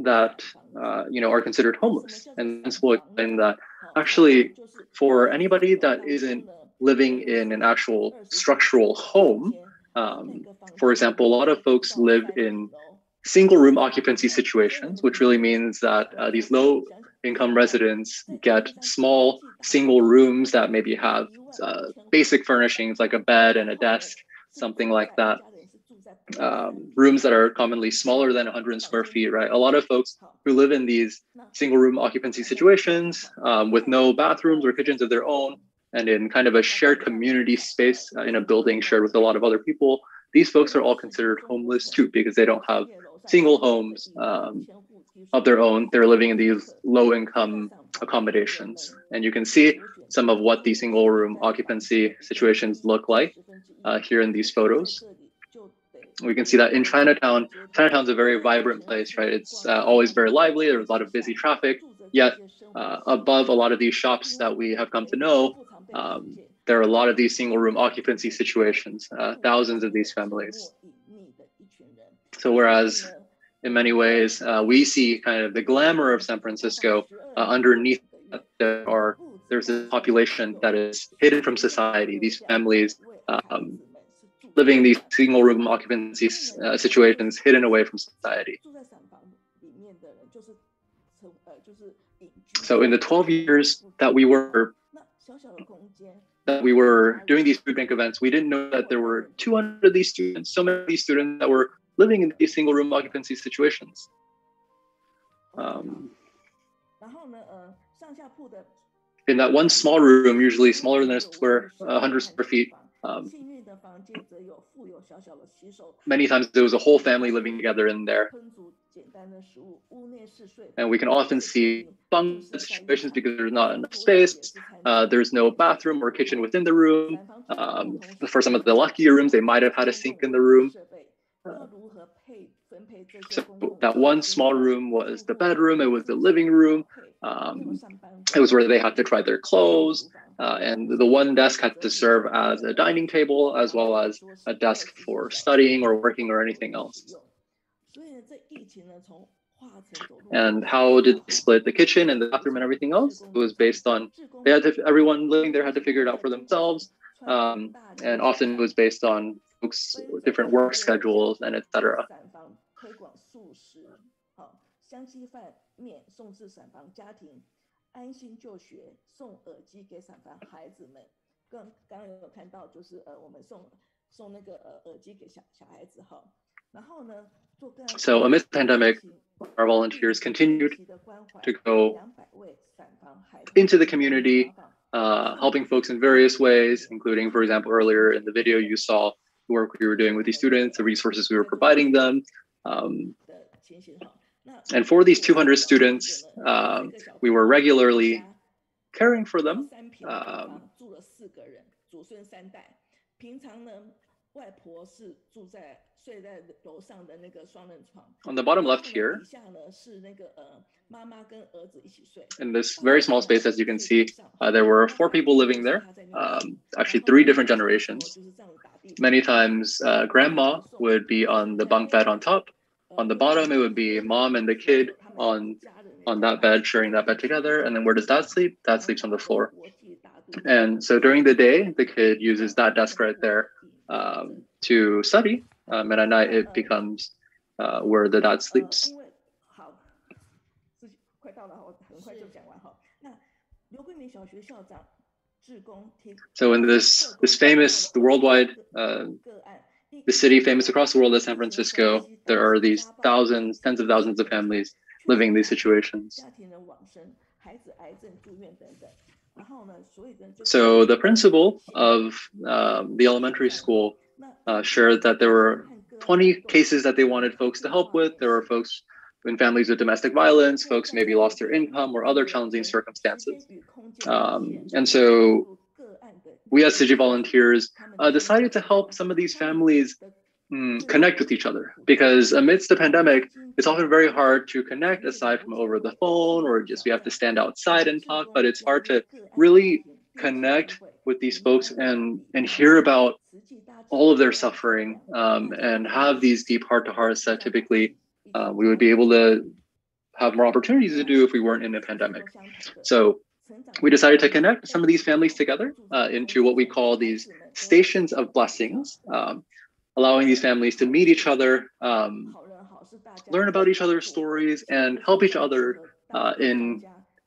that are considered homeless? And the principal explained that actually for anybody that isn't living in an actual structural home, For example, a lot of folks live in single room occupancy situations, which really means that these low income residents get small single rooms that maybe have basic furnishings like a bed and a desk, something like that. Rooms that are commonly smaller than 100 square feet, right? A lot of folks who live in these single room occupancy situations with no bathrooms or kitchens of their own, and in kind of a shared community space in a building shared with a lot of other people, these folks are all considered homeless too, because they don't have single homes of their own. They're living in these low income accommodations. And you can see some of what these single room occupancy situations look like here in these photos. We can see that in Chinatown, Chinatown's a very vibrant place, right? It's always very lively. There's a lot of busy traffic, yet above a lot of these shops that we have come to know, there are a lot of these single room occupancy situations, thousands of these families. So whereas in many ways, we see kind of the glamour of San Francisco, underneath there's a population that is hidden from society, these families living these single room occupancy situations hidden away from society. So in the 12 years that we were doing these food bank events, we didn't know that there were 200 of these students, so many of these students that were living in these single room occupancy situations. In that one small room, usually smaller than 100 square feet, many times there was a whole family living together in there. And we can often see bunk situations because there's not enough space. There's no bathroom or kitchen within the room. For some of the luckier rooms, they might have had a sink in the room. So that one small room was the bedroom, it was the living room, it was where they had to try their clothes, and the one desk had to serve as a dining table as well as a desk for studying or working or anything else. And how did they split the kitchen and the bathroom and everything else? It was based on, everyone living there had to figure it out for themselves, and often it was based on folks' different work schedules and etc. So amidst the pandemic, our volunteers continued to go into the community, helping folks in various ways, including, for example, earlier in the video, you saw the work we were doing with these students, the resources we were providing them. And for these 200 students, we were regularly caring for them. On the bottom left here, in this very small space, as you can see, there were 4 people living there, actually 3 different generations. Many times, grandma would be on the bunk bed on top. On the bottom, it would be mom and the kid on that bed, sharing that bed together. And then where does dad sleep? Dad sleeps on the floor. And so during the day, the kid uses that desk right there to study. And at night, it becomes where the dad sleeps. So in this famous, the worldwide, the city famous across the world as San Francisco, there are these thousands, tens of thousands of families living in these situations. So the principal of the elementary school shared that there were 20 cases that they wanted folks to help with. There were folks in families with domestic violence, folks maybe lost their income or other challenging circumstances. And so we as Tzu Chi Volunteers decided to help some of these families connect with each other, because amidst the pandemic, it's often very hard to connect aside from over the phone, or just we have to stand outside and talk, but it's hard to really connect with these folks and hear about all of their suffering and have these deep heart-to-hearts that typically we would be able to have more opportunities to do if we weren't in a pandemic. So we decided to connect some of these families together into what we call these stations of blessings. allowing these families to meet each other, learn about each other's stories, and help each other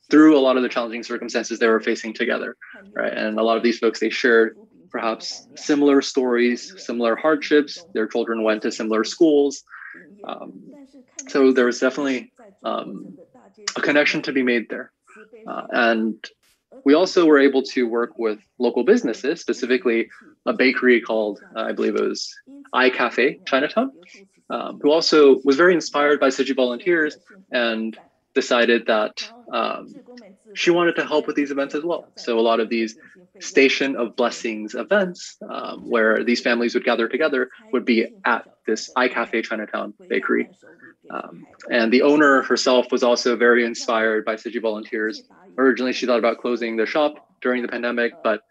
through a lot of the challenging circumstances they were facing together, right? And a lot of these folks, they shared perhaps similar stories, similar hardships. Their children went to similar schools. So there was definitely a connection to be made there. And we also were able to work with local businesses, specifically a bakery called, I believe it was iCafe Chinatown, who also was very inspired by Tzu Chi Volunteers and decided that she wanted to help with these events as well. So a lot of these Station of Blessings events where these families would gather together would be at this iCafe Chinatown bakery. And the owner herself was also very inspired by Tzu Chi Volunteers. Originally, she thought about closing the shop during the pandemic, but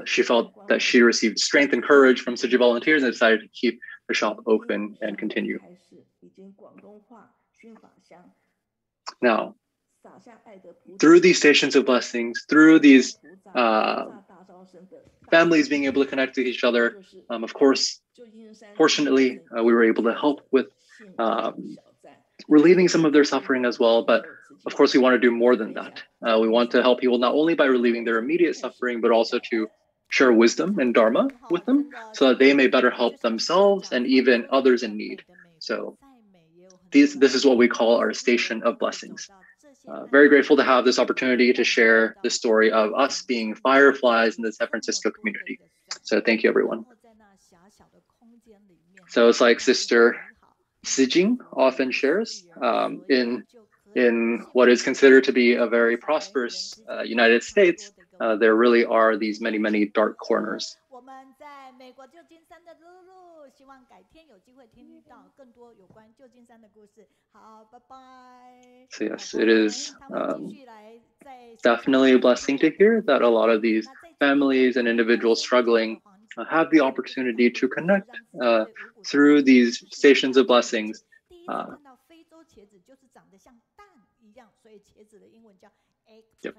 she felt that she received strength and courage from Tzu Chi Volunteers and decided to keep the shop open and continue. Now, through these Stations of Blessings, through these families being able to connect with each other, of course, fortunately, we were able to help with relieving some of their suffering as well. But of course, we want to do more than that. We want to help people not only by relieving their immediate suffering, but also to share wisdom and Dharma with them so that they may better help themselves and even others in need. So this is what we call our Station of Blessings. Very grateful to have this opportunity to share the story of us being fireflies in the San Francisco community. So thank you, everyone. So it's like Sister Sijing often shares in what is considered to be a very prosperous United States, there really are these many, many dark corners. So yes, it is definitely a blessing to hear that a lot of these families and individuals struggling have the opportunity to connect through these Stations of Blessings. Yep.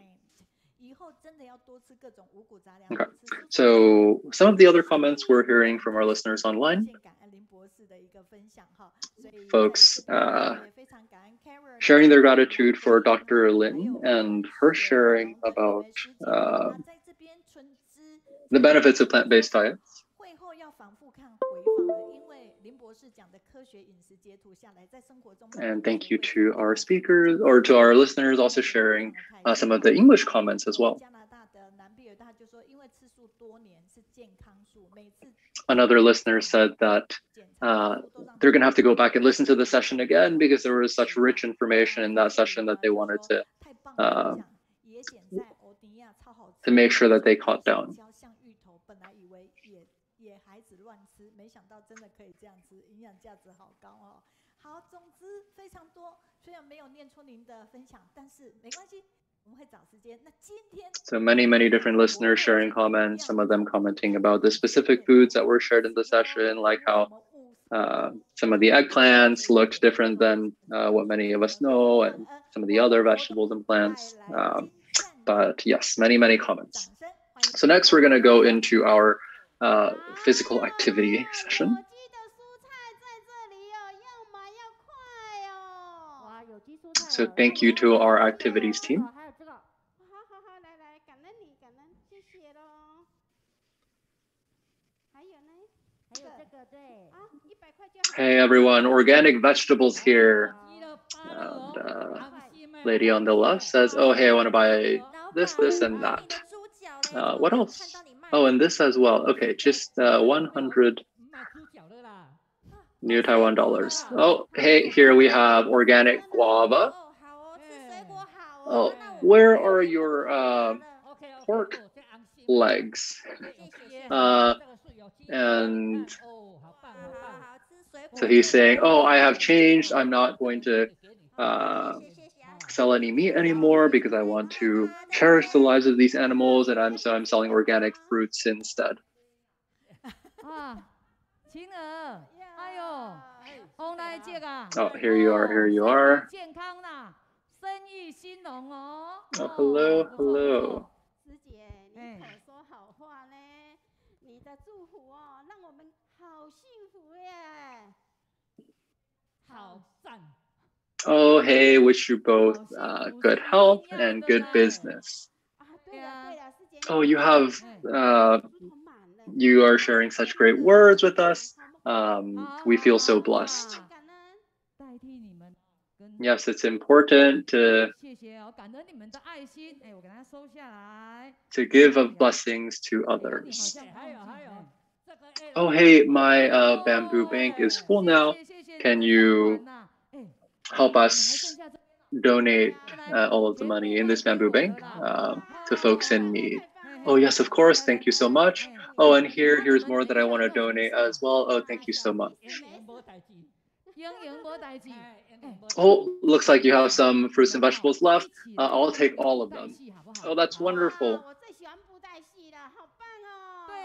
Okay, so some of the other comments we're hearing from our listeners online, folks sharing their gratitude for Dr. Lin and her sharing about the benefits of plant-based diets. And thank you to our speakers, or to our listeners also sharing some of the English comments as well. Another listener said that they're going to have to go back and listen to the session again because there was such rich information in that session that they wanted to make sure that they caught down. So many, many different listeners sharing comments, some of them commenting about the specific foods that were shared in the session, like how some of the eggplants looked different than what many of us know, and some of the other vegetables and plants. But yes, many, many comments. So next we're going to go into our physical activity session. So thank you to our activities team. Hey everyone, organic vegetables here. And lady on the left says, oh, hey, I want to buy this, this, and that. What else? Oh, and this as well. Okay, just 100 New Taiwan dollars. Oh, hey, here we have organic guava. Oh, where are your pork legs? And so he's saying, oh, I have changed. I'm not going to sell any meat anymore because I want to cherish the lives of these animals, and I'm selling organic fruits instead. Oh, here you are, here you are. Oh, hello, hello. Oh, hey, wish you both good health and good business. Oh, you are sharing such great words with us. We feel so blessed. Yes, it's important to give of blessings to others. Oh, hey, my bamboo bank is full now. Can you help us donate all of the money in this bamboo bank to folks in need? Oh, yes, of course. Thank you so much. Oh, and here's more that I want to donate as well. Oh, thank you so much. Oh, looks like you have some fruits and vegetables left. I'll take all of them. Oh, that's wonderful.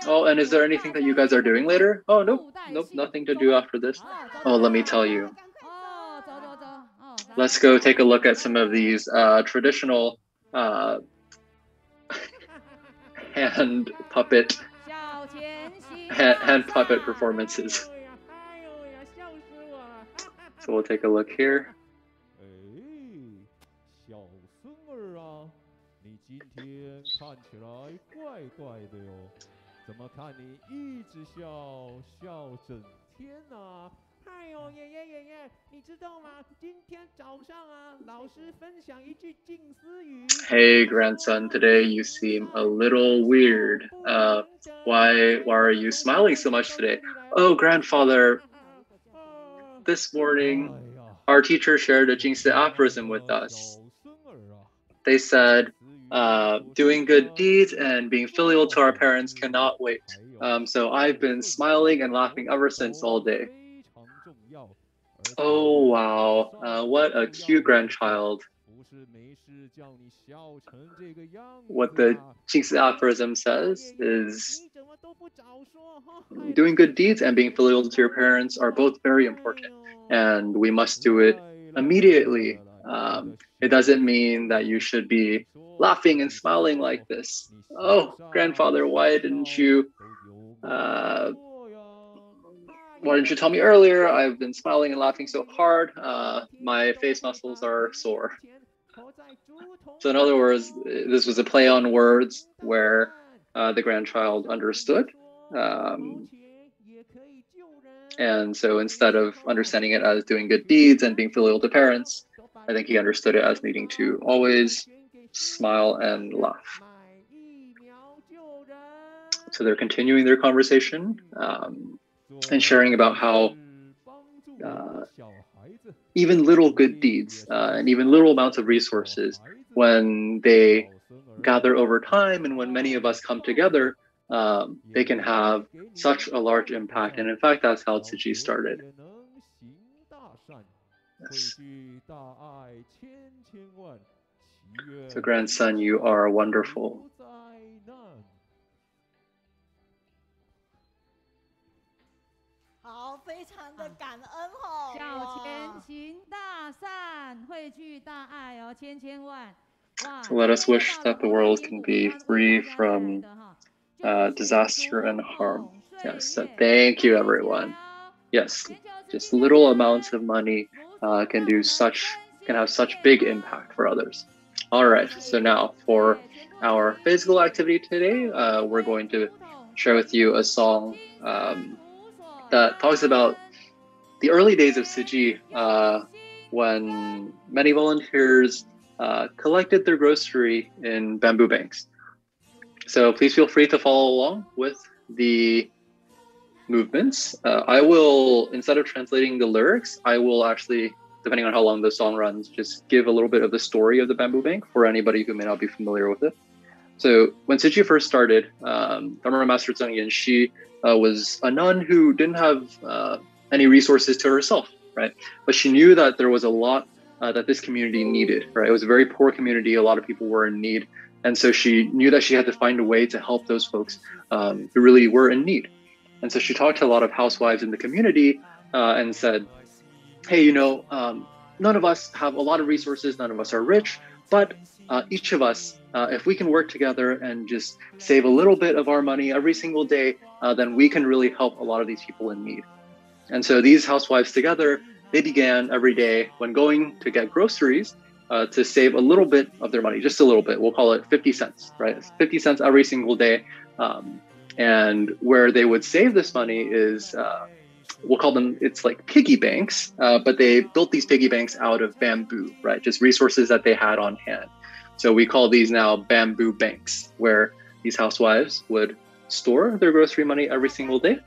Oh, and is there anything that you guys are doing later? Oh, nope, nothing to do after this. Oh, let me tell you. Let's go take a look at some of these traditional hand puppet performances. So we'll take a look here. Hey, grandson, today you seem a little weird. Why are you smiling so much today? Oh, grandfather, this morning, our teacher shared a Jingsi aphorism with us. They said, doing good deeds and being filial to our parents cannot wait. So I've been smiling and laughing ever since all day. Oh, wow. What a cute grandchild. What the Jingsi aphorism says is doing good deeds and being filial to your parents are both very important, and we must do it immediately. It doesn't mean that you should be laughing and smiling like this. Oh, grandfather, why didn't you tell me earlier? I've been smiling and laughing so hard. My face muscles are sore. So in other words, this was a play on words where the grandchild understood. And so instead of understanding it as doing good deeds and being filial to parents, I think he understood it as needing to always smile and laugh. So they're continuing their conversation and sharing about how even little good deeds and even little amounts of resources, when they gather over time and when many of us come together, they can have such a large impact. And in fact, that's how Tzu Chi started. Yes. So grandson, you are wonderful. So let us wish that the world can be free from disaster and harm. Yes, so thank you, everyone. Yes, just little amounts of money can have such big impact for others. All right, so now for our physical activity today, we're going to share with you a song that talks about the early days of Tzu Chi, when many volunteers collected their grocery in bamboo banks. So please feel free to follow along with the movements. I will, instead of translating the lyrics, I will actually, depending on how long the song runs, just give a little bit of the story of the bamboo bank for anybody who may not be familiar with it. So when Tzu Chi first started, Dharma Master Zhenghui, she was a nun who didn't have any resources to herself, right? But she knew that there was a lot that this community needed, right? It was a very poor community. A lot of people were in need. And so she knew that she had to find a way to help those folks who really were in need. And so she talked to a lot of housewives in the community and said, hey, none of us have a lot of resources. None of us are rich, but each of us if we can work together and just save a little bit of our money every single day, then we can really help a lot of these people in need. And so these housewives together, they began every day when going to get groceries to save a little bit of their money, just a little bit. We'll call it 50 cents, right? 50 cents every single day. And where they would save this money is, we'll call them, it's like piggy banks, but they built these piggy banks out of bamboo, right? Just resources that they had on hand. So we call these now bamboo banks, where these housewives would store their grocery money every single day.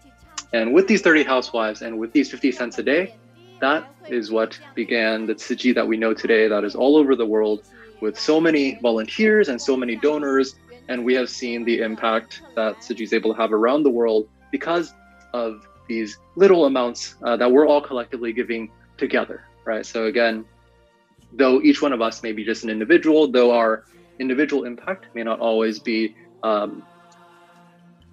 And with these 30 housewives and with these 50 cents a day, that is what began the Tzu Chi that we know today, that is all over the world with so many volunteers and so many donors. And we have seen the impact that Tzu Chi is able to have around the world because of these little amounts that we're all collectively giving together, right? So again, though each one of us may be just an individual, though our individual impact may not always be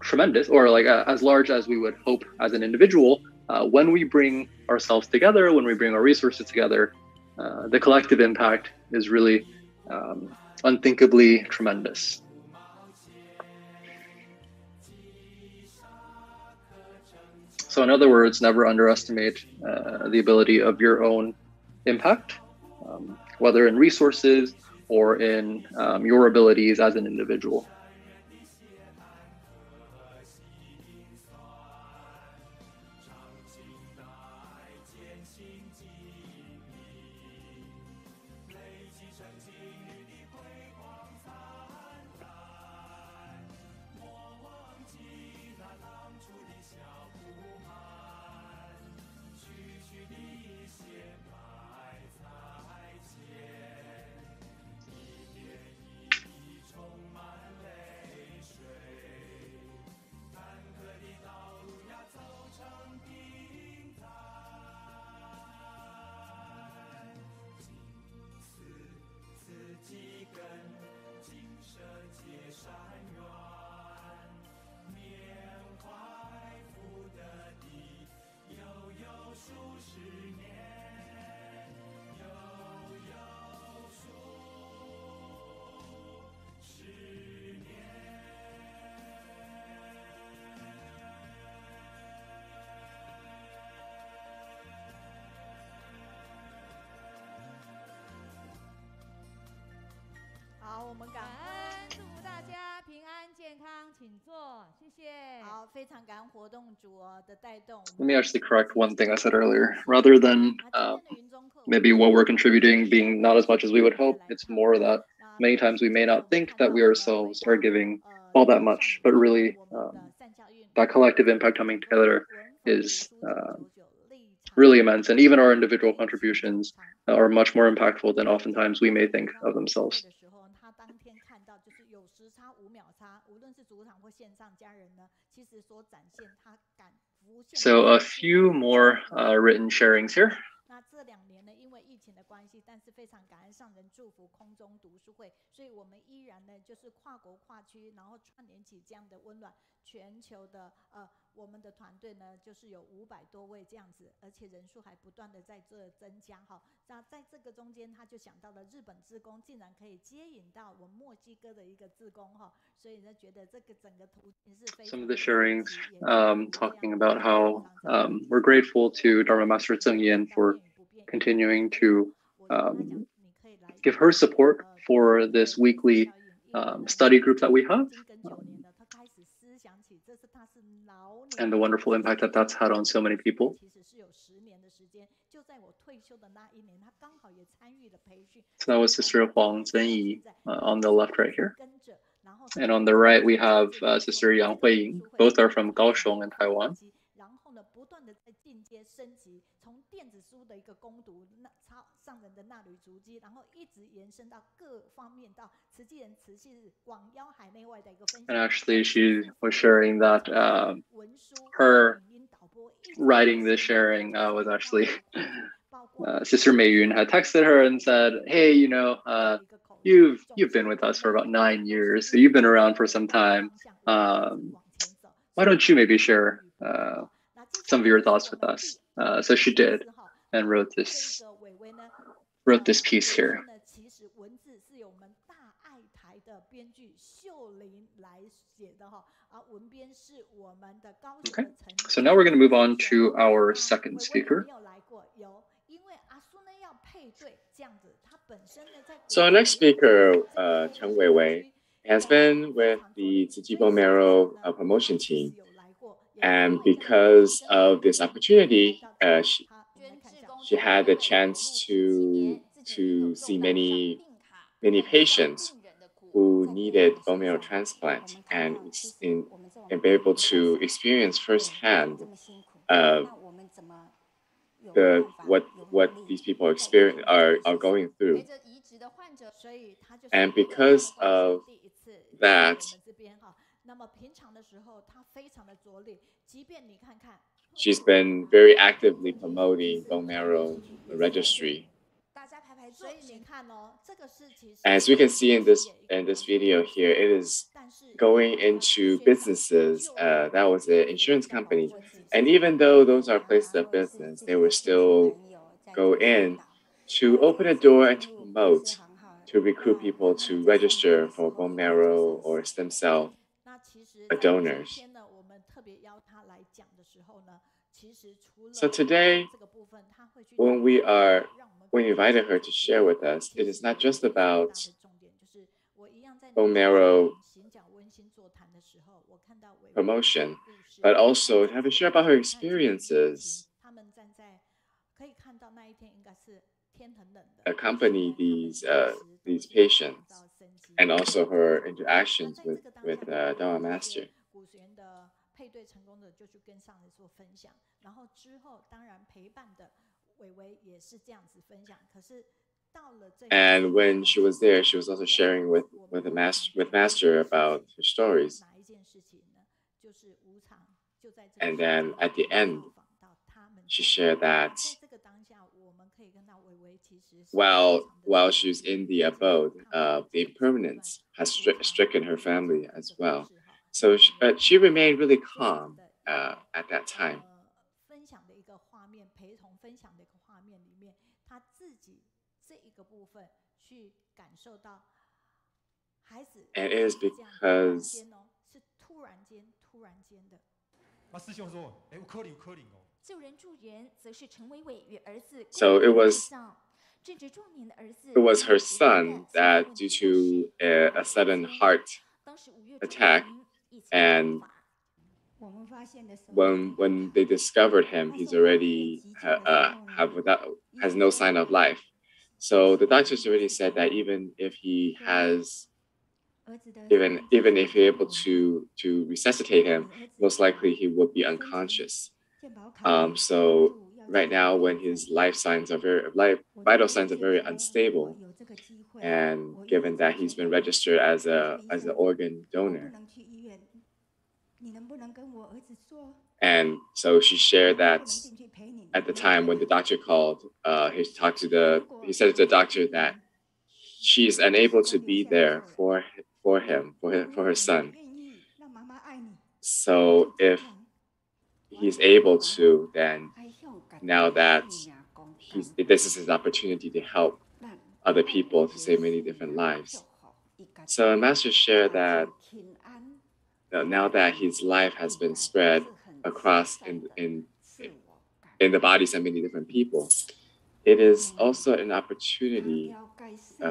tremendous or like as large as we would hope as an individual, when we bring ourselves together, when we bring our resources together, the collective impact is really unthinkably tremendous. So in other words, never underestimate the ability of your own impact, whether in resources or in your abilities as an individual.好，我们感恩，祝福大家平安健康，请坐，谢谢。好，非常感恩活动组的带动。Let me actually correct one thing I said earlier. Rather than maybe what we're contributing being not as much as we would hope, it's more that many times we may not think that we ourselves are giving all that much, but really that collective impact coming together is really immense. And even our individual contributions are much more impactful than oftentimes we may think of themselves. So a few more written sharings here. 那这2年呢，因为疫情的关系，但是非常感恩上人祝福空中读书会，所以我们依然呢，就是跨国跨区，然后串联起这样的温暖。全球的我们的团队呢，就是有500多位这样子，而且人数还不断的在这增加哈。那在这个中间，他就想到了日本志工竟然可以接引到我们墨西哥的一个志工哈，所以呢，觉得这个整个途径是非常。Some of the sharings talking about how we're grateful to Dharma Master Zheng Yan for continuing to give her support for this weekly study group that we have. And the wonderful impact that that's had on so many people. So that was Sister Huang Zhenyi on the left right here. And on the right, we have Sister Yang Huiying. Both are from Kaohsiung in Taiwan. And actually, she was sharing that her writing this sharing was actually Sister Meiyun had texted her and said, "Hey, you know, you've been with us for about 9 years, so you've been around for some time. Why don't you maybe share some of your thoughts with us?" So she did, and wrote this piece here. Okay, so now we're going to move on to our second speaker. So our next speaker, Chen Weiwei, has been with the Tzu Chi Bone Marrow promotion team. And because of this opportunity, she had the chance to see many patients who needed bone marrow transplant and be able to experience firsthand what these people are going through. And because of that, she's been very actively promoting bone marrow registry. As we can see in this video here, it is going into businesses. That was an insurance company, and even though those are places of business, they will still go in to open a door and to promote, to recruit people to register for bone marrow or stem cell donors. So today, when we invited her to share with us, it is not just about bone marrow promotion, but also to have her share about her experiences, accompany these patients, and also her interactions with Dharma Master. And when she was there, she was also sharing with Master about her stories. And then at the end, she shared that while she was in the abode, the impermanence has stricken her family as well. So, but she remained really calm at that time. And it is because so it was her son that, due to a sudden heart attack, and when they discovered him, he's already has no sign of life. So the doctors already said that even if you're able to resuscitate him, most likely he would be unconscious. So right now, when his vital signs are very unstable, and given that he's been registered as an organ donor, and so she shared that at the time when the doctor called, he said to the doctor that she's unable to be there for her son. So if he's able to, then now that this is his opportunity to help other people, to save many different lives. So Master shared that now that his life has been spread across in the bodies of many different people, it is also an opportunity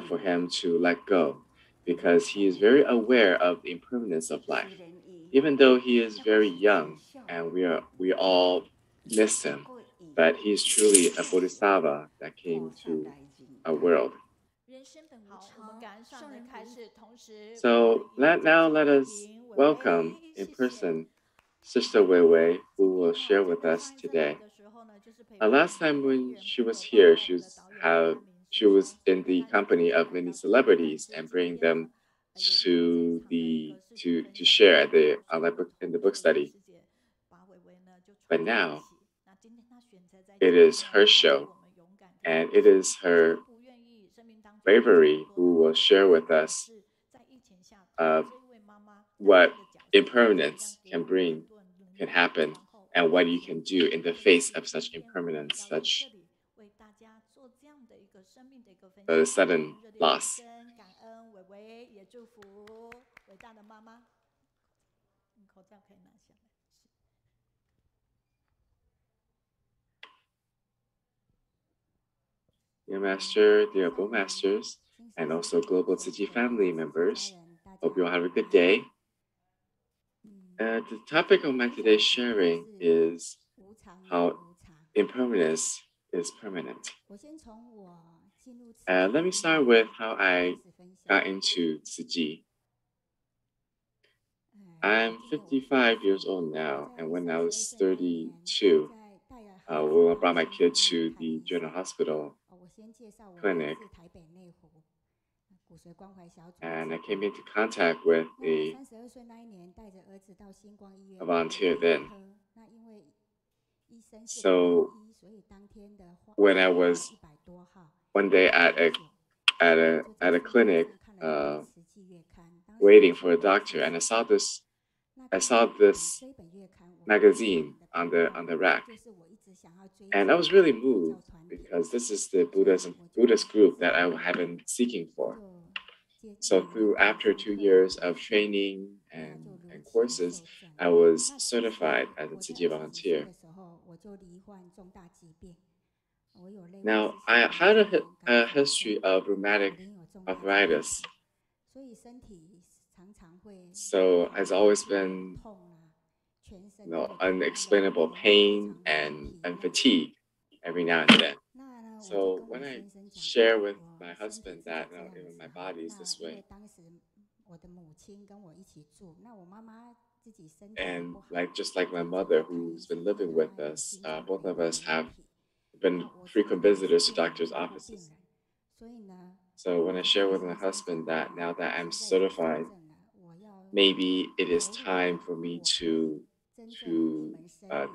for him to let go, because he is very aware of the impermanence of life. Even though he is very young and we all miss him, but he's truly a Bodhisattva that came to our world. So now let us welcome in person Sister Weiwei, who will share with us today. Last time when she was here, she was in the company of many celebrities and bring them to share in the book study. But now it is her show, and it is her bravery who will share with us what impermanence can happen, and what you can do in the face of such impermanence, such sudden loss. 也祝福伟大的妈妈。口罩可以拿下来。Dear Master, dear Bo Masters, and also Global Tzu Chi family members, hope you all have a good day. The topic of my today's sharing is how impermanence is permanent. Let me start with how I got into Tzu Chi. I'm 55 years old now, and when I was 32, when I brought my kid to the General Hospital clinic, and I came into contact with a volunteer then. So when I was one day at a clinic waiting for a doctor, and I saw this magazine on the rack, and I was really moved because this is the Buddhist group that I have been seeking for. So after 2 years of training and courses, I was certified as a Tzu Chi volunteer. Now, I had a history of rheumatic arthritis. So it's always been unexplainable pain and fatigue every now and then. So when I share with my husband that my body is this way, and just like my mother who's been living with us, both of us have been frequent visitors to doctors' offices. So when I share with my husband that now that I'm certified, maybe it is time for me to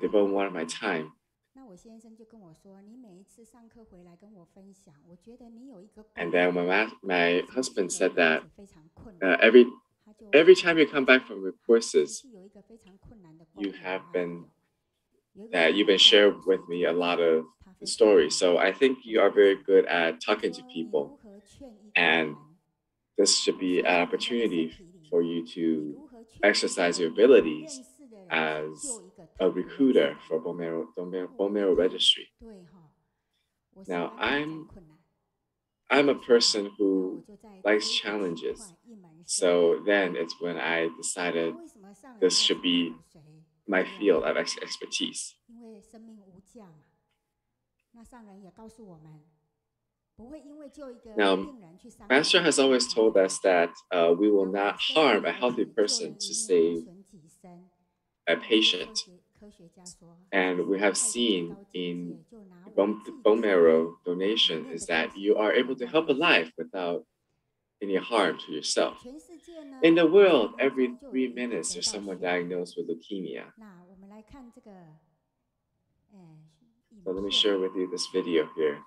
devote more of my time. And then my husband said that every time you come back from your courses, you've been sharing with me a lot of the stories. So I think you are very good at talking to people, and this should be an opportunity for you to exercise your abilities as a recruiter for bone marrow registry. Now, I'm a person who likes challenges. So then it's when I decided this should be my field of expertise. Now, Master has always told us that we will not harm a healthy person to save a patient. And we have seen in bone marrow donation is that you are able to help a life without any harm to yourself. In the world, every 3 minutes, there's someone diagnosed with leukemia. So let me share with you this video here.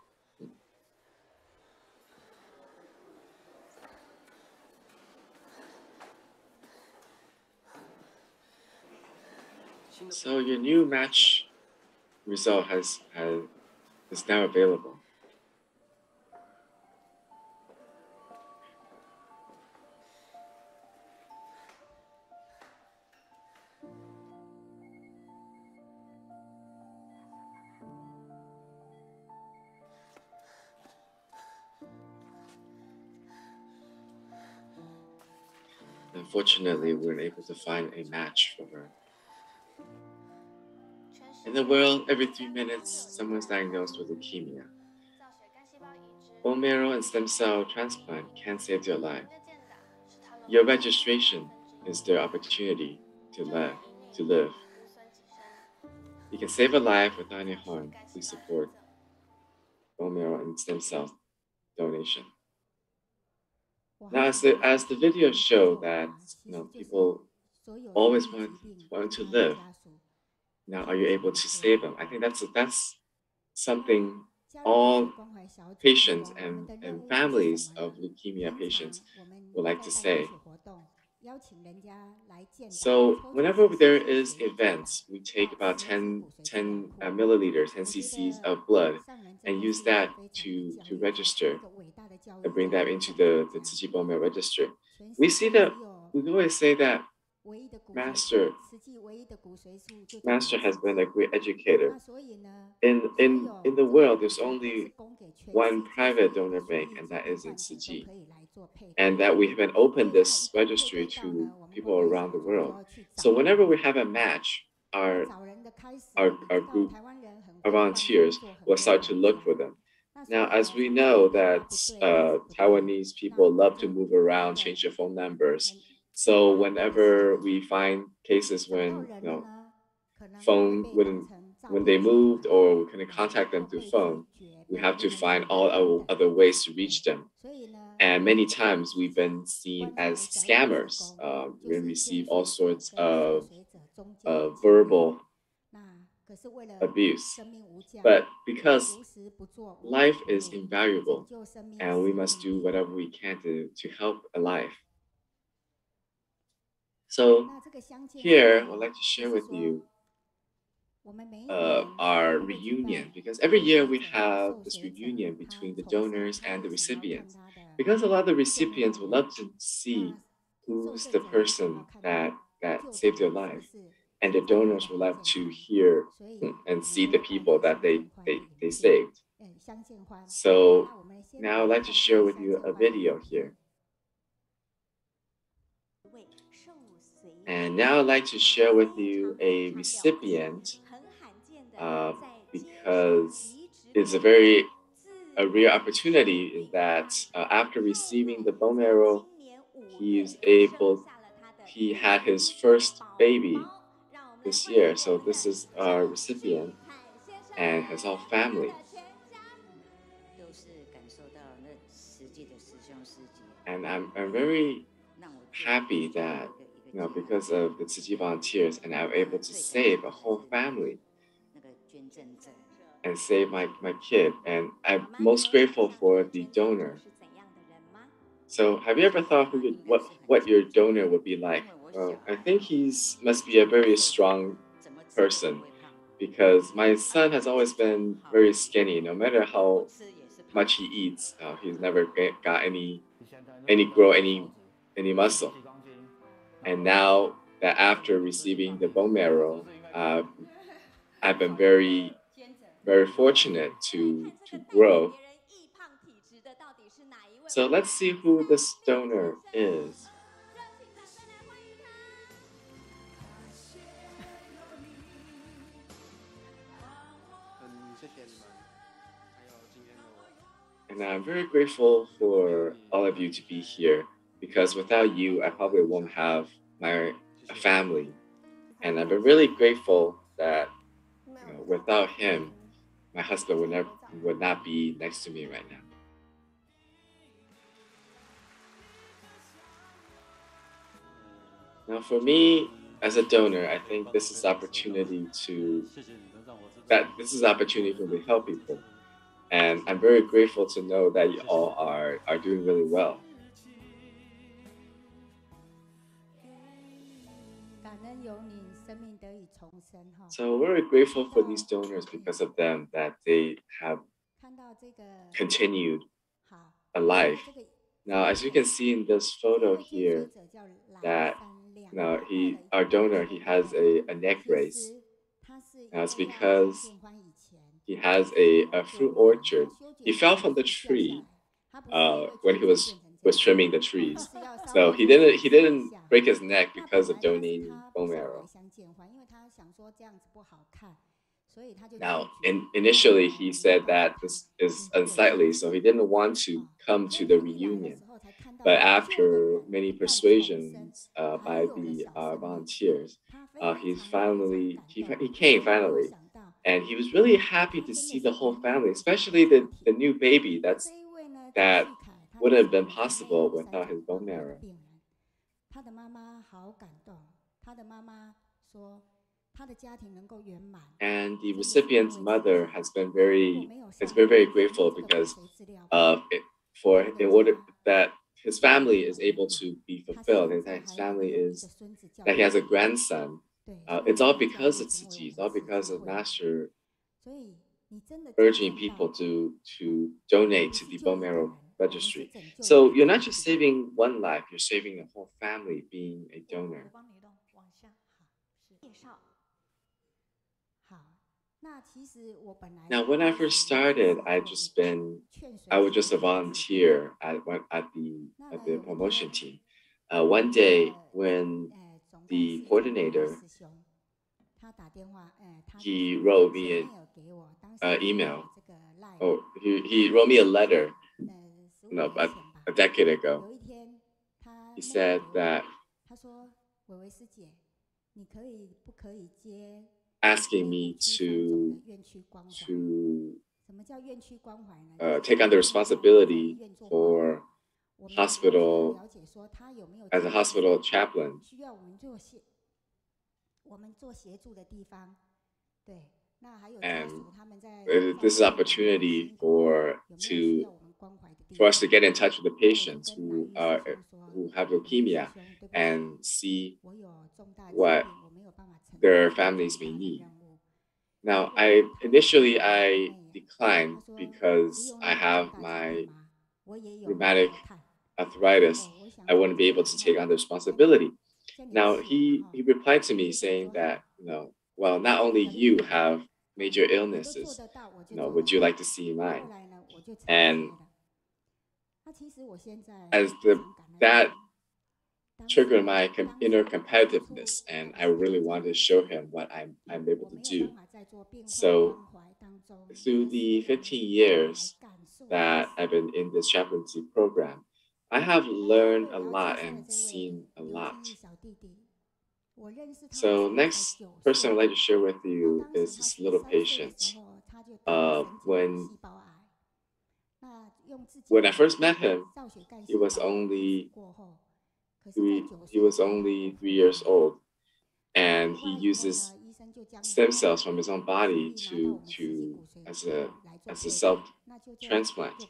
So your new match result is now available. Unfortunately, we weren't able to find a match for her. In the world, every 3 minutes, someone's diagnosed with leukemia. Bone marrow and stem cell transplant can save their life. Your registration is their opportunity to live. You can save a life without any harm. Please support bone marrow and stem cell donation. Now, as the video show that people always want to live. Now, are you able to save them? I think that's something all patients and families of leukemia patients would like to say. So whenever there is events, we take about 10 milliliters, 10 cc's of blood, and use that to register and bring them into the Tzu Chi bone marrow registry. We see that we always say that Master has been a great educator. In the world, there's only one private donor bank, and that is in Tzu Chi. And that we have been opened this registry to people around the world. So whenever we have a match, our group of volunteers will start to look for them. Now, as we know that Taiwanese people love to move around, change their phone numbers. So whenever we find cases when when they moved or we couldn't contact them through phone, we have to find all other ways to reach them. And many times we've been seen as scammers. We receive all sorts of verbal abuse. But because life is invaluable and we must do whatever we can to help a life. So here, I'd like to share with you our reunion, because every year we have this reunion between the donors and the recipients, because a lot of the recipients would love to see who's the person that saved their life, and the donors would love to hear and see the people that they saved. So now I'd like to share with you a video here. And now I'd like to share with you a recipient because it's a rare opportunity that after receiving the bone marrow, he had his first baby this year. So this is our recipient and his whole family. And I'm very happy that because of the Tzu Chi volunteers, and I'm able to save a whole family and save my kid. And I'm most grateful for the donor. So have you ever thought what your donor would be like? Well, I think must be a very strong person, because my son has always been very skinny. No matter how much he eats, he's never got any muscle. And now that after receiving the bone marrow, I've been very, very fortunate to grow. So let's see who this donor is. And I'm very grateful for all of you to be here, because without you, I probably won't have a family. And I've been really grateful that without him, my husband would not be next to me right now. Now, for me as a donor, I think this is opportunity for me to help people. And I'm very grateful to know that you all are doing really well. So we're very grateful for these donors, because of them that they have continued a life. Now, as you can see in this photo here, that our donor, he has a neck brace. Now it's because he has a fruit orchard. He fell from the tree when he was trimming the trees. So he didn't break his neck because of donating bone marrow. Now, initially he said that this is unsightly, so he didn't want to come to the reunion. But after many persuasions by the volunteers, he came finally. And he was really happy to see the whole family, especially the new baby that wouldn't have been possible without his bone marrow. And the recipient's mother has been very grateful, because in order that his family is able to be fulfilled, and that his family that he has a grandson. It's all because of Tzu Chi. It's all because of Master urging people to donate to the bone marrow registry. So you're not just saving one life, you're saving a whole family being a donor. Now, when I first started, I was just a volunteer at the promotion team. One day, when the coordinator he wrote me an email, or he wrote me a letter, about a decade ago. He said that asking me to take on the responsibility for hospital as a hospital chaplain. And this is opportunity for us to get in touch with the patients who have leukemia and see what their families may need. Now, initially I declined because I have my rheumatic arthritis. I wouldn't be able to take on the responsibility. Now, he replied to me saying that, well, not only you have major illnesses, would you like to see mine? And as that triggered my inner competitiveness, and I really wanted to show him what I'm able to do. So through the 15 years that I've been in this chaplaincy program, I have learned a lot and seen a lot. So next person I'd like to share with you is this little patient. When I first met him, he was only 3 years old, and he uses stem cells from his own body as a self-transplant.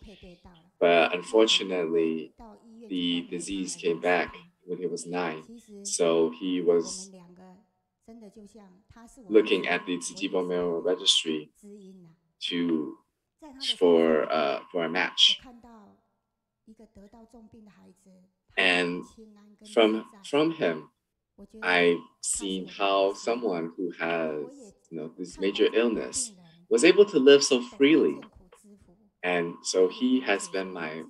But unfortunately, the disease came back when he was 9. So he was looking at the Tzu Chi bone marrow registry for a match. And from him, I've seen how someone who has this major illness was able to live so freely. And so he has been my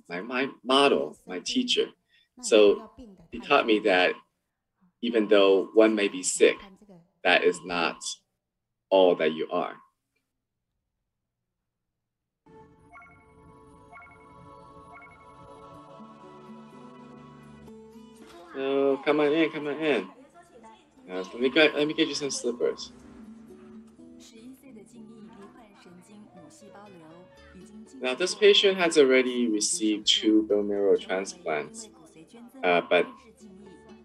model, my teacher. So he taught me that even though one may be sick, that is not all that you are. So come on in. Let me get you some slippers. Now, this patient has already received 2 bone marrow transplants, but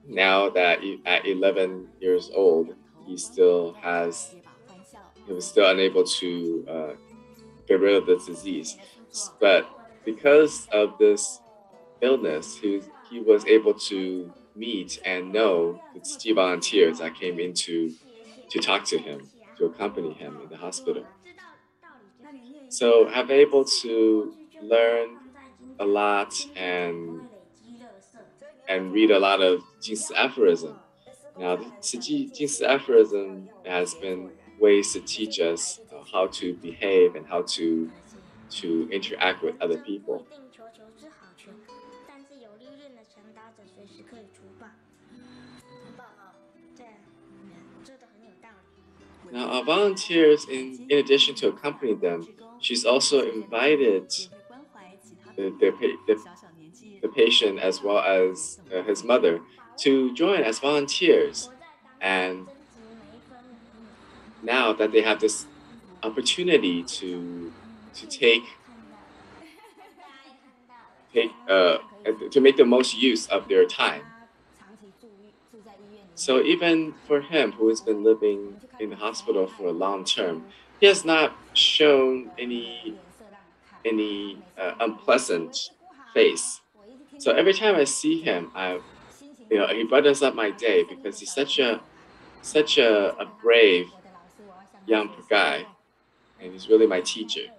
now that at 11 years old, he was still unable to get rid of this disease. But because of this illness, he was able to meet and know the Tzu Chi volunteers that came in to talk to him, to accompany him in the hospital. So I've been able to learn a lot and read a lot of Jingsi aphorism. Now, the Jingsi aphorism has been ways to teach us how to behave and how to interact with other people. Now, our volunteers, in addition to accompanying them, she's also invited the patient as well as his mother to join as volunteers. And now that they have this opportunity to make the most use of their time. So even for him, who has been living in the hospital for a long term, he has not shown any unpleasant face. So every time I see him, he brightens up my day because he's such a brave young guy, and he's really my teacher.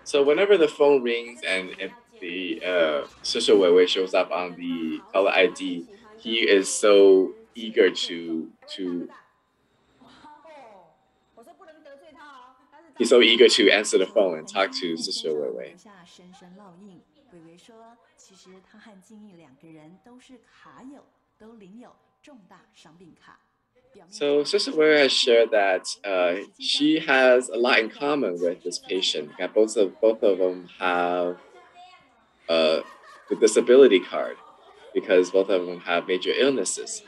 So whenever the phone rings and if the Sister Weiwei shows up on the caller ID, he is so eager to he's so eager to answer the phone and talk to Sister Weiwei. So Sister Weiwei has shared that she has a lot in common with this patient. Both of them have the disability card because both of them have major illnesses.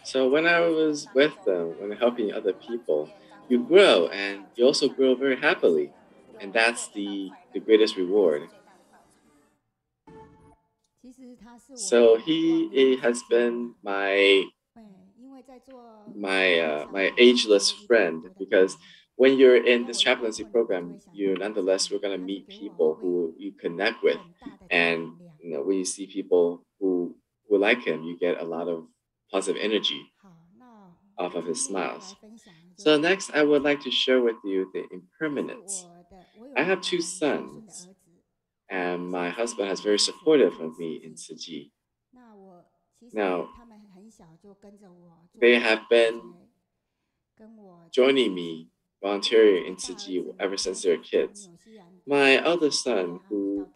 So when I was with them, when helping other people, you grow and you also grow very happily. And that's the greatest reward. So he has been my ageless friend because when you're in this chaplaincy program, we're going to meet people who you connect with. And when you see people who like him, you get a lot of positive energy off of his smiles. So next, I would like to share with you the impermanence. I have 2 sons, and my husband has very supportive of me in Tzu Chi. Now, they have been joining me, volunteering in Tzu Chi ever since they were kids. My eldest son, who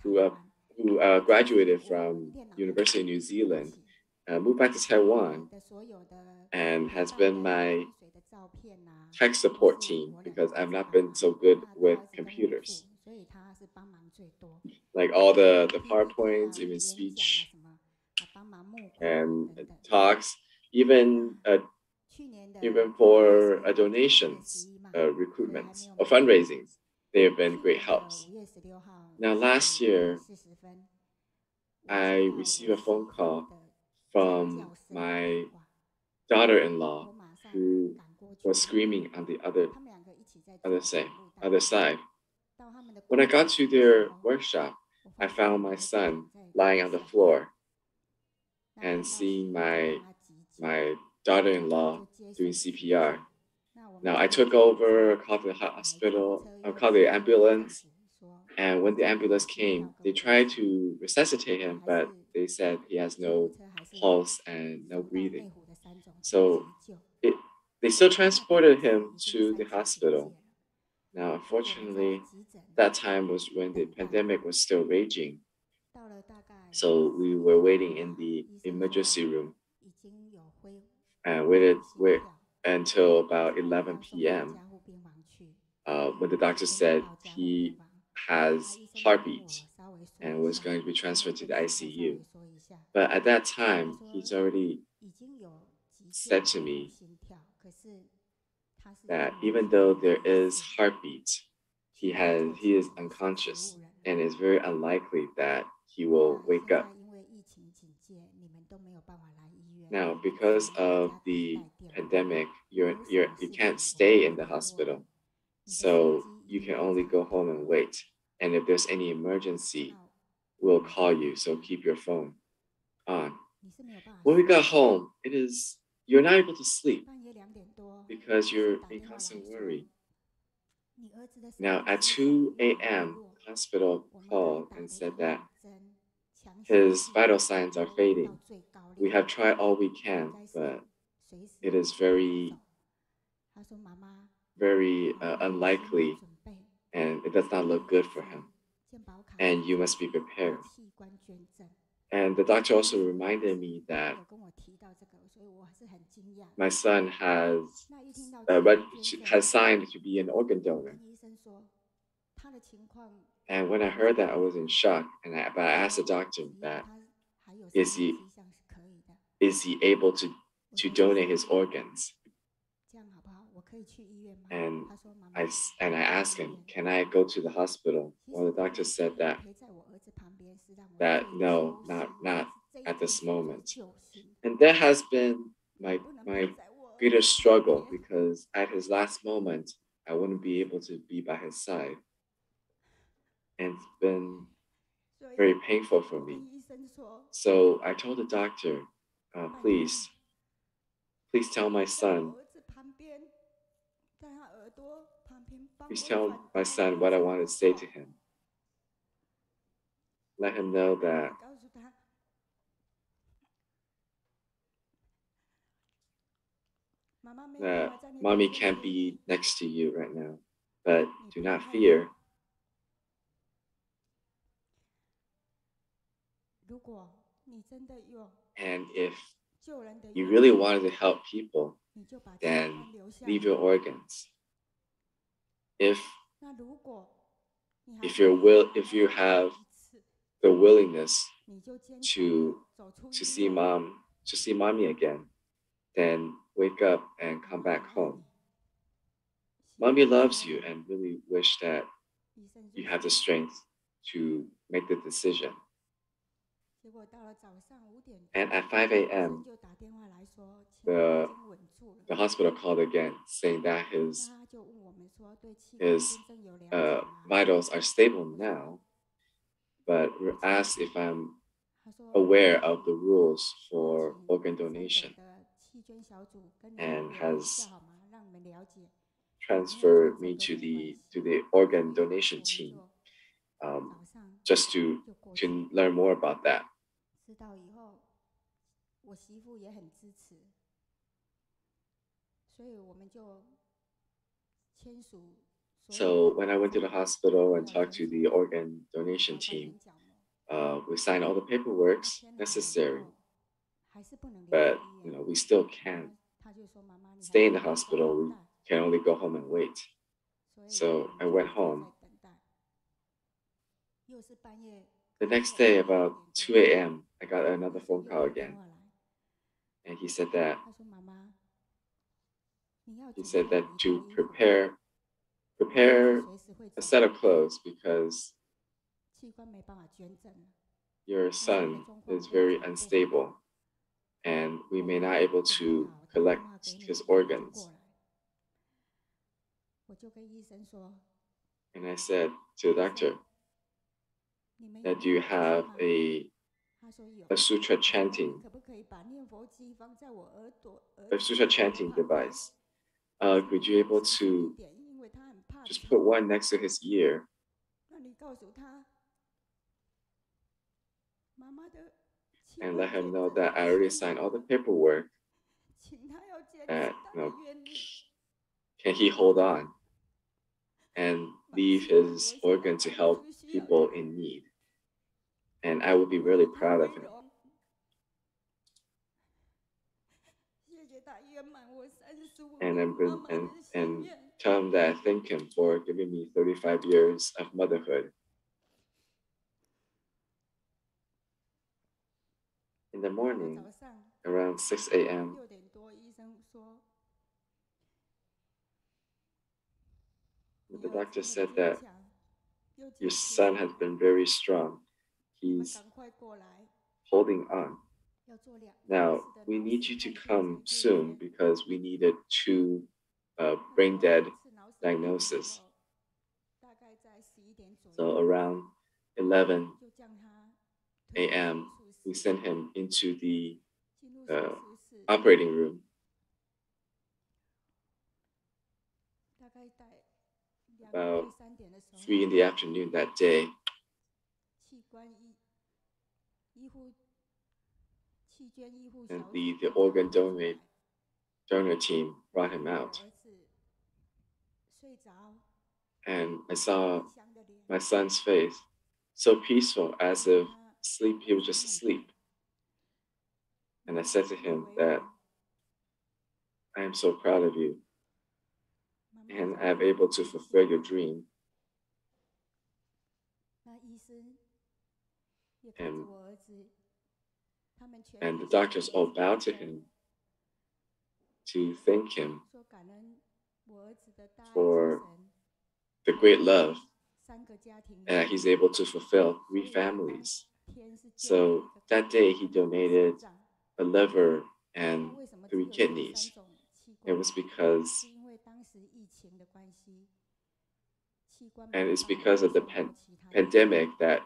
graduated from University of New Zealand, moved back to Taiwan and has been my tech support team because I've not been so good with computers. Like all the PowerPoints, even speech and talks, even for donations, recruitments, or fundraisings, they have been great helps. Now, last year, I received a phone call from my daughter-in-law who was screaming on the other side. When I got to their workshop, I found my son lying on the floor and seeing my daughter-in-law doing CPR. Now I took over, called the hospital, called the ambulance, and when the ambulance came, they tried to resuscitate him, but they said he has no pulse and no breathing. So they still transported him to the hospital. Now, unfortunately, that time was when the pandemic was still raging. So we were waiting in the emergency room and waited until about 11 p.m. When the doctor said he has heartbeat and was going to be transferred to the ICU. But at that time, he's already said to me that even though there is heartbeat, he is unconscious and it's very unlikely that he will wake up. Now, because of the pandemic, you can't stay in the hospital, so you can only go home and wait. And if there's any emergency, we'll call you. So keep your phone on. When we got home, you're not able to sleep because you're in constant worry. Now, at 2 a.m., the hospital called and said that his vital signs are fading. We have tried all we can, but it is very, very unlikely, and it does not look good for him. And you must be prepared. And the doctor also reminded me that my son has signed to be an organ donor. And when I heard that, I was in shock. But I asked the doctor that is he able to donate his organs? And I asked him, can I go to the hospital? Well, the doctor said that no, not at this moment. And that has been my greatest struggle because at his last moment, I wouldn't be able to be by his side. and it's been very painful for me. So I told the doctor, please tell my son what I want to say to him. Let him know that mommy can't be next to you right now, but do not fear. And if you really wanted to help people, then leave your organs. If you have the willingness to see mommy again, then wake up and come back home. Mommy loves you and really wish that you have the strength to make the decision. And at 5 a.m., the hospital called again, saying that his vitals are stable now, but we're asked if I'm aware of the rules for organ donation, and has transferred me to the organ donation team, just to learn more about that. So when I went to the hospital and talked to the organ donation team, we signed all the paperwork necessary, but we still can't stay in the hospital. We can only go home and wait. So I went home. The next day, about 2 a.m., I got another phone call again, and he said that to prepare a set of clothes because your son is very unstable and we may not be able to collect his organs. And I said to the doctor, that do you have a sutra chanting device? Could you able to just put one next to his ear and let him know that I already signed all the paperwork, and can he hold on and leave his organ to help people in need? And I would be really proud of him. And tell him that I thank him for giving me 35 years of motherhood. In the morning, around 6 a.m., the doctor said that your son has been very strong. He's holding on. Now, we need you to come soon because we needed 2 brain dead diagnoses. So around 11 a.m., we sent him into the operating room. About 3 in the afternoon that day, and the organ donor team brought him out. And I saw my son's face, so peaceful, as if he was just asleep. And I said to him that I am so proud of you, and I'm able to fulfill your dream. And the doctors all bowed to him to thank him for the great love that he's able to fulfill 3 families. So that day he donated a liver and 3 kidneys. It was because and it's because of the pandemic that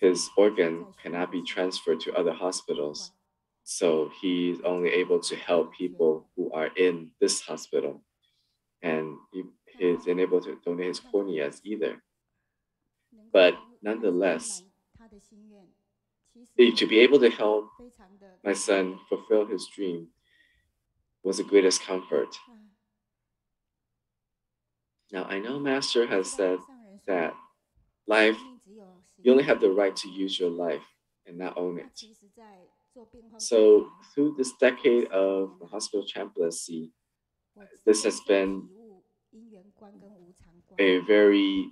his organ cannot be transferred to other hospitals. So he's only able to help people who are in this hospital. And he isn't able to donate his corneas either. But nonetheless, to be able to help my son fulfill his dream was the greatest comfort. Now, I know Master has said that life, you only have the right to use your life and not own it. So through this decade of the hospital chaplaincy, this has been a very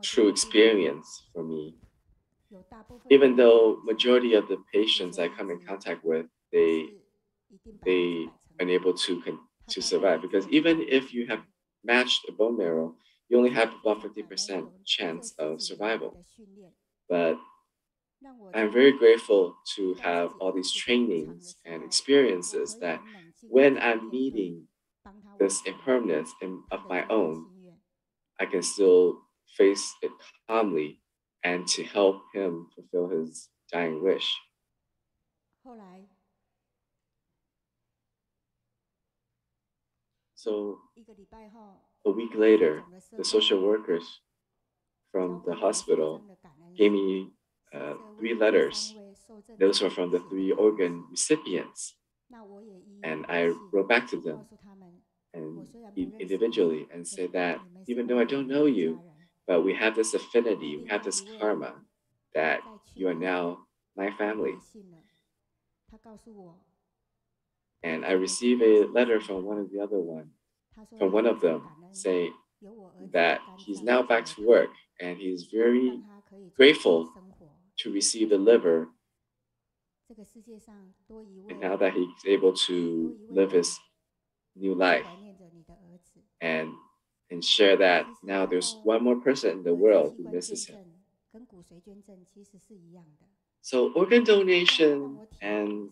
true experience for me. Even though majority of the patients I come in contact with, they unable to survive, because even if you have matched a bone marrow, you only have about 50% chance of survival. But I'm very grateful to have all these trainings and experiences that when I'm meeting this impermanence of my own, I can still face it calmly and to help him fulfill his dying wish. So a week later, the social workers from the hospital gave me 3 letters. Those were from the 3 organ recipients. And I wrote back to them and individually and said that even though I don't know you, but we have this affinity, we have this karma, that you are now my family. And I received a letter from one of them saying that he's now back to work and he's very grateful to receive the liver. And now that he's able to live his new life and share that now there's one more person in the world who misses him. So organ donation and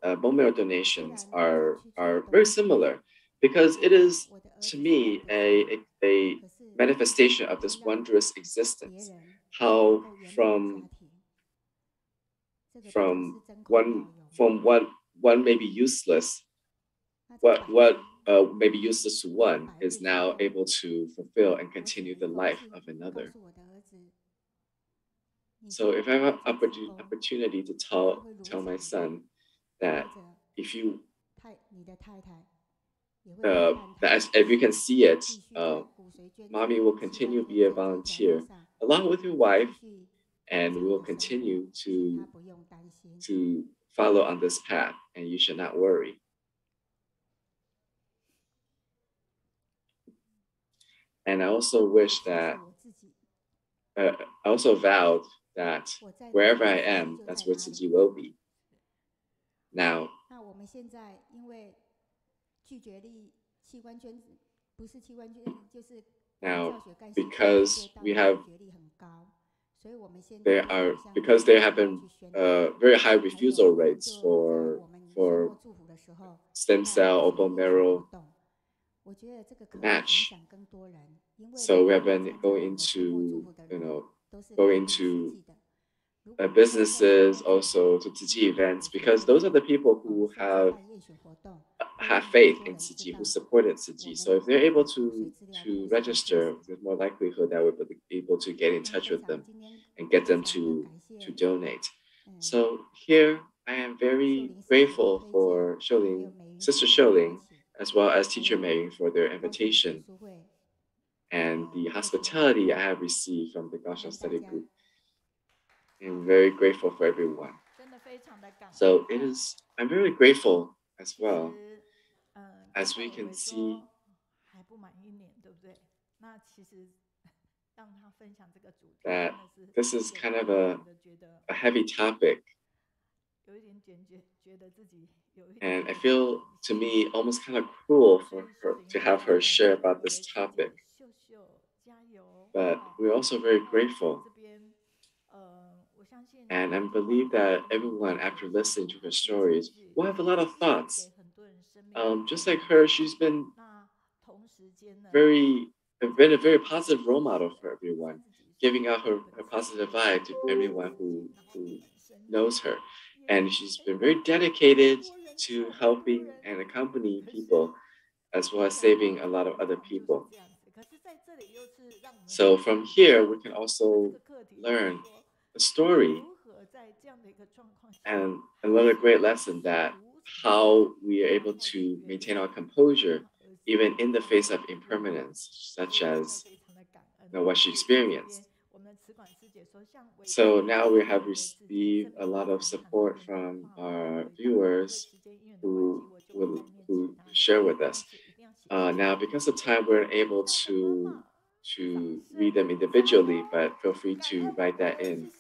bone marrow donations are very similar, because it is, to me, a manifestation of this wondrous existence. How from one may be useless, what may be useless to one is now able to fulfill and continue the life of another. So if I have an opportunity to tell my son that if you if you can see it, mommy will continue to be a volunteer along with your wife, and we will continue to follow on this path, and you should not worry. And I also wish that, I also vowed that wherever I am, that's where Tzu Chi will be. Now, because there have been very high refusal rates for stem cell or bone marrow match. So we have been going into businesses, also to Tzu Chi events, because those are the people who have faith in Tzu Chi, who supported Tzu Chi. So if they're able to register, there's more likelihood that we'll be able to get in touch with them and get them to donate. So here I am very grateful for Sister Shouling, as well as Teacher Meiyun for their invitation and the hospitality I have received from the Kaohsiung Study Group. I'm very grateful for everyone. So I'm very grateful as well, as we can see that this is kind of a heavy topic. And I feel, to me, almost kind of cruel for her to have her share about this topic. But we're also very grateful. And I believe that everyone, after listening to her stories, will have a lot of thoughts. just like her, she's been been a very positive role model for everyone, giving out her positive vibe to everyone who knows her. And she's been very dedicated to helping and accompanying people, as well as saving a lot of other people. So from here, we can also learn a story and learn a great lesson that how we are able to maintain our composure even in the face of impermanence, such as what she experienced. So now we have received a lot of support from our viewers who share with us. Now, because of time, we're able to read them individually, but feel free to write that in.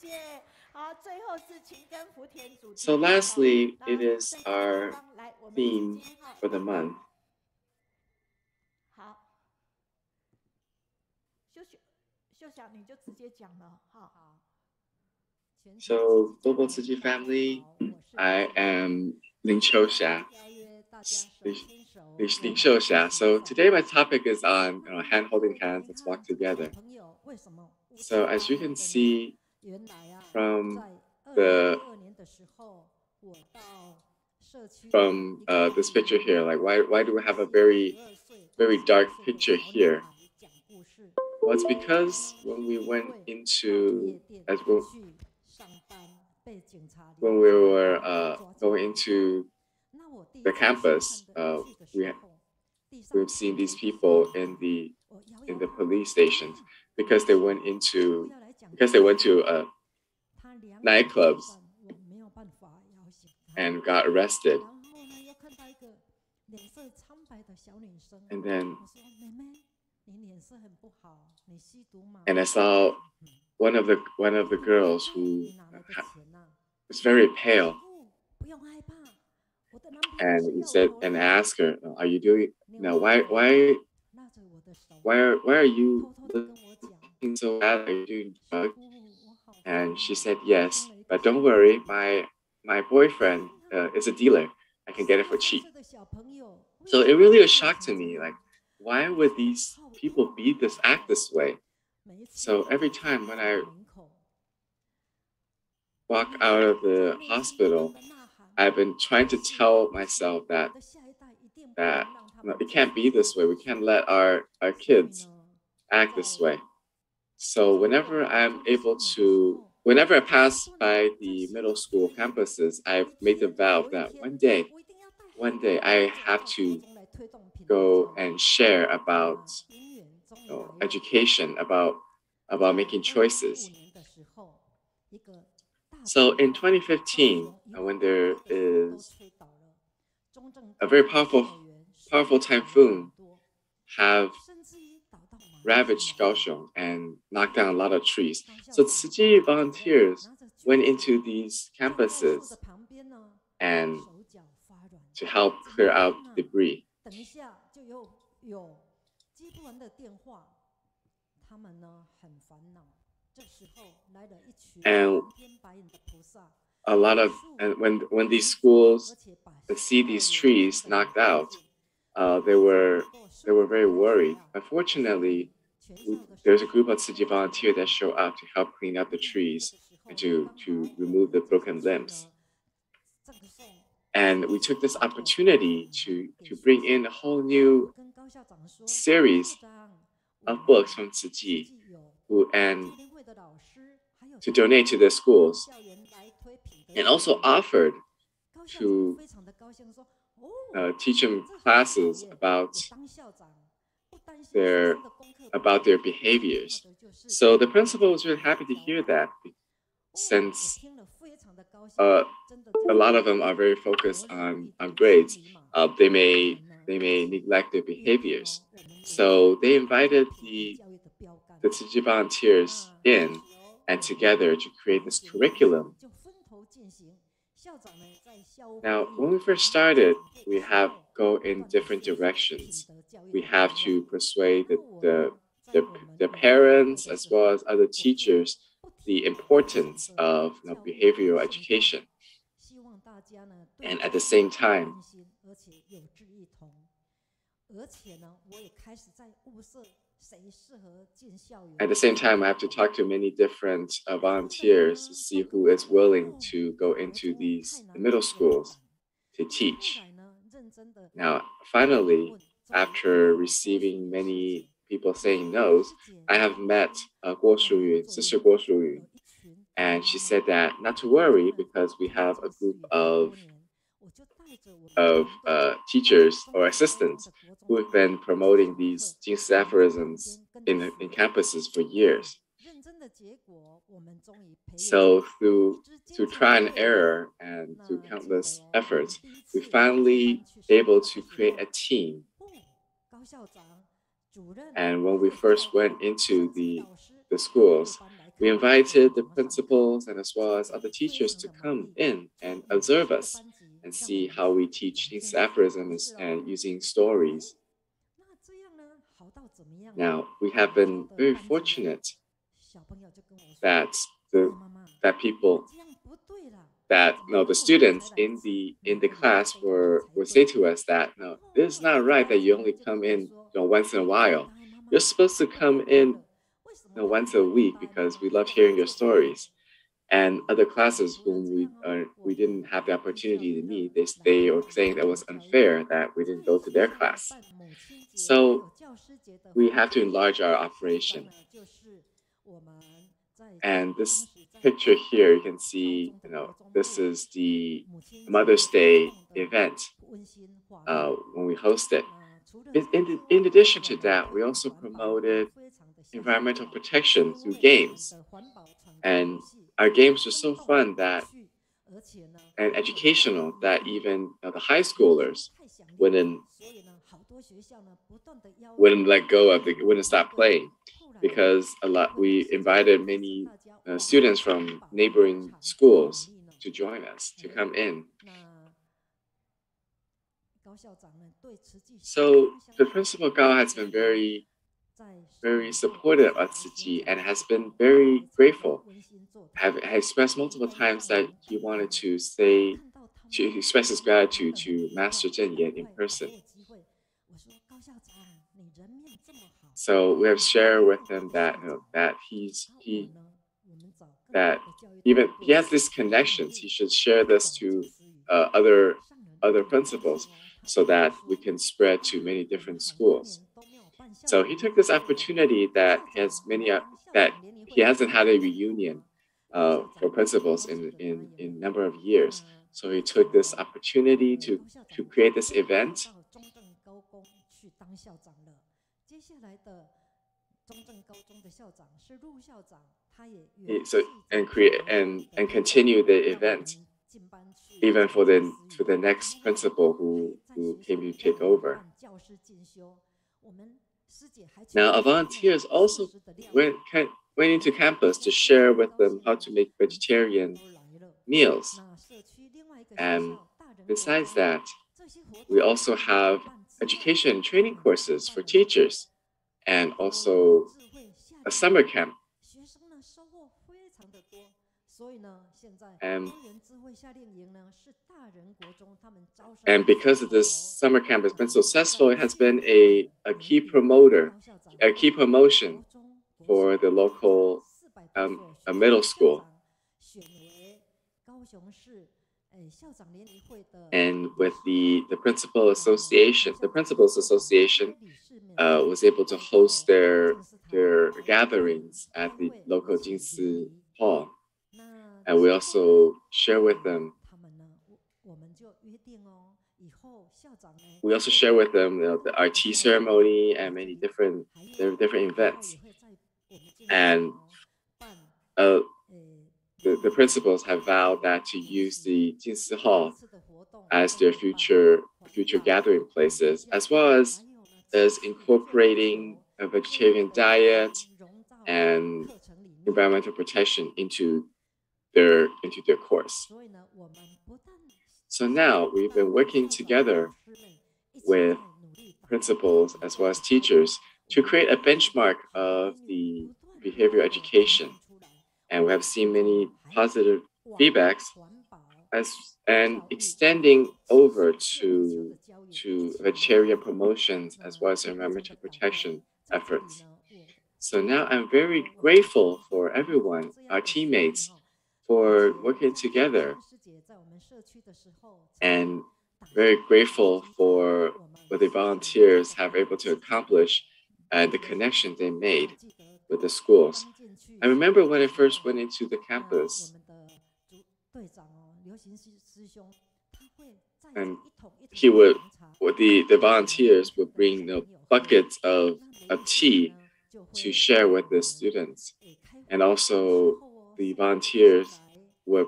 So lastly, it is our theme for the month. So, Global Tzu Chi family, I am Lin Xiuxia. So today my topic is on hand holding hands, let's walk together. So as you can see from this picture here, like why do we have a very dark picture here? Well, it's because when we went into when we were going into the campus, we've seen these people in the police stations because they went to nightclubs and got arrested. And I saw one of the girls who was very pale. And he said, and asked her, "Are you doing now? Why are you looking so bad? Are you doing drugs?" And she said, "Yes, but don't worry, my boyfriend is a dealer. I can get it for cheap." So it really a shock to me, like, why would these people act this way? So every time when I walk out of the hospital, I've been trying to tell myself that it can't be this way. We can't let our kids act this way. So whenever I pass by the middle school campuses, I've made the vow that one day I have to go and share about education, about making choices. So in 2015, when there is a very powerful typhoon have ravaged Kaohsiung and knocked down a lot of trees. So Tzu Chi volunteers went into these campuses and to help clear out debris. And when these schools see these trees knocked out, they were very worried. Unfortunately, there's a group of Tzu Chi volunteers that show up to help clean up the trees and to remove the broken limbs. And we took this opportunity to bring in a whole new series of books from Tzu Chi, and to donate to the schools, and also offered to teach them classes about their behaviors. So the principal was really happy to hear that, since a lot of them are very focused on grades. They may neglect their behaviors. So they invited the Tzu Chi volunteers in, and together to create this curriculum. Now, when we first started, we have go in different directions. We have to persuade the parents as well as other teachers the importance of behavioral education. And at the same time, At the same time, I have to talk to many different volunteers to see who is willing to go into these middle schools to teach. Now, finally, after receiving many people saying no's, I have met Guo Shuyun, Sister Guo Shuyun, and she said that not to worry because we have a group of teachers or assistants who have been promoting these Jingsi aphorisms in campuses for years. So through trial and error and through countless efforts, we finally able to create a team. And when we first went into the schools, we invited the principals and as well as other teachers to come in and observe us and see how we teach these aphorisms and using stories. Now, we have been very fortunate that the students in the class were say to us that no, this is not right that you only come in once in a while. You're supposed to come in once a week because we love hearing your stories. And other classes whom we didn't have the opportunity to meet, they were saying that it was unfair that we didn't go to their class. So we have to enlarge our operation. And this picture here, you can see, this is the Mother's Day event when we hosted. In addition to that, we also promoted environmental protection through games. And our games were so fun and educational that even the high schoolers wouldn't let go of wouldn't stop playing, because we invited many students from neighboring schools to join us, to come in. So the Principal Gao has been very, very supportive of Tzu Chi and has been very grateful. Have expressed multiple times that he wanted to express his gratitude to Master Zhen Yan in person. So we have shared with him that that even he has these connections. He should share this to other principals so that we can spread to many different schools. So he took this opportunity that he hasn't had a reunion for principals in a number of years. So he took this opportunity to create this event. And continue the event even for the next principal who came to take over. Now, our volunteers also went into campus to share with them how to make vegetarian meals. And besides that, we also have education and training courses for teachers and also a summer camp. And because of this summer camp has been successful, it has been a key promotion for the local middle school. And with the Principals Association was able to host their gatherings at the local Jingsi Hall. And we also share with them. Our tea ceremony and many different events. And the principals have vowed that to use the Jingsi Hall as their future gathering places, as well as incorporating a vegetarian diet and environmental protection into their course. So now we've been working together with principals as well as teachers to create a benchmark of the behavioral education. And we have seen many positive feedbacks and extending over to vegetarian promotions as well as environmental protection efforts. So now I'm very grateful for everyone, our teammates, for working together, and very grateful for what the volunteers have able to accomplish and the connection they made with the schools. I remember when I first went into the campus, and the volunteers would bring buckets of tea to share with the students, and also the volunteers would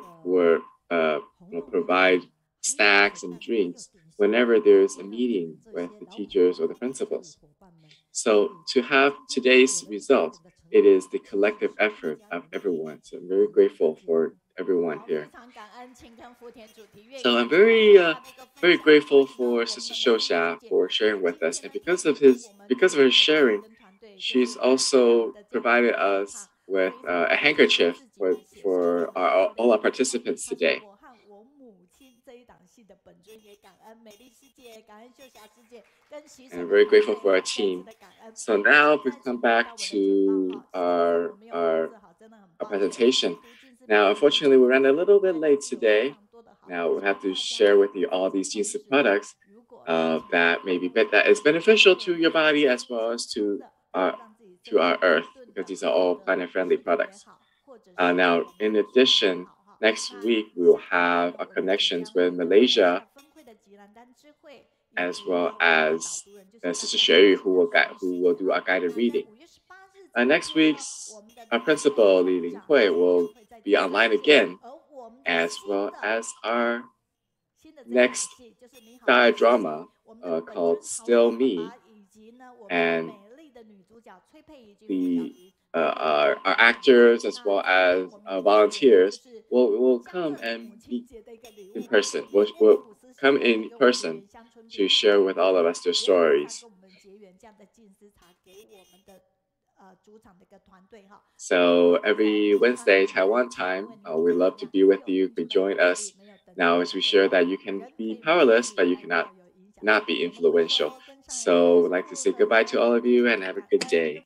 provide snacks and drinks whenever there's a meeting with the teachers or the principals. So to have today's result, it is the collective effort of everyone. So I'm very grateful for everyone here. So I'm very grateful for Sister Xiuxia for sharing with us, and because of her sharing, she's also provided us with a handkerchief for all our participants today. And I'm very grateful for our team. So now we've come back to our presentation. Now, unfortunately, we ran a little bit late today. Now we have to share with you all these Yuzhe products that is beneficial to your body as well as to our earth, because these are all planet-friendly products. Now, in addition, next week we will have our connections with Malaysia, as well as Sister Sherry, who will do our guided reading. Next week's our principal, Lin Hui, will be online again, as well as our next diadrama called Still Me, and our actors as well as volunteers will come and be in person. Will come in person to share with all of us their stories. So every Wednesday, Taiwan time, we'd love to be with you. You can join us now as we share that you can be powerless, but you cannot not be influential. So I'd like to say goodbye to all of you and have a good day.